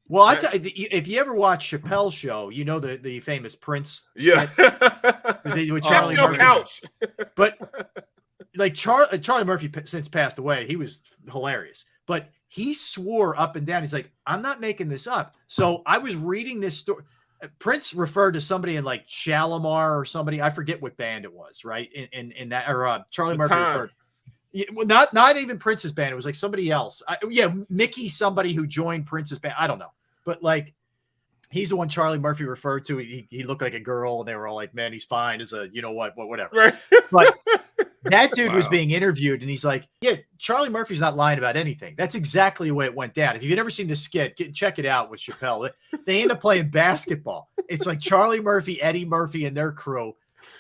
Well, I tell you, if you ever watch Chappelle's show, you know the famous Prince. Yeah. With Charlie Murphy. Couch. But like Charlie Murphy since passed away, he was hilarious. But he swore up and down. He's like, "I'm not making this up." So I was reading this story. Prince referred to somebody in like Shalimar or somebody. I forget what band it was, right? In that, or Charlie Murphy referred. Yeah, well, not even Prince's band. It was like somebody else. Mickey, somebody who joined Prince's band. I don't know, but like he's the one Charlie Murphy referred to. He looked like a girl, and they were all like, "Man, he's fine." As a whatever. Right. But that dude was being interviewed, and he's like, "Yeah, Charlie Murphy's not lying about anything. That's exactly the way it went down. If you've never seen the skit, check it out with Chappelle. They end up playing basketball. It's like Charlie Murphy, Eddie Murphy, and their crew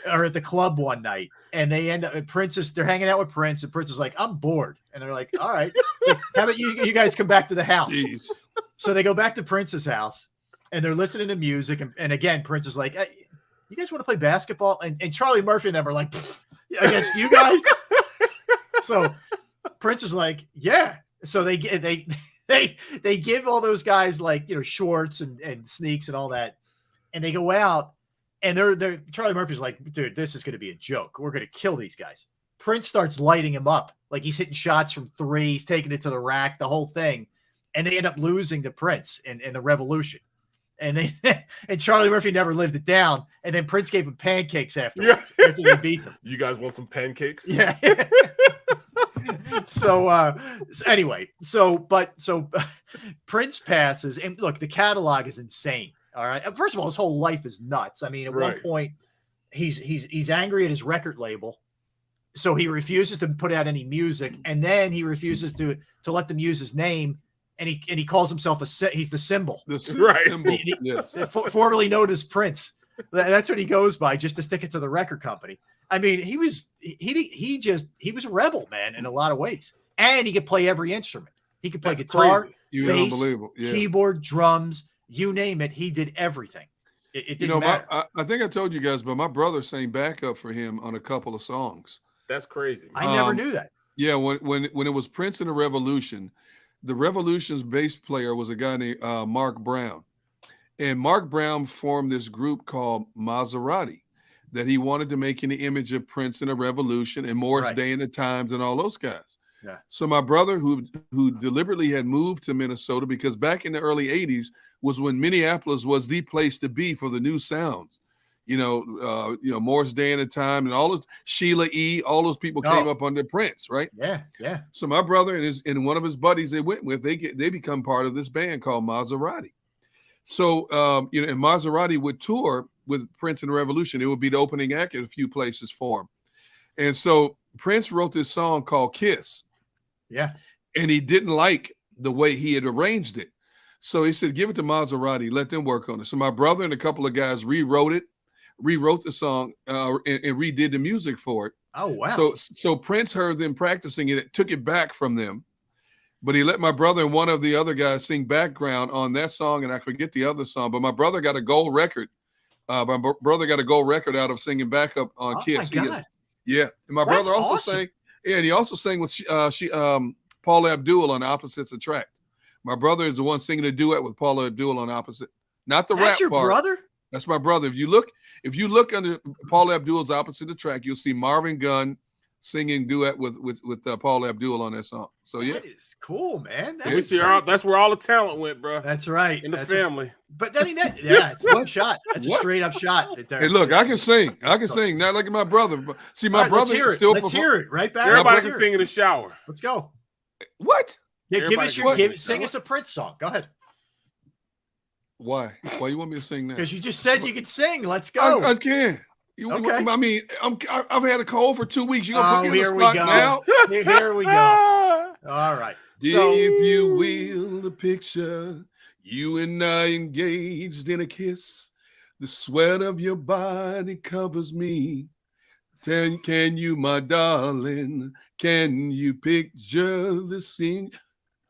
are at the club one night, and they end up at they're hanging out with Prince, and Prince is like, "I'm bored," and they're like, "All right, so how about you guys come back to the house?" Jeez. So they go back to Prince's house, and they're listening to music, and again, Prince is like, "You guys want to play basketball?" And Charlie Murphy and them are like, "Against you guys?" So Prince is like, "Yeah." So they give all those guys like shorts and sneaks and all that, and they go out, and they're Charlie Murphy's like, "Dude, this is going to be a joke. We're going to kill these guys." Prince starts lighting him up, like he's hitting shots from three, he's taking it to the rack, the whole thing, and they end up losing to Prince in the Revolution. And Charlie Murphy never lived it down. And then Prince gave him pancakes afterwards after they beat them. You guys want some pancakes? Yeah. So Prince passes, and look, the catalog is insane. All right. First of all, his whole life is nuts. I mean, at one point, he's angry at his record label, so he refuses to put out any music, and then he refuses to let them use his name. And he calls himself he's the symbol. Yes. Formerly known as Prince. That's what he goes by, just to stick it to the record company. I mean, he was a rebel, man, in a lot of ways. And he could play every instrument. He could play guitar, bass, keyboard, drums, you name it. He did everything. It didn't matter. I think I told you guys, but my brother sang backup for him on a couple of songs. That's crazy. I never knew that. Yeah, when it was Prince and the Revolution, the Revolution's bass player was a guy named Mark Brown. And Mark Brown formed this group called Maserati that he wanted to make in the image of Prince and the Revolution and Morris Day and the Times and all those guys. Yeah. So my brother, who deliberately had moved to Minnesota, because back in the early 80s was when Minneapolis was the place to be for the new sounds. Morris Day and the Time and all those, Sheila E., all those people came up under Prince, right? Yeah. So my brother and one of his buddies they went with, they become part of this band called Maserati. So and Maserati would tour with Prince and the Revolution. It would be the opening act at a few places for him. And so Prince wrote this song called Kiss. Yeah. And he didn't like the way he had arranged it. So he said, give it to Maserati, let them work on it. So my brother and a couple of guys rewrote the song and redid the music for it. Oh, wow. So Prince heard them practicing it, took it back from them, but he let my brother and one of the other guys sing background on that song, and I forget the other song, but my brother got a gold record. My brother got a gold record out of singing backup on Kiss. My God. And my That's brother also awesome. sang, and he also sang with Paula Abdul on Opposites Attract. My brother is the one singing a duet with Paula Abdul on Opposite, not the rap part. That's your brother? That's my brother. If you look under Paula Abdul's Opposite Attract, you'll see Marvin Gunn singing duet with Paula Abdul on that song. So yeah, that is cool, man. That's where all the talent went, bro. That's right. In the family. But I mean, it's a shot. That's a straight up shot. Hey, look, I can sing. Not like my brother. But see, my brother Let's hear it right back. Everybody can sing in the shower. Let's go. What? Yeah, sing us a Prince song. Go ahead. Why? Why you want me to sing that? Because you just said you could sing. Let's go. I can. Okay. I mean, I've had a cold for 2 weeks. You gonna put me in the here spot we go. now? Here we go. All right. So, if you will, the picture, you and I engaged in a kiss. The sweat of your body covers me. Can you, my darling, can you picture the scene?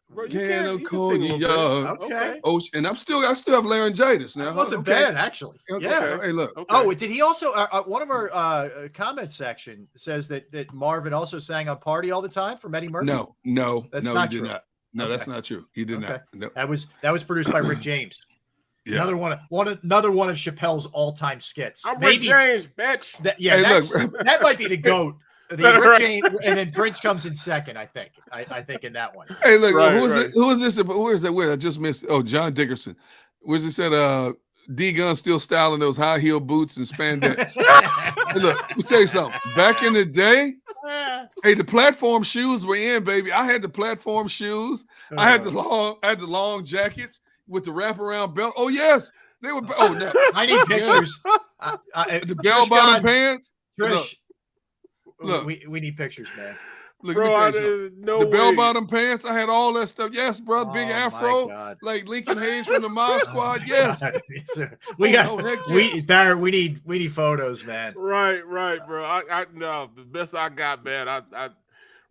Bro, Can you can sing okay. And I still have laryngitis now. That wasn't bad, actually. Okay. Yeah. Hey, look. Okay. Oh, did he also? One of our comment section says that Marvin also sang on "Party All the Time" for Eddie Murphy. No, that's not true. Did not. No, Okay. that's not true. He did not. No. That was produced by Rick James. Yeah. Another one of Chappelle's all-time skits. I'm Rick James, bitch. That might be the GOAT. Rick James, and then Prince comes in second. I think in that one. Hey, look, who is this? Where is that? Where I just missed? Oh, John Dickerson. Where's it said? D Gun still styling those high heel boots and spandex. Hey, look, let me tell you something. Back in the day, hey, the platform shoes were in, baby. I had the platform shoes. I had the long jackets with the wraparound belt. Oh yes, they were. Oh no, I need pictures. The bell bottom pants. Trish, look, we need pictures, man. Look, bro, the bell bottom pants. I had all that stuff. Yes, bro. Big afro, like Lincoln Hayes from the Mod Squad. Yes, Barrett. We need photos, man. Right, bro. I no, the best I got, man. I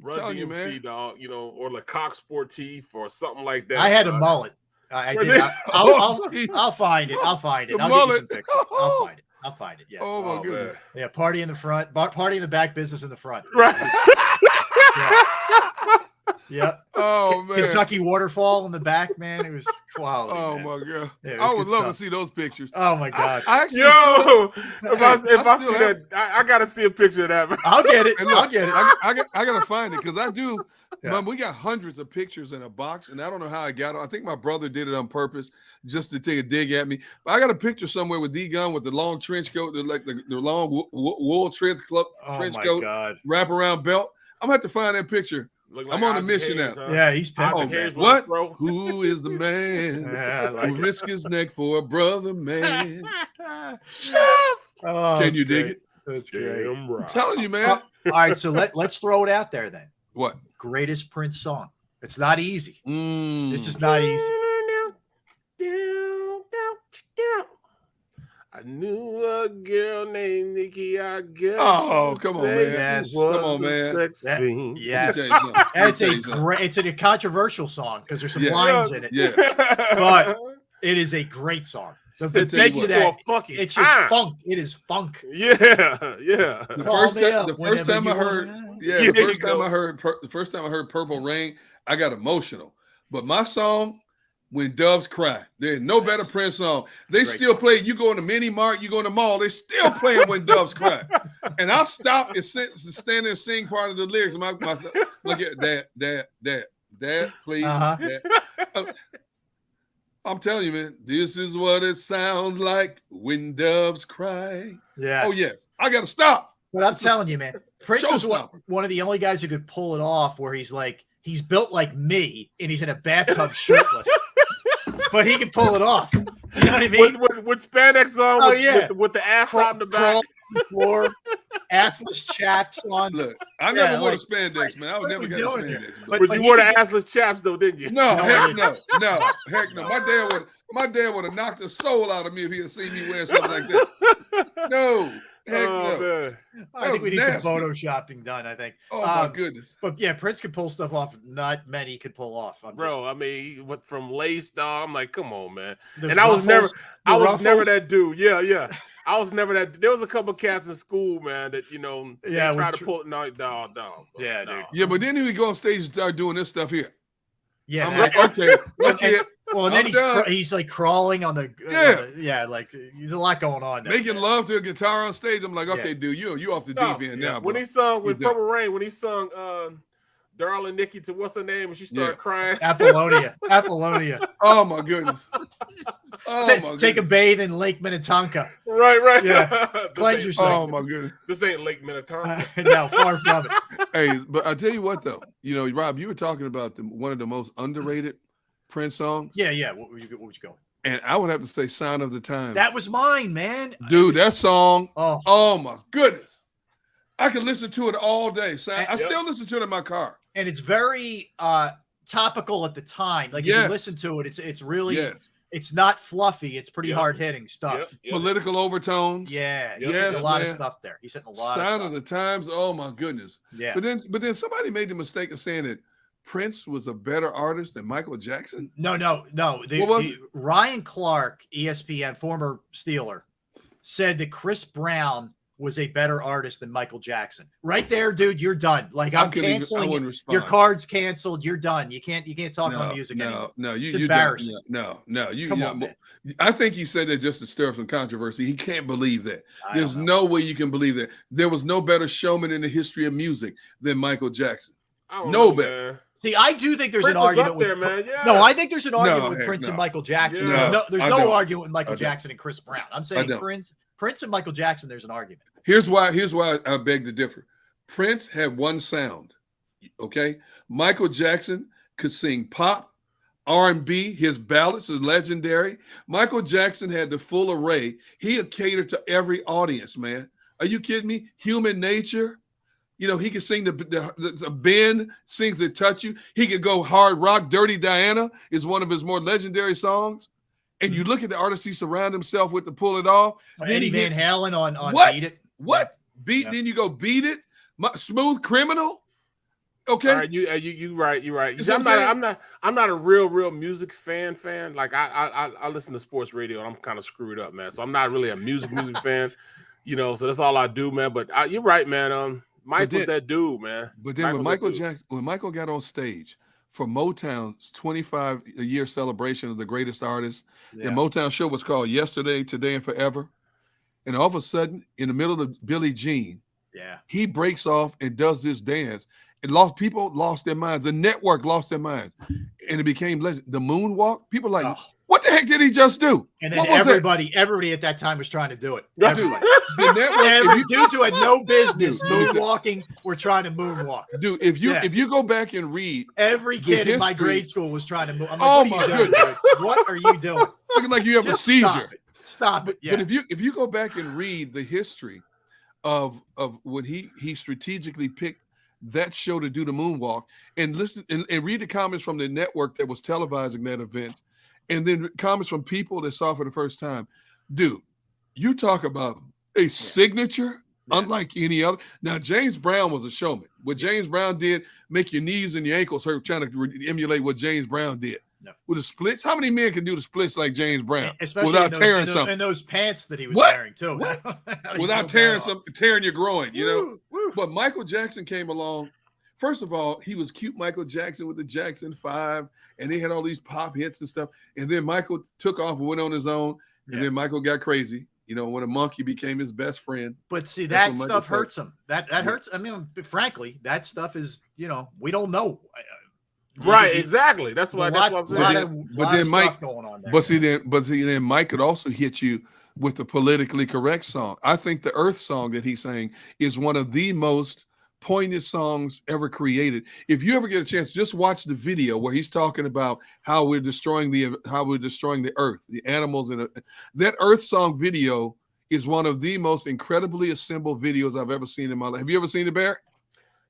run DMC, dog. Or Lecoq Sportif or something like that. I had a mullet. I did. I'll find it. I'll get you some pictures. I'll find it. Yeah. Oh my goodness. Yeah. Party in the front, party in the back, business in the front. Right. Yep. Oh man. Kentucky waterfall in the back, man. It was quality. Oh man. my god. Yeah, I would love to see those pictures. Oh my god. I actually if I see that, I gotta see a picture of that. Man. I'll get it. Look, I'll get it. I gotta find it because I do. Yeah. Mom, we got hundreds of pictures in a box, and I don't know how I got it. I think my brother did it on purpose just to take a dig at me. But I got a picture somewhere with D Gun with the long trench coat, the long wool trench coat, wraparound belt. I'm gonna have to find that picture. Like I'm on a mission now. Yeah, he's pimping. What? Who is the man who risked his neck for a brother, man? Can you dig it? That's great. I'm telling you, man. All right, so let's throw it out there then. What? Greatest Prince song. It's not easy. This is not easy. I knew a girl named Nikki. I guess. Oh, come on, man. Yes. Come on, man. Yes. It's a controversial song because there's some lines in it. Yeah. But it is a great song. It's just funk. It is funk. Yeah. The first time I heard Purple Rain, I got emotional. But my song, When Doves Cry, there's no better Prince song. They still play. You go in the mini mart, you go in the mall, they still playing When Doves Cry. And I'll stop and stand and sing part of the lyrics. Look at Dad, please. Dad. I'm telling you, man, this is what it sounds like when doves cry. Yeah. Oh, yes. I got to stop. But I'm telling you, man, Prince was one of the only guys who could pull it off where he's built like me and he's in a bathtub shirtless. But he can pull it off. You know what I mean? With spandex on, with the ass out in the back. Floor, assless chaps on. Look, I never wore the spandex, man. I would never get the spandex. But you wore the assless chaps, though, didn't you? No, heck no. My dad would have knocked the soul out of me if he had seen me wearing something like that. No. Heck no. Man. I think we need some photoshopping done, I think. Oh, my goodness. But yeah, Prince could pull stuff off not many could pull off. I mean, from Lace, dog, I'm like, come on, man. And I was never that dude. Yeah. I was never that. There was a couple cats in school, man, that, they try to pull it. No, dog. Yeah, dude. Yeah, but then he would go on stage and start doing this stuff here. Yeah. I'm like, okay, let's see it. Well, and then he's like crawling on the like there's a lot going on. Making love to a guitar on stage. I'm like, okay, dude, you off the deep end now. When he sung with Purple Rain, when he sung Darling Nikki to what's her name, and she started crying. Apollonia. Oh my goodness. Take a bathe in Lake Minnetonka. Right. Yeah. Cleanse yourself. Oh my goodness. This ain't Lake Minnetonka. No, far from it. Hey, but I tell you what though, Rob, you were talking about one of the most underrated Prince songs. Yeah. What would you go? And I would have to say Sign of the Times. That was mine, man. Dude, that song. Oh, my goodness. I could listen to it all day. I still listen to it in my car. And it's very topical at the time. Like if you listen to it, it's really it's not fluffy. It's pretty hard hitting stuff. Political overtones. Yeah. He's hitting a lot of stuff there. He's hitting a lot Sign of stuff. of the Times. Oh my goodness. Yeah. But then somebody made the mistake of saying that Prince was a better artist than Michael Jackson. No. Ryan Clark, ESPN, former Steeler, said that Chris Brown was a better artist than Michael Jackson. Right there, dude, you're done. Like I'm canceling your card's canceled. You're done. You can't talk about music anymore. It's embarrassing. Come on, man. I think he said that just to stir up some controversy. He can't believe that. There's no way you can believe that. There was no better showman in the history of music than Michael Jackson. No better. See, I do think there's an argument with No, I think there's an argument with Prince and Michael Jackson. There's no argument with Michael Jackson and Chris Brown. I'm saying Prince and Michael Jackson, there's an argument. Here's why I beg to differ. Prince had one sound. Okay. Michael Jackson could sing pop, R&B. His ballads are legendary. Michael Jackson had the full array. He had catered to every audience, man. Are you kidding me? Human Nature. You know, he could sing the Ben sings that touch you. He could go hard rock. Dirty Diana is one of his more legendary songs. And you look at the artists he surrounded himself with to pull it off. Eddie Van Halen on what? Beat It. What? Then you go Beat It. Smooth Criminal. Okay. All right, you right. You're right. I'm not a real music fan. Like I listen to sports radio and I'm kind of screwed up, man. So I'm not really a music fan. You know, so that's all I do, man. But you're right, man. Mike was that dude, man. But then when Michael got on stage for Motown's 25-year celebration of the greatest artists, the Motown show was called Yesterday, Today, and Forever. And all of a sudden, in the middle of Billie Jean, he breaks off and does this dance. People lost their minds. The network lost their minds. And it became legend. The moonwalk, people like, what the heck did he just do? And then everybody at that time was trying to do it. Everybody. Every dudes who had no business moonwalking were trying to moonwalk. Dude, if you go back and read, every kid in my grade school was trying to move. I'm like, what are you doing? What are you doing? Looking like you have a seizure. Stop it. But if you go back and read the history of when he strategically picked that show to do the moonwalk and listen and read the comments from the network that was televising that event, and then comments from people that saw it for the first time, dude, you talk about a signature unlike any other. Now, James Brown was a showman. What James Brown did, make your knees and your ankles hurt trying to emulate what James Brown did. No. With the splits, how many men can do the splits like James Brown? Especially without tearing something? And those pants that he was wearing too. Without tearing your groin, you know? But Michael Jackson came along. First of all, he was cute Michael Jackson with the Jackson 5, and they had all these pop hits and stuff. And then Michael took off and went on his own. And then Michael got crazy, you know, when a monkey became his best friend. But see, that stuff hurts him. That hurts. I mean, frankly, that stuff is, you know, we don't know. Right, exactly. That's what I'm saying. But then Mike, then Mike could also hit you with the politically correct song. I think the Earth song that he sang is one of the most poignant songs ever created. If you ever get a chance, just watch the video where he's talking about how we're destroying the earth, the animals, and that Earth song video is one of the most incredibly assembled videos I've ever seen in my life. Have you ever seen it, Bear?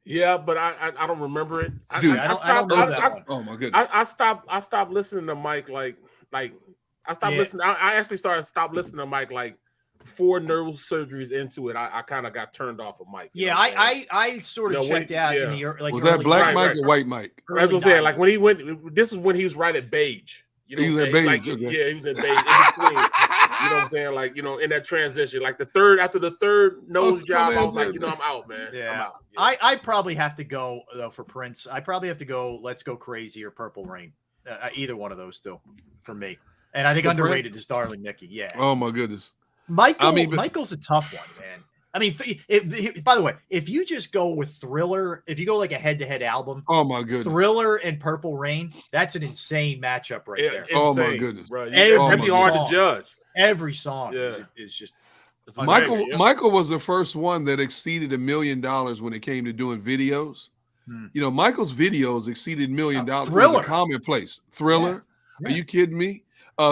Yeah, but I don't remember it. I don't know that. Oh my goodness! I stopped listening to Mike like I stopped listening. I actually stopped listening to Mike like 4 neural surgeries into it. I kind of got turned off of Mike. Yeah, I sort of checked out in the like. Was that black Mike or white Mike? That's what I'm saying. Like when he went, this is when he was right at beige. You know, he was at beige. Like, yeah, he was at beige in between. You know what I'm saying? Like, you know, in that transition, like after the third nose job, I was like, you know, I'm out, man. Yeah. I'm out. Yeah. I probably have to go though for Prince. I probably have to go Let's Go Crazy or Purple Rain. Either one of those two for me. And I think underrated is Darling Nikki. Yeah. Oh my goodness. Michael's a tough one, man. I mean, by the way, if you just go with Thriller, if you go like a head-to-head album, oh my goodness, Thriller and Purple Rain, that's an insane matchup right there. Oh my goodness, bro. It'd be hard to judge. Every song is just Michael was the first one that exceeded $1 million when it came to doing videos. You know, Michael's videos exceeded $1 million. Thriller, was a commonplace. Thriller. Yeah. Are you kidding me?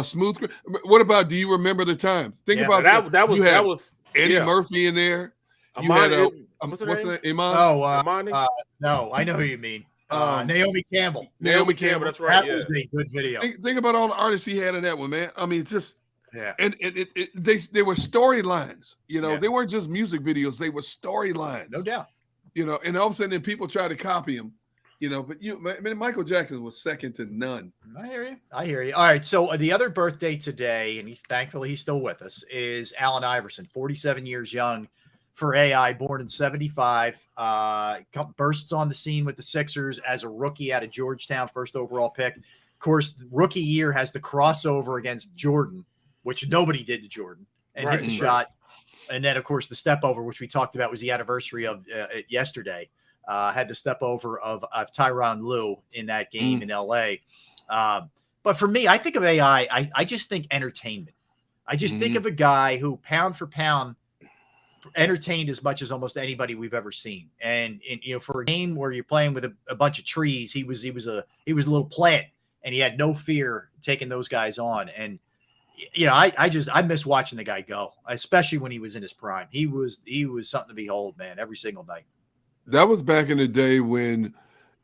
Smooth. What about? Do you remember the times? Think about that was Eddie Murphy in there. You had what's the name? Iman? Oh, no, I know who you mean. Naomi Campbell. Naomi Campbell. That's right. That was a good video. Think about all the artists he had in that one, man. I mean, just yeah. And they were storylines. You know, they weren't just music videos. They were storylines. No doubt. You know, and all of a sudden, then people try to copy him. You know, but Michael Jackson was second to none. I hear you. All right. So the other birthday today, and thankfully he's still with us, is Allen Iverson, 47 years young for AI, born in 75. Bursts on the scene with the Sixers as a rookie out of Georgetown, first overall pick. Of course, the rookie year has the crossover against Jordan, which nobody did to Jordan, and hit the shot. And then, of course, the step over, which we talked about, was the anniversary of yesterday. Had the step over of Tyronn Lue in that game in LA. But for me, I think of AI, I just think entertainment. I just think of a guy who pound for pound entertained as much as almost anybody we've ever seen. And you know, for a game where you're playing with a bunch of trees, he was a little plant, and he had no fear taking those guys on. And you know, I miss watching the guy go, especially when he was in his prime. He was something to behold, man, every single night. That was back in the day when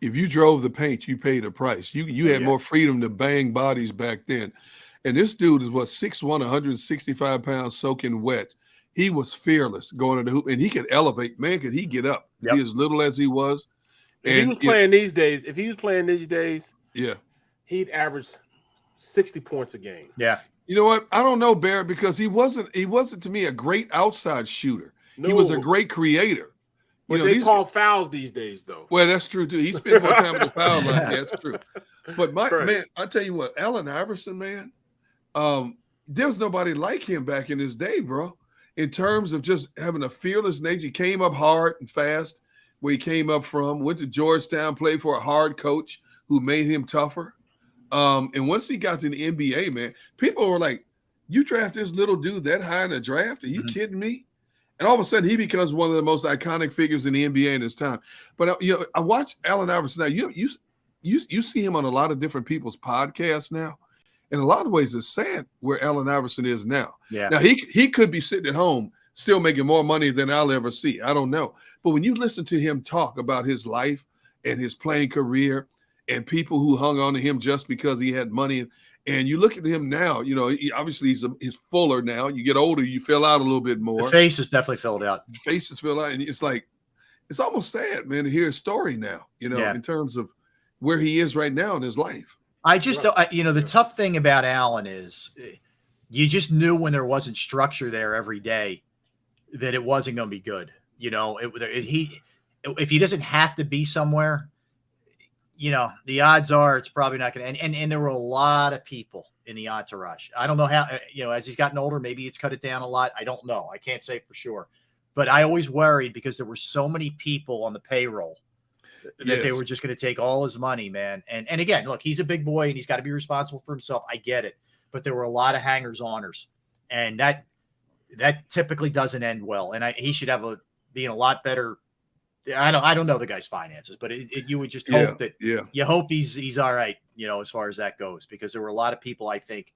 if you drove the paint, you paid a price. You had more freedom to bang bodies back then. And this dude is 6'1", 165 pounds, soaking wet. He was fearless going to the hoop, and he could elevate. Man, could he get up? Be as little as he was. If he was playing these days, he'd average 60 points a game. Yeah. You know what? I don't know, Barrett, because he wasn't to me a great outside shooter. No. He was a great creator. But they call fouls these days, though. Well, that's true too. He spent more time in the foul line. That's true. But man, I tell you what, Allen Iverson, man, there was nobody like him back in his day, bro. In terms of just having a fearless nature, he came up hard and fast. Where he came up from, went to Georgetown, played for a hard coach who made him tougher. And once he got to the NBA, man, people were like, "You draft this little dude that high in the draft? Are you kidding me?" And all of a sudden, he becomes one of the most iconic figures in the NBA in his time. But you know, I watch Allen Iverson now. You see him on a lot of different people's podcasts now. In a lot of ways, it's sad where Allen Iverson is now. Yeah. Now he could be sitting at home still making more money than I'll ever see. I don't know. But when you listen to him talk about his life and his playing career and people who hung on to him just because he had money. And you look at him now, you know, obviously he's fuller now. You get older, you fill out a little bit more. The face is definitely filled out. The face is filled out. And it's like, it's almost sad, man, to hear his story now, you know, in terms of where he is right now in his life. I just don't, you know, the tough thing about Allen is you just knew when there wasn't structure there every day that it wasn't going to be good. You know, if he doesn't have to be somewhere, you know, the odds are it's probably not going to. And there were a lot of people in the entourage. I don't know how, you know, as he's gotten older, maybe it's cut it down a lot. I don't know. I can't say for sure. But I always worried because there were so many people on the payroll that they were just going to take all his money, man. And again, look, he's a big boy and he's got to be responsible for himself. I get it. But there were a lot of hangers-oners. And that typically doesn't end well. And he should be in a lot better. I don't know the guy's finances, but you would just hope you hope he's all right, you know, as far as that goes, because there were a lot of people, I think,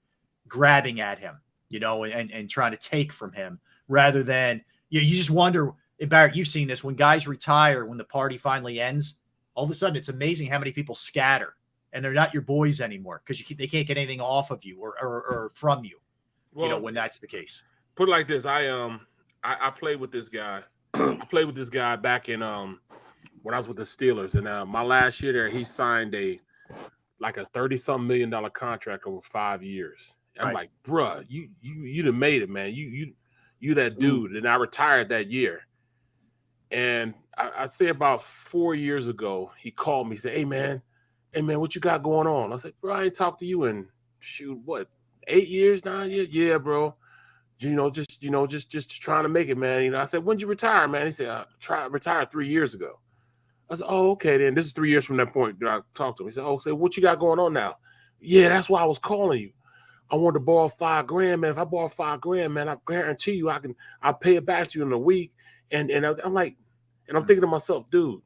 grabbing at him, you know, and trying to take from him rather than you just wonder, Barrett, you've seen this when guys retire, when the party finally ends, all of a sudden it's amazing how many people scatter and they're not your boys anymore because they can't get anything off of you or from you, well, you know, when that's the case. Put it like this. I played with this guy. I played with this guy back in when I was with the Steelers, and my last year there, he signed a $30-something million contract over 5 years. I'm like, bruh, you done made it, man. You that dude. And I retired that year. And I'd say about 4 years ago, he called me, said, hey man, what you got going on? I said, bro, I ain't talked to you in 8 years, 9 years? Yeah, bro. Just trying to make it, man. You know, I said, when'd you retire, man? He said, I retired 3 years ago. I said, oh, okay, then. This is 3 years from that point that I talked to him. He said, so what you got going on now? Yeah, that's why I was calling you. I wanted to borrow $5,000, man. If I borrow $5,000, man, I guarantee you I'll pay it back to you in a week. And I'm like, and I'm thinking to myself, dude,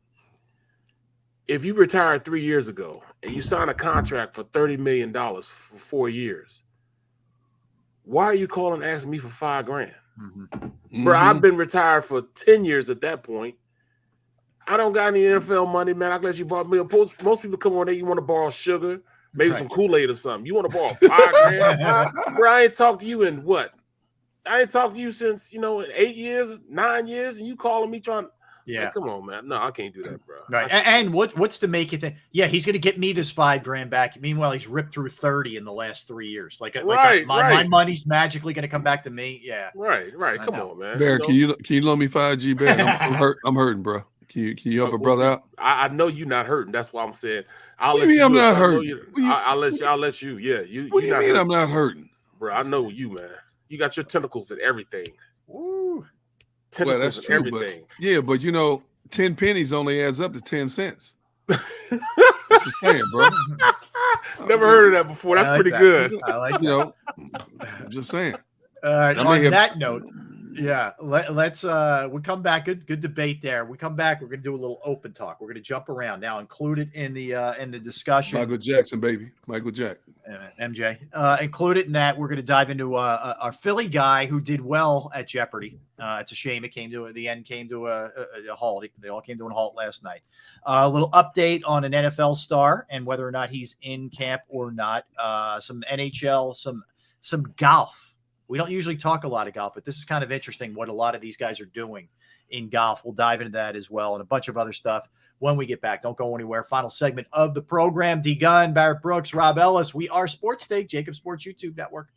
if you retired 3 years ago and you signed a contract for $30 million for 4 years, why are you calling asking me for $5 grand? Bro, I've been retired for 10 years at that point. I don't got any NFL money, man. I'm glad you brought me a post. Most people come on there, you want to borrow sugar, maybe some Kool-Aid or something. You want to borrow $5 grand? Bro, I ain't talked to you in what? I ain't talked to you since, 8 years, 9 years, and you calling me trying. Yeah, like, come on, man. No, I can't do that, bro. Right. And what's to make you think? Yeah, he's going to get me this $5 grand back. Meanwhile, he's ripped through 30 in the last 3 years. My money's magically going to come back to me. Yeah. Right. Come on, man. Bear, can you loan me $5 Bear? I'm hurting, bro. Can you help a brother out? I know you're not hurting. That's why I'm saying. What do you mean I'm not hurting? I'll let you. Yeah, you. What do you mean I'm not hurting, bro? I know you, man. You got your tentacles and everything. Woo. Well, that's true. Everything. But 10 pennies only adds up to 10 cents. Just saying, bro. Never heard of that before. That's pretty good. I like I'm just saying. All right. On that note, let's we come back. Good debate there. We come back. We're gonna do a little open talk. We're gonna jump around now, include it in the discussion. Michael Jackson, baby. Michael Jackson. MJ. Include it in that. We're gonna dive into our Philly guy who did well at Jeopardy. It's a shame it came to the end. Came to a halt. They all came to a halt last night. A little update on an NFL star and whether or not he's in camp or not. Some NHL. Some golf. We don't usually talk a lot of golf, but this is kind of interesting what a lot of these guys are doing in golf. We'll dive into that as well and a bunch of other stuff when we get back. Don't go anywhere. Final segment of the program. D Gunn, Barrett Brooks, Rob Ellis. We are Sports Take, JAKIB Sports YouTube Network.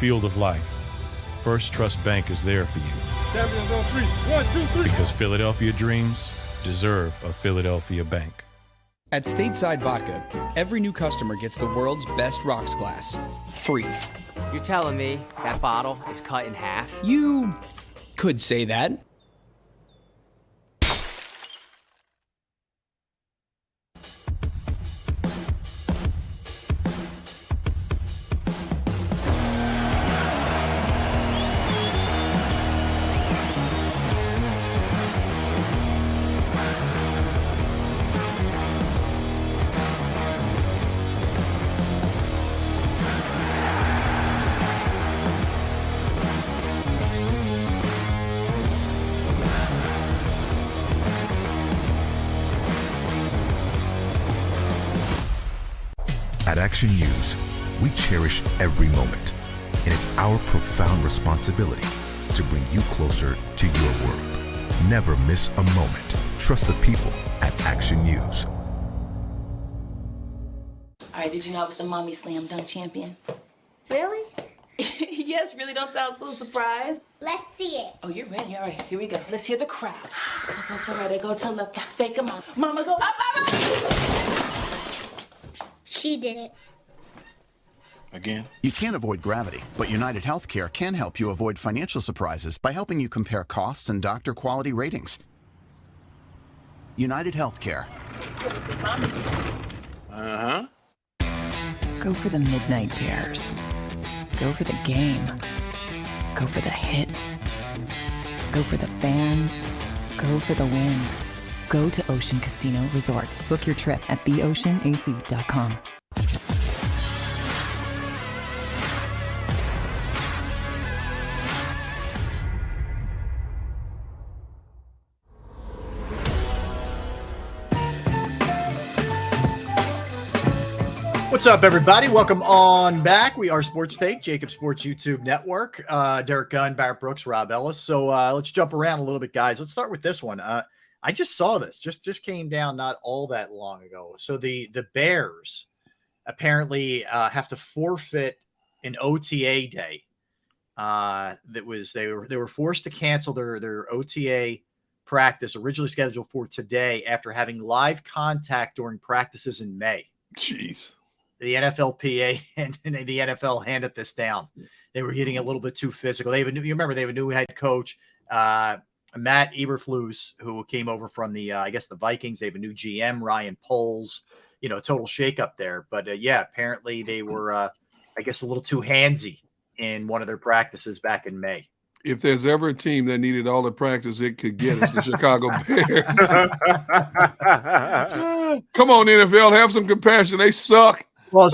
Field of life, First Trust Bank is there for you. Champions on 3. 1, 2, 3. Because Philadelphia dreams deserve a Philadelphia bank. At Stateside Vodka, every new customer gets the world's best rocks glass, free. You're telling me that bottle is cut in half? You could say that. At Action News, we cherish every moment, and it's our profound responsibility to bring you closer to your world. Never miss a moment. Trust the people at Action News. All right, did you know I was the Mommy Slam Dunk Champion? Really? Yes, really. Don't sound so surprised. Let's see it. Oh, you're ready. All right, here we go. Let's hear the crowd. So go to right, go to left, fake 'em out. Mama, go up, up, up. She did it. Again? You can't avoid gravity, but United Healthcare can help you avoid financial surprises by helping you compare costs and doctor quality ratings. United Healthcare. Uh-huh. Go for the midnight dares. Go for the game. Go for the hits. Go for the fans. Go for the win. Go to Ocean Casino Resort. Book your trip at theoceanac.com. What's up, everybody? Welcome on back. We are Sports Take, JAKIB Sports YouTube Network. Derek Gunn, Barrett Brooks, Rob Ellis. So let's jump around a little bit, guys. Let's start with this one. I just saw this. Just came down not all that long ago. So the Bears apparently have to forfeit an OTA day. They were forced to cancel their OTA practice originally scheduled for today after having live contact during practices in May. Jeez. The NFLPA and the NFL handed this down. They were getting a little bit too physical. They have a new head coach, Matt Eberflus, who came over from the Vikings. They have a new GM, Ryan Poles. Total shakeup there. But apparently they were, a little too handsy in one of their practices back in May. If there's ever a team that needed all the practice it could get, it's the Chicago Bears. Come on, NFL, have some compassion. They suck. Well,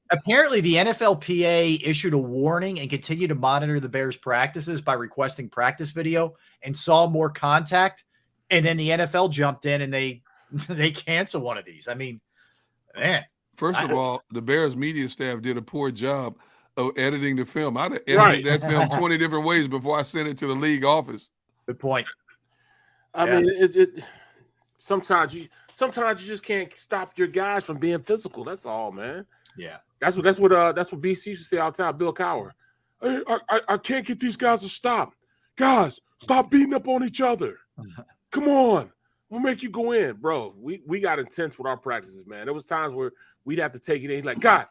apparently the NFLPA issued a warning and continued to monitor the Bears' practices by requesting practice video and saw more contact. And then the NFL jumped in and they canceled one of these. I mean, man. First of all, the Bears media staff did a poor job of editing the film. I'd have edited that film 20 different ways before I sent it to the league office. Good point. I mean, sometimes you just can't stop your guys from being physical. That's all, man. Yeah. That's what BC used to say all the time. Bill Cowher. Hey, I can't get these guys to stop. Guys, stop beating up on each other. Come on. We'll make you go in, bro. We got intense with our practices, man. There was times where we'd have to take it in. He's like, God,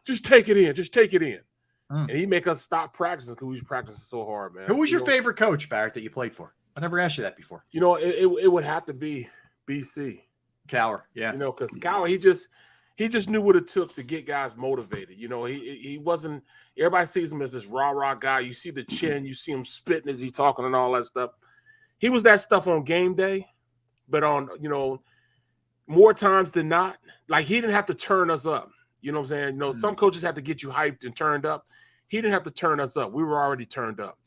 just take it in. Just take it in. And he'd make us stop practicing because we was practicing so hard, man. Who was your favorite coach, Barrett, that you played for? I never asked you that before. It would have to be BC. Cowher, yeah. Because Cowher, he just knew what it took to get guys motivated. He wasn't – everybody sees him as this rah-rah guy. You see the chin. You see him spitting as he's talking and all that stuff. He was that stuff on game day, but on, more times than not, like he didn't have to turn us up. You know what I'm saying? Some coaches have to get you hyped and turned up. He didn't have to turn us up. We were already turned up.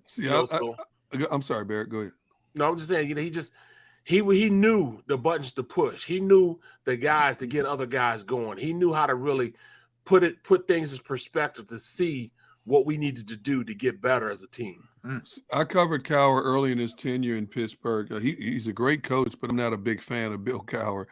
See, I'm sorry, Barrett. Go ahead. No, I'm just saying, he knew the buttons to push. He knew the guys to get other guys going. He knew how to really put things in perspective to see what we needed to do to get better as a team. I covered Cowher early in his tenure in Pittsburgh. He's a great coach, but I'm not a big fan of Bill Cowher.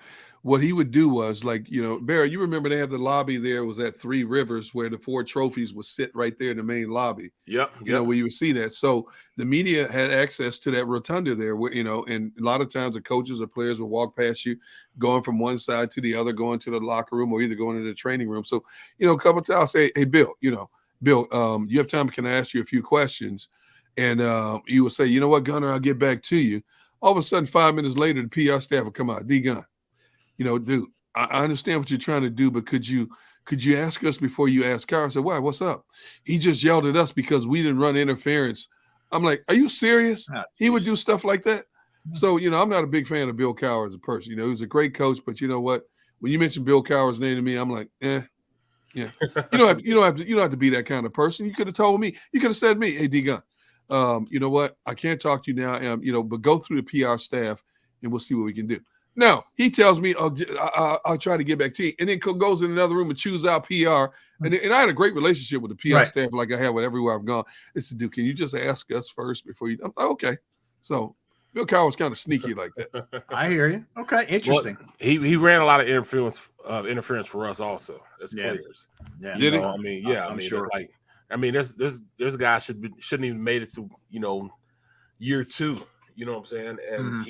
What he would do was, Barry, you remember they have the lobby there was at Three Rivers where the 4 trophies would sit right there in the main lobby. Yep. Where you would see that. So the media had access to that rotunda there, where, and a lot of times the coaches or players will walk past you, going from one side to the other, going to the locker room or either going to the training room. So, a couple of times I'll say, hey, Bill, you have time, can I ask you a few questions? And you will say, you know what, Gunner, I'll get back to you. All of a sudden, 5 minutes later, the PR staff will come out, D-Gun. Dude, I understand what you're trying to do, but could you ask us before you ask Carr? I said, why? What's up? He just yelled at us because we didn't run interference. I'm like, are you serious? He would do stuff like that. So, I'm not a big fan of Bill Cowher as a person. He was a great coach, but you know what? When you mention Bill Cowher's name to me, I'm like, yeah. You don't have to be that kind of person. You could have told me. You could have said to me, hey, D-Gun, you know what? I can't talk to you now, but go through the PR staff and we'll see what we can do. No, he tells me, I'll try to get back to you. And then goes in another room and chews out PR. And I had a great relationship with the PR staff like I have with everywhere I've gone. It's dude, can you just ask us first before you? I'm like, okay. So Bill Cowher was kind of sneaky like that. I hear you. Okay, interesting. Well, he ran a lot of interference for us also as players. Yeah. Did he? I'm sure. There's guys shouldn't even made it to year 2. You know what I'm saying? And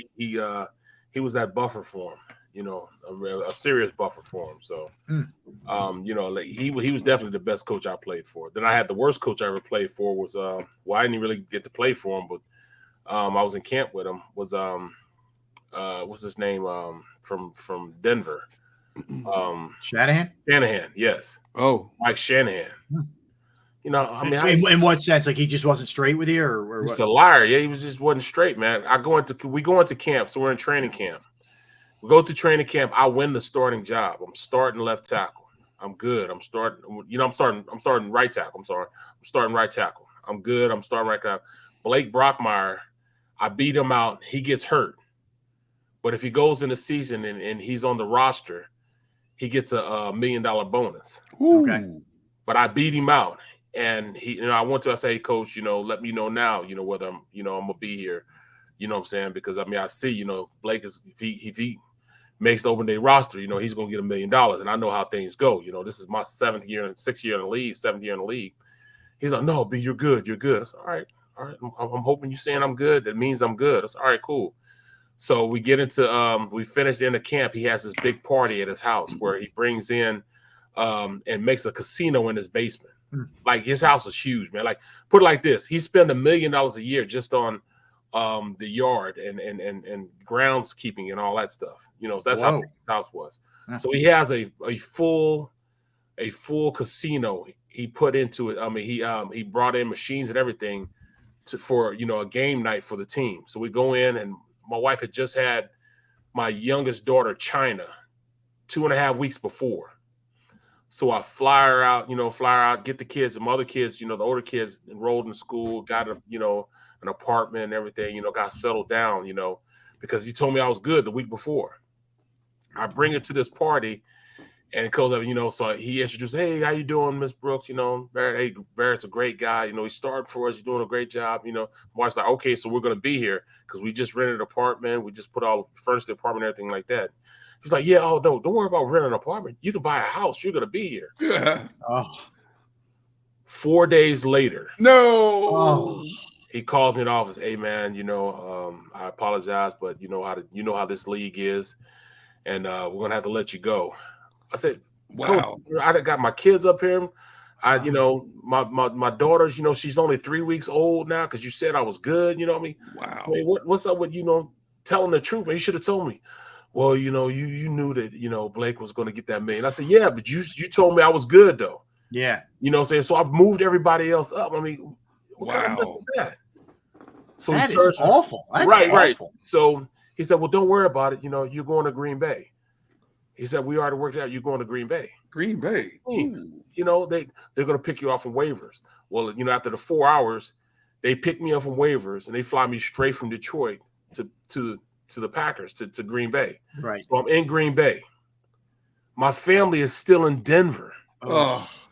he was that buffer for him, a serious buffer for him. So, he was definitely the best coach I played for. Then I had the worst coach I ever played for was, I didn't really get to play for him, but I was in camp with him. Was what's his name? From Denver. Shanahan. Shanahan, yes. Oh, Mike Shanahan. In what sense? Like he just wasn't straight with you, or he's what? a liar. Yeah, he wasn't straight, man. We go into camp, so we're in training camp. We go to training camp. I win the starting job. I'm starting left tackle. I'm good. I'm starting right tackle. I'm starting right tackle. I'm good. I'm starting right tackle. Blake Brockmeyer, I beat him out. He gets hurt. But if he goes in the season and he's on the roster, he gets a $1 million bonus. Okay. But I beat him out. And I say, hey, coach, let me know now, whether I'm gonna be here. You know what I'm saying? Because I see, Blake is if he makes the open day roster, he's gonna get $1 million. And I know how things go. This is my 6th year in the league. He's like, no, B, you're good. You're good. I said, all right. I'm hoping you're saying I'm good. That means I'm good. I said, all right, cool. So we get into we finished the end of camp. He has this big party at his house where he brings in and makes a casino in his basement. Like his house is huge, man. Like put it like this: he spent $1 million a year just on the yard and groundskeeping and all that stuff. That's how big his house was. So he has a full casino he put into it. I mean, he brought in machines and everything for a game night for the team. So we go in, and my wife had just had my youngest daughter, China, 2.5 weeks before. So I fly her out, get the kids, the other kids, the older kids enrolled in school, got an apartment and everything, got settled down, because he told me I was good the week before. I bring her to this party, and it goes up, so he introduced, hey, how you doing, Miss Brooks? Barrett, hey, Barrett's a great guy. He started for us. He's doing a great job. My wife's like, okay, so we're going to be here because we just rented an apartment. We just furnished the apartment and everything like that. He's like, yeah, no, don't worry about renting an apartment. You can buy a house. You're going to be here. Yeah. Oh. 4 days later. No. Oh. He called me in the office. Hey, man, I apologize, but you know how this league is, and we're going to have to let you go. I said, wow. I got my kids up here. My daughter's, she's only 3 weeks old now because you said I was good. You know what I mean? Wow. I mean, what's up with, telling the truth? Man, you should have told me. Well, you knew that, Blake was going to get that $1 million. I said, yeah, but you told me I was good, though. Yeah. You know what I'm saying? So I've moved everybody else up. I mean, what kind of mess is that? So that is awful. That's right. awful. So he said, well, don't worry about it. You're going to Green Bay. He said, we already worked out. You're going to Green Bay. Green Bay. They're going to pick you off from waivers. Well, after the 4 hours, they pick me up from waivers and they fly me straight from Detroit to the Packers, to Green Bay. Right. So I'm in Green Bay. My family is still in Denver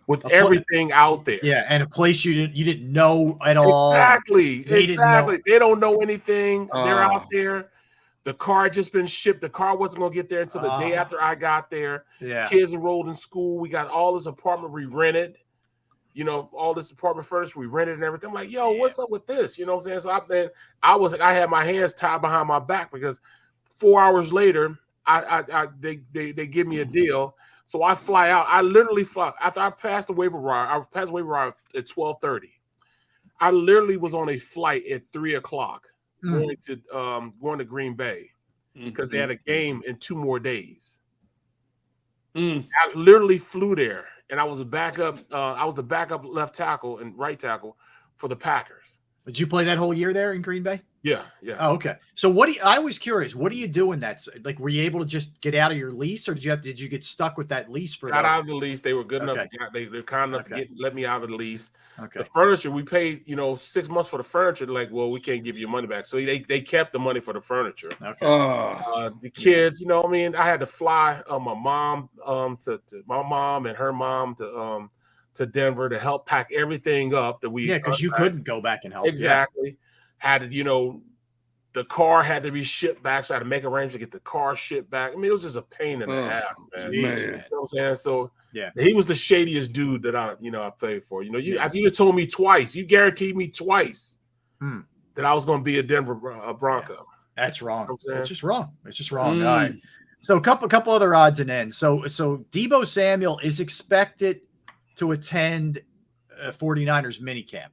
with everything out there. Yeah, and a place you didn't know at all. Exactly. They don't know anything. They're out there. The car had just been shipped. The car wasn't going to get there until the day after I got there. Yeah. Kids enrolled in school. We got all this apartment we rented. All this apartment furniture we rented and everything. I'm like, yo, what's up with this? You know what I'm saying? So I had my hands tied behind my back because 4 hours later, they give me a deal. So I fly out. I literally fly after I passed the waiver wire. I passed the waiver wire at 12:30. I literally was on a flight at 3:00 going to Green Bay because they had a game in 2 more days. I literally flew there. And I was the backup left tackle and right tackle for the Packers. Did you play that whole year there in Green Bay? Yeah. Oh, okay. So I was curious, what do you do in that? Like, were you able to just get out of your lease, or did you get stuck with that lease for Got out of the lease. They were good enough. They're kind enough to let me out of the lease. Okay. The furniture, we paid, 6 months for the furniture. They're like, well, we can't give you your money back. So they kept the money for the furniture. Okay. The kids, I had to fly my mom to my mom and her mom to Denver to help pack everything up that we because you couldn't go back and help. Exactly. Yeah. Had to, the car had to be shipped back, so I had to make arrangements to get the car shipped back. I mean, it was just a pain in the ass, man. You know what I'm saying? So yeah, he was the shadiest dude that I played for. You told me twice. You guaranteed me twice that I was going to be a Denver Bronco. Yeah. That's wrong. It's just wrong. It's just wrong. All right. So a couple other odds and ends. So Deebo Samuel is expected to attend 49ers minicamp.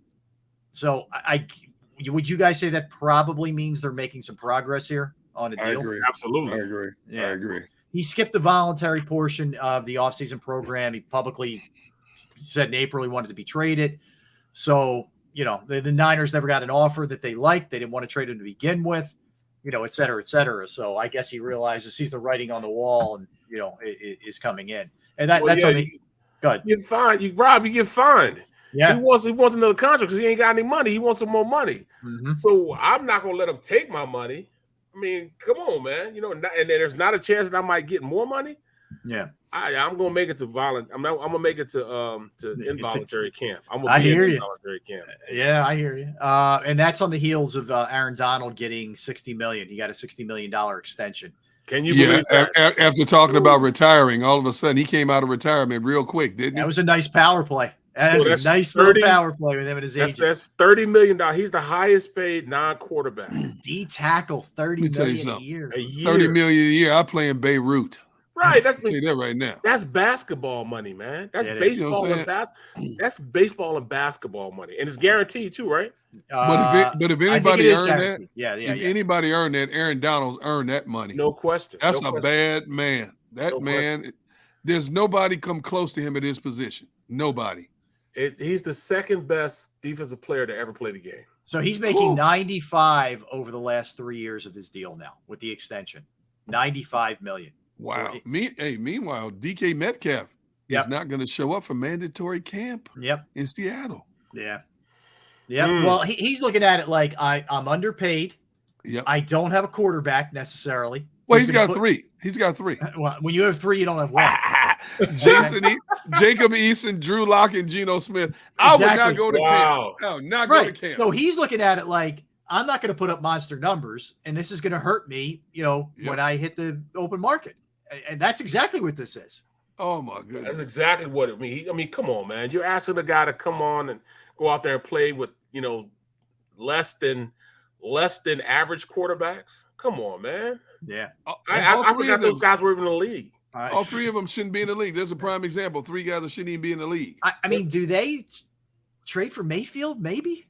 So would you guys say that probably means they're making some progress here on a deal? I agree. Absolutely. I agree. Yeah. I agree. He skipped the voluntary portion of the offseason program. He publicly said in April he wanted to be traded. So, the Niners never got an offer that they liked. They didn't want to trade him to begin with, et cetera, et cetera. So I guess he realizes he's the writing on the wall and, is coming in. And that's on the – go ahead. You get fined. You get fined. Yeah. He wants another contract because he ain't got any money. He wants some more money. Mm-hmm. So I'm not going to let him take my money. I mean, come on, man. And then there's not a chance that I might get more money. Yeah. I'm gonna make it to violent. I'm gonna make it to involuntary camp. I'm gonna I be hear in you. involuntary camp. Yeah, I hear you. And that's on the heels of Aaron Donald getting $60 million. He got a $60 million extension. Can you believe that? After talking about retiring, all of a sudden he came out of retirement real quick, didn't he? That was a nice power play. That's a nice little power play with him and his agent. That's $30 million. He's the highest paid non-quarterback. D tackle, $30 million a year. $30 million a year. I play in Beirut. Right, that's tell you that right now. That's basketball money, man. That's baseball that's baseball and basketball money, and it's guaranteed too, right? But if anybody earned that, if anybody earned that, Aaron Donald's earned that money. No question. That's a bad man. That man, there's nobody come close to him at his position. Nobody. He's the second best defensive player to ever play the game. So he's making 95 over the last 3 years of his deal now with the extension. 95 million. Wow. Meanwhile, DK Metcalf is not going to show up for mandatory camp in Seattle. Yeah. Well, he's looking at it like I'm underpaid. Yep. I don't have a quarterback necessarily. Well, he's got three. He's got three. Well, when you have three, you don't have one. Jacob Eason, Drew Lock, and Geno Smith. I would not go to camp. No, not go to camp. So he's looking at it like, I'm not going to put up monster numbers, and this is going to hurt me, when I hit the open market. And that's exactly what this is. Oh my goodness. That's exactly what it means. I mean, come on, man. You're asking a guy to come on and go out there and play with, less than average quarterbacks. Come on, man. Yeah. I forgot those guys were even in the league. All three of them shouldn't be in the league. There's a prime example. Three guys that shouldn't even be in the league. I mean, do they trade for Mayfield? Maybe.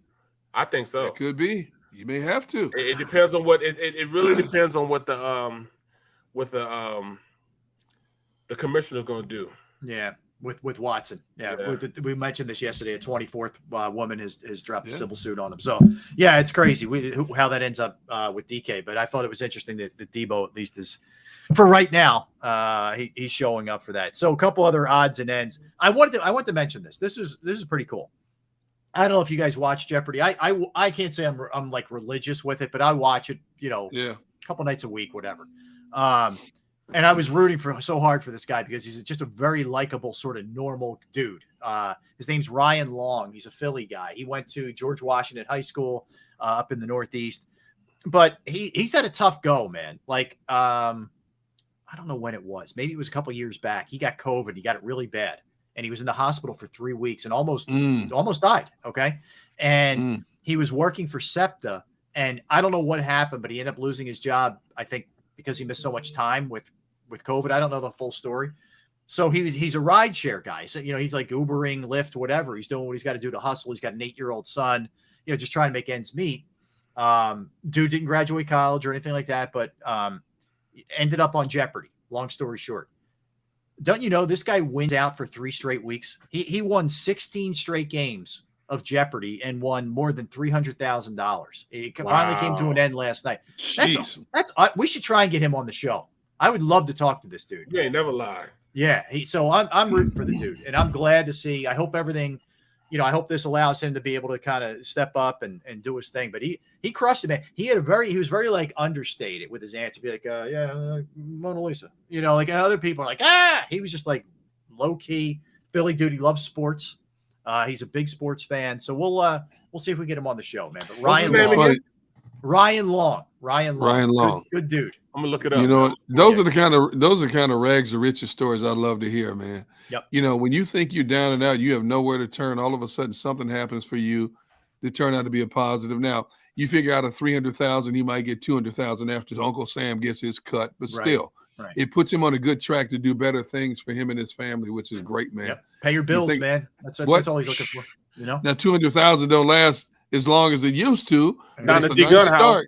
I think so. It could be. You may have to. It depends on what it really depends on what the commissioner is going to do. Yeah, with Watson. Yeah. We mentioned this yesterday. A 24th woman has dropped a civil suit on him. So yeah, it's crazy how that ends up with DK. But I thought it was interesting that Debo at least is, for right now, he's showing up for that. So a couple other odds and ends. I want to mention this. This is pretty cool. I don't know if you guys watch Jeopardy. I can't say I'm like religious with it, but I watch it, a couple nights a week, whatever. And I was rooting so hard for this guy because he's just a very likable, sort of normal dude. His name's Ryan Long. He's a Philly guy. He went to George Washington High School up in the Northeast, but he's had a tough go, man. Like, I don't know when it was. Maybe it was a couple years back. He got COVID. He got it really bad. And he was in the hospital for 3 weeks and almost died. Okay. And he was working for SEPTA. And I don't know what happened, but he ended up losing his job, I think, because he missed so much time with COVID. I don't know the full story. So he's a rideshare guy. So, he's like Ubering, Lyft, whatever. He's doing what he's got to do to hustle. He's got an 8-year-old son, just trying to make ends meet. Dude didn't graduate college or anything like that, but ended up on Jeopardy. Long story short. Don't you know this guy wins out for 3 straight weeks? He won 16 straight games of Jeopardy and won more than $300,000. It finally came to an end last night. That's we should try and get him on the show. I would love to talk to this dude. You ain't never lie. Yeah. So I'm rooting for the dude, and I'm glad to see. I hope everything, I hope this allows him to be able to kind of step up and do his thing. But he crushed it, man. He was very like understated with his answer. Be like, Mona Lisa. Like other people are like, he was just like low key Philly dude. He loves sports. He's a big sports fan. So we'll see if we get him on the show, man. But Ryan Long. Good dude. I'm gonna look it up. Those are the kind of rags to riches stories I love to hear, man. Yep. When you think you're down and out, you have nowhere to turn. All of a sudden, something happens for you that turn out to be a positive. Now, you figure out of $300,000, he might get $200,000 after his Uncle Sam gets his cut, but still, it puts him on a good track to do better things for him and his family, which is great, man. Yep. Pay your bills, man. That's all he's looking for. Now $200,000 don't last as long as it used to. Not a D-Gun house.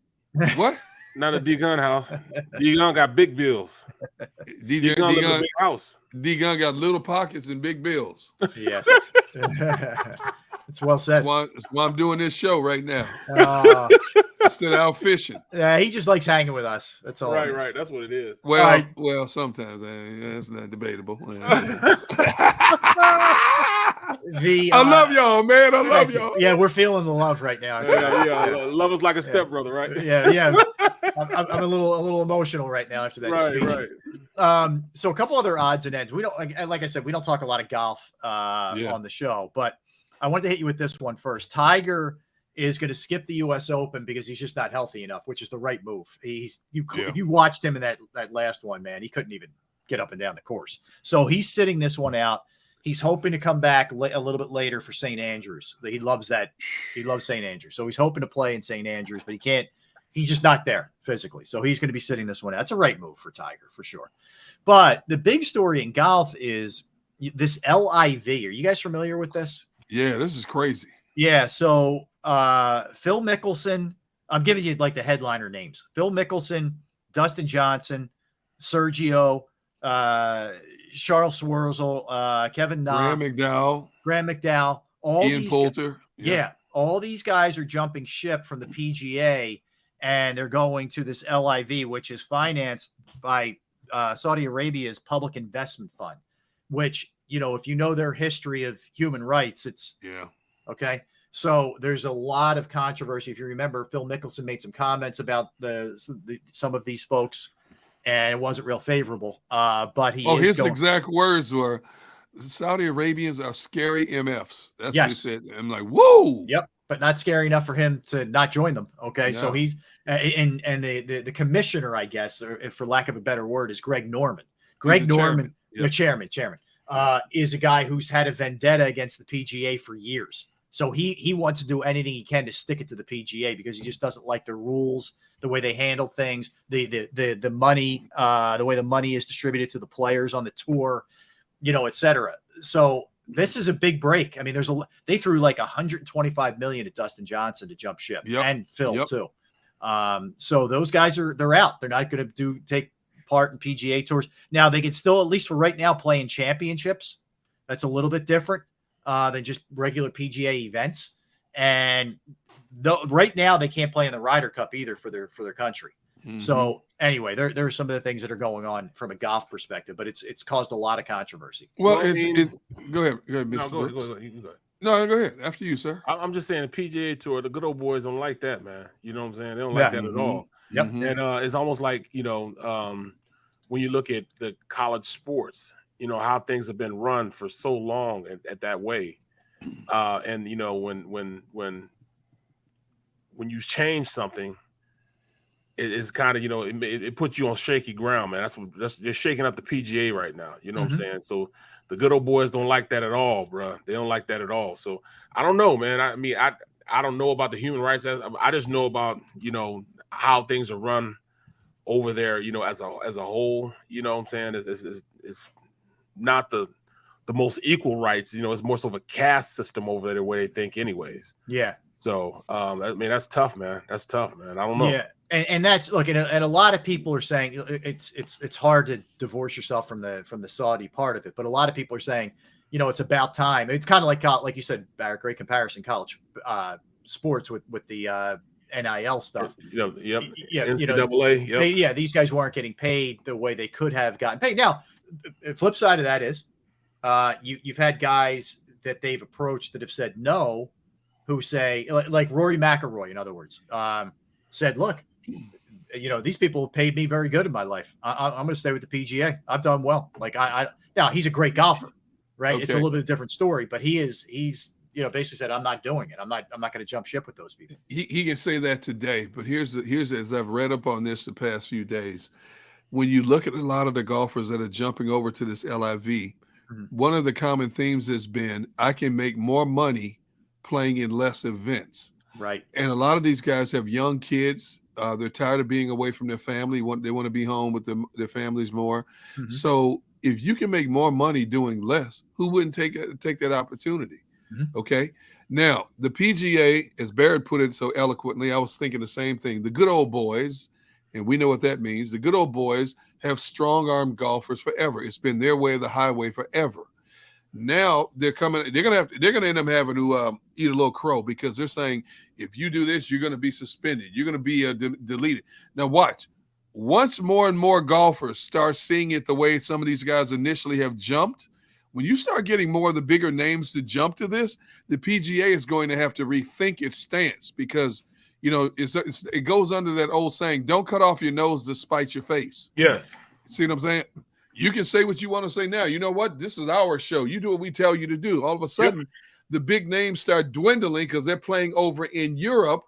What? Not a D-Gun house. D-Gun got big bills. D-Gun live in a big house. D-Gun got little pockets and big bills. Yes. It's well said. That's why I'm doing this show right now. Instead of out fishing. Yeah, he just likes hanging with us. That's all. Right. That's what it is. Well, sometimes that's not debatable. I love y'all, man. I love y'all. Yeah, we're feeling the love right now. Yeah. Love is like a stepbrother, right? Yeah. I'm a little emotional right now after that speech. Right. So a couple other odds and ends. We don't, like I said, we don't talk a lot of golf on the show, but I wanted to hit you with this one first. Tiger is going to skip the U.S. Open because he's just not healthy enough, which is the right move. If you watched him in that last one, man, he couldn't even get up and down the course. So he's sitting this one out. He's hoping to come back a little bit later for St. Andrews. He loves that. He loves St. Andrews. So he's hoping to play in St. Andrews, but he can't. He's just not there physically. So he's going to be sitting this one out. That's a right move for Tiger for sure. But the big story in golf is this LIV. Are you guys familiar with this? Yeah, this is crazy. Yeah. So Phil Mickelson, I'm giving you like the headliner names. Phil Mickelson, Dustin Johnson, Sergio, Charles Schwartzel, Kevin Na, Graham McDowell, all Ian these Poulter. Yeah, all these guys are jumping ship from the PGA, and they're going to this LIV, which is financed by Saudi Arabia's Public Investment Fund, which, if you know their history of human rights, it's okay. So there's a lot of controversy. If you remember, Phil Mickelson made some comments about some of these folks, and it wasn't real favorable. But his exact words were, "Saudi Arabians are scary MFs." That's what he said. I'm like, whoa. Yep. But not scary enough for him to not join them. Okay. No. So he's and the commissioner, I guess, or for lack of a better word, is Greg Norman. Greg Norman, the chairman, is a guy who's had a vendetta against the PGA for years. So he wants to do anything he can to stick it to the PGA because he just doesn't like their rules, the way they handle things, the money, the way the money is distributed to the players on the tour, et cetera. So this is a big break. I mean, they threw like $125 million at Dustin Johnson to jump ship, and Phil too. So those guys they're out. They're not going to take part in PGA tours. Now they can still, at least for right now, play in championships. That's a little bit different than just regular PGA events. And right now they can't play in the Ryder Cup either for their country. Mm-hmm. So anyway, there are some of the things that are going on from a golf perspective, but it's caused a lot of controversy. Well, it's go ahead, Mr. Go ahead. You can go ahead. No, go ahead. After you, sir. I'm just saying the PGA Tour, the good old boys don't like that, man. You know what I'm saying? They don't like that at all. Yep. And it's almost like, when you look at the college sports, how things have been run for so long at that way. And when you change something, it's kind of, it puts you on shaky ground, man. That's they're shaking up the PGA right now. You know what I'm saying? So the good old boys don't like that at all, bro. They don't like that at all. So I don't know, man. I mean, I don't know about the human rights. I just know about, how things are run over there, as a whole. You know what I'm saying? It's not the most equal rights. It's more so of a caste system over there, the way they think anyways. Yeah. So, I mean, that's tough, man. That's tough, man. I don't know. Yeah. And that's look, and a lot of people are saying it's hard to divorce yourself from the Saudi part of it, but a lot of people are saying, it's about time. It's kind of like you said, Barrett, great comparison, college sports with the NIL stuff. Yep. Yeah. NCAA, yep. These guys weren't getting paid the way they could have gotten paid. Now, the flip side of that is, you've had guys that they've approached that have said no, who say like Rory McIlroy, in other words, said, look, these people have paid me very good in my life. I'm going to stay with the PGA. I've done well. Like now he's a great golfer, right? Okay. It's a little bit of a different story, but he's basically said, I'm not doing it. I'm not going to jump ship with those people. He can say that today, but here's as I've read up on this the past few days, when you look at a lot of the golfers that are jumping over to this LIV, one of the common themes has been, I can make more money playing in less events. Right. And a lot of these guys have young kids. They're tired of being away from their family. They want to be home with their families more. Mm-hmm. So if you can make more money doing less, who wouldn't take that opportunity? Mm-hmm. Okay. Now, the PGA, as Barrett put it so eloquently, I was thinking the same thing. The good old boys, and we know what that means. The good old boys have strong-armed golfers forever. It's been their way of the highway forever. Now they're going to end up having to eat a little crow, because they're saying, if you do this, you're going to be suspended. You're going to be deleted. Now watch. Once more and more golfers start seeing it the way some of these guys initially have jumped, when you start getting more of the bigger names to jump to this, the PGA is going to have to rethink its stance, because it goes under that old saying, don't cut off your nose to spite your face. Yes. See what I'm saying? You can say what you want to say now. You know what? This is our show. You do what we tell you to do. All of a sudden, the big names start dwindling because they're playing over in Europe,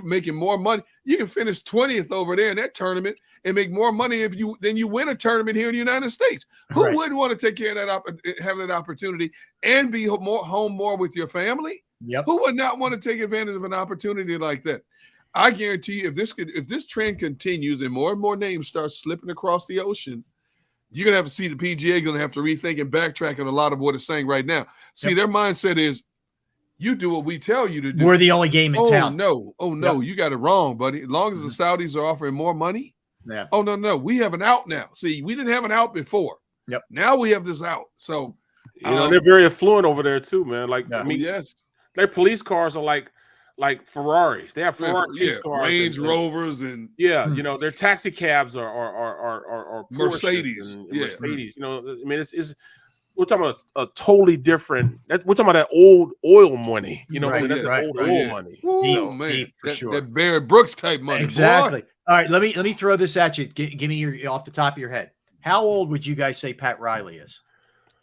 making more money. You can finish 20th over there in that tournament and make more money than you win a tournament here in the United States. Who wouldn't want to take care of have that opportunity and be home more with your family? Yep. Who would not want to take advantage of an opportunity like that? I guarantee you, if this trend continues and more names start slipping across the ocean, you're going to have to see the PGA going to have to rethink and backtrack on a lot of what it's saying right now. See, their mindset is, you do what we tell you to do. We're the only game in town. No. You got it wrong, buddy. As long as the Saudis are offering more money. Yeah. Oh, no. We have an out now. See, we didn't have an out before. Yep. Now we have this out. So, they're very affluent over there too, man. Like, I mean, yes. Their police cars are like Ferraris. They have Ferrari police cars, Range Rovers, and their taxi cabs are Mercedes. Mercedes. You know, I mean, it's we're talking about a totally different. We're talking about that old oil money. You know, that's old oil money. Deep for sure. That Barrett Brooks type money. Exactly. Boy. All right, let me throw this at you. Give me your off the top of your head. How old would you guys say Pat Riley is?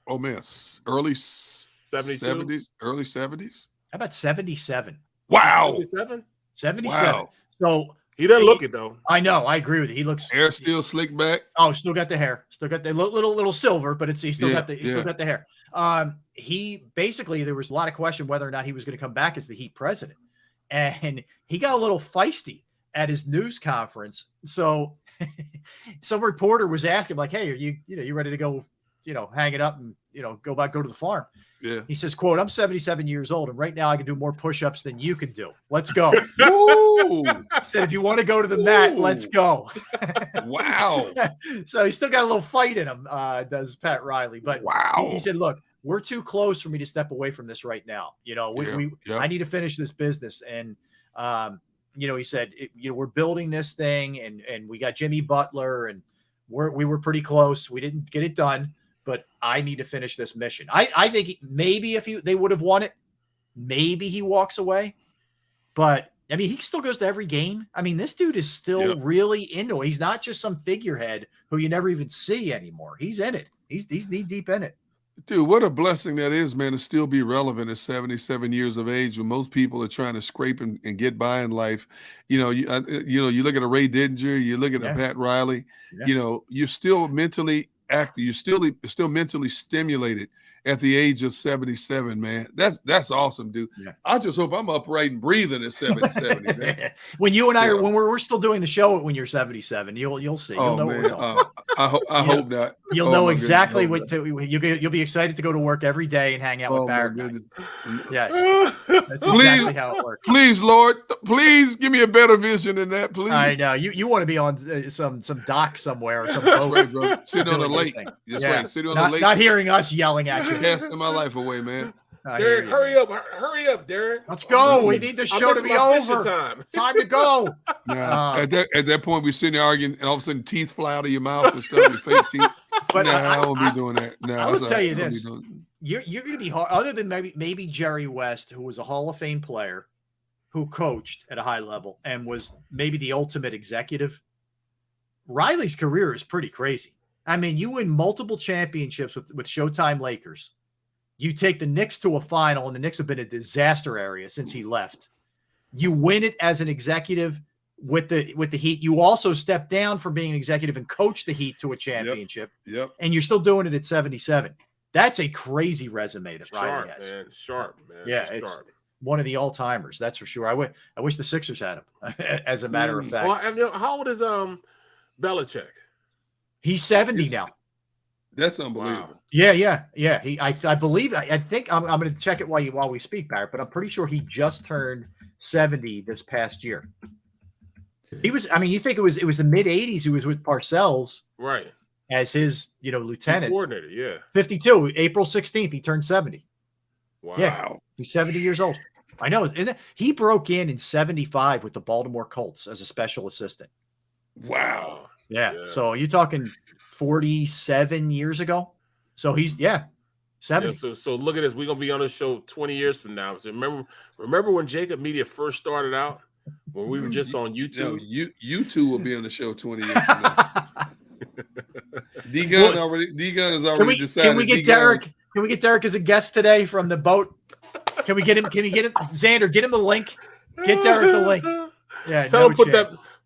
Oh man, early 70s, early 70s. How about 77? Wow. 77? 77. Wow. So he doesn't look it though. I know. I agree with you. He looks hair still slicked back. Oh, still got the hair. Still got the little silver, but he's still got the hair. He basically, there was a lot of question whether or not he was going to come back as the Heat president, and he got a little feisty at his news conference. So some reporter was asking like, "Hey, are you ready to go? Hang it up and go to the farm?" Yeah. He says, quote, "I'm 77 years old, and right now I can do more push-ups than you can do. Let's go." Ooh. He said, "If you want to go to the mat, let's go." Wow. So he's still got a little fight in him, does Pat Riley. But wow. He said, "Look, we're too close for me to step away from this right now. I need to finish this business." And, he said, we're building this thing, and we got Jimmy Butler, and we were pretty close. We didn't get it done. But I need to finish this mission. I think maybe if they would have won it, maybe he walks away. But I mean, he still goes to every game. I mean, this dude is still really into it. He's not just some figurehead who you never even see anymore. He's in it. He's knee deep in it. Dude, what a blessing that is, man, to still be relevant at 77 years of age when most people are trying to scrape and get by in life. You look at a Ray Didinger, you look at a Pat Riley, you're still mentally active. You're still mentally stimulated at the age of 77, man. That's awesome, dude. Yeah. I just hope I'm upright and breathing at 77. Man. When you and I are, when we're still doing the show when you're 77, you'll see. You'll know man. I hope not. You'll know exactly you'll be excited to go to work every day and hang out with Barrett. Yes, that's exactly how it works. Please, Lord, please give me a better vision than that, please. I know you want to be on some dock somewhere or some boat, right, bro. Sitting on a lake. That's right. Sitting on a lake. Not hearing us yelling at you. Casting my life away, man. Derek, hurry up, Derek. Let's go. We need the show to be over. Time to go. At that point, we sitting there arguing, and all of a sudden, teeth fly out of your mouth and stuff. Your fake teeth. But I won't be doing that. No, I will tell you this: you're going to be hard. Other than maybe Jerry West, who was a Hall of Fame player, who coached at a high level and was maybe the ultimate executive. Riley's career is pretty crazy. I mean, you win multiple championships with Showtime Lakers. You take the Knicks to a final, and the Knicks have been a disaster area since he left. You win it as an executive with the Heat. You also step down from being an executive and coach the Heat to a championship. Yep. And you're still doing it at 77. That's a crazy resume that Riley has. Sharp, man. Yeah, it's one of the all-timers, that's for sure. I wish the Sixers had him, as a matter of fact. Well, how old is Belichick? He's 70 now. That's unbelievable. Wow. Yeah. I believe. I think I'm going to check it while we speak, Barrett. But I'm pretty sure he just turned 70 this past year. He was. I mean, you think it was the mid 80s? He was with Parcells, right, as his lieutenant coordinator. Yeah, 52. April 16th, he turned 70. Wow. Yeah, he's 70 years old. I know. He broke in 75 with the Baltimore Colts as a special assistant. Wow. Yeah. So you're talking 47 years ago. So he's 70. Yeah, so look at this. We're gonna be on the show 20 years from now. So remember when JAKIB Media first started out, when we were just on YouTube? You two will be on the show 20 years from now. D-Gun has already decided. Can we get Derek? Can we get Derek as a guest today from the boat? Can we get him? Can we get him? Xander, get him the link. Get Derek the link. Yeah, tell him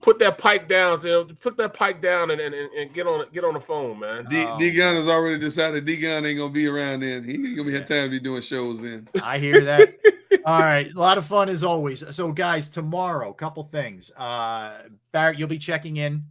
put that pipe down. Put that pipe down and get on the phone, man. D-Gun has already decided D-Gun ain't gonna be around then. He ain't gonna have time to be doing shows then. I hear that. All right, a lot of fun as always. So, guys, tomorrow, couple things. Barrett, you'll be checking in.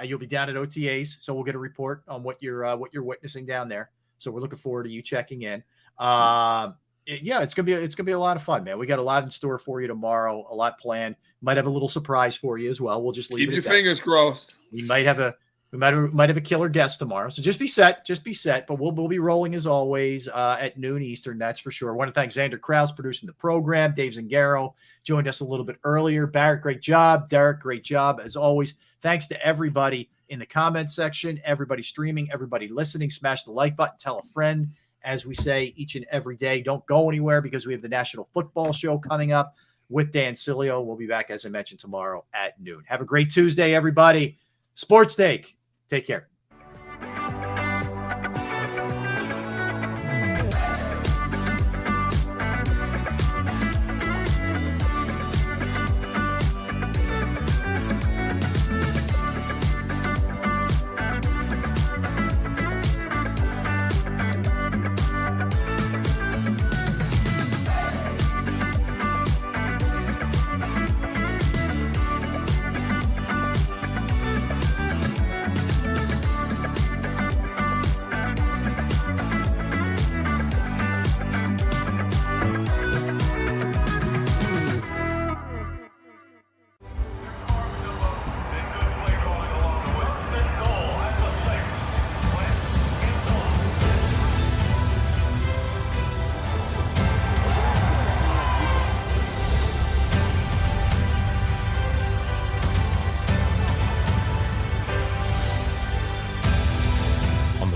You'll be down at OTAs, so we'll get a report on what you're witnessing down there. So we're looking forward to you checking in. Yeah, it's gonna be a lot of fun, man. We got a lot in store for you tomorrow. A lot planned. Might have a little surprise for you as well. We'll just leave keep your fingers crossed. We might have a killer guest tomorrow. So just be set. But we'll be rolling as always at noon Eastern. That's for sure. I want to thank Xander Krause producing the program. Dave Zingaro joined us a little bit earlier. Barrett, great job. Derek, great job as always. Thanks to everybody in the comment section, everybody streaming, everybody listening. Smash the like button. Tell a friend. As we say each and every day, don't go anywhere because we have the National Football Show coming up with Dan Cilio. We'll be back, as I mentioned, tomorrow at noon. Have a great Tuesday, everybody. Sports Take. Take care.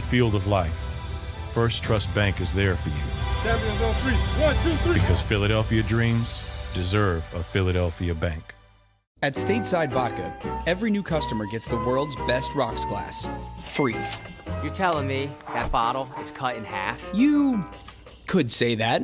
Field of life, First Trust Bank is there for you. Champions on 3. 1, 2, 3. Because Philadelphia dreams deserve a Philadelphia bank. At Stateside Vodka, every new customer gets the world's best rocks glass, free. You're telling me that bottle is cut in half? You could say that.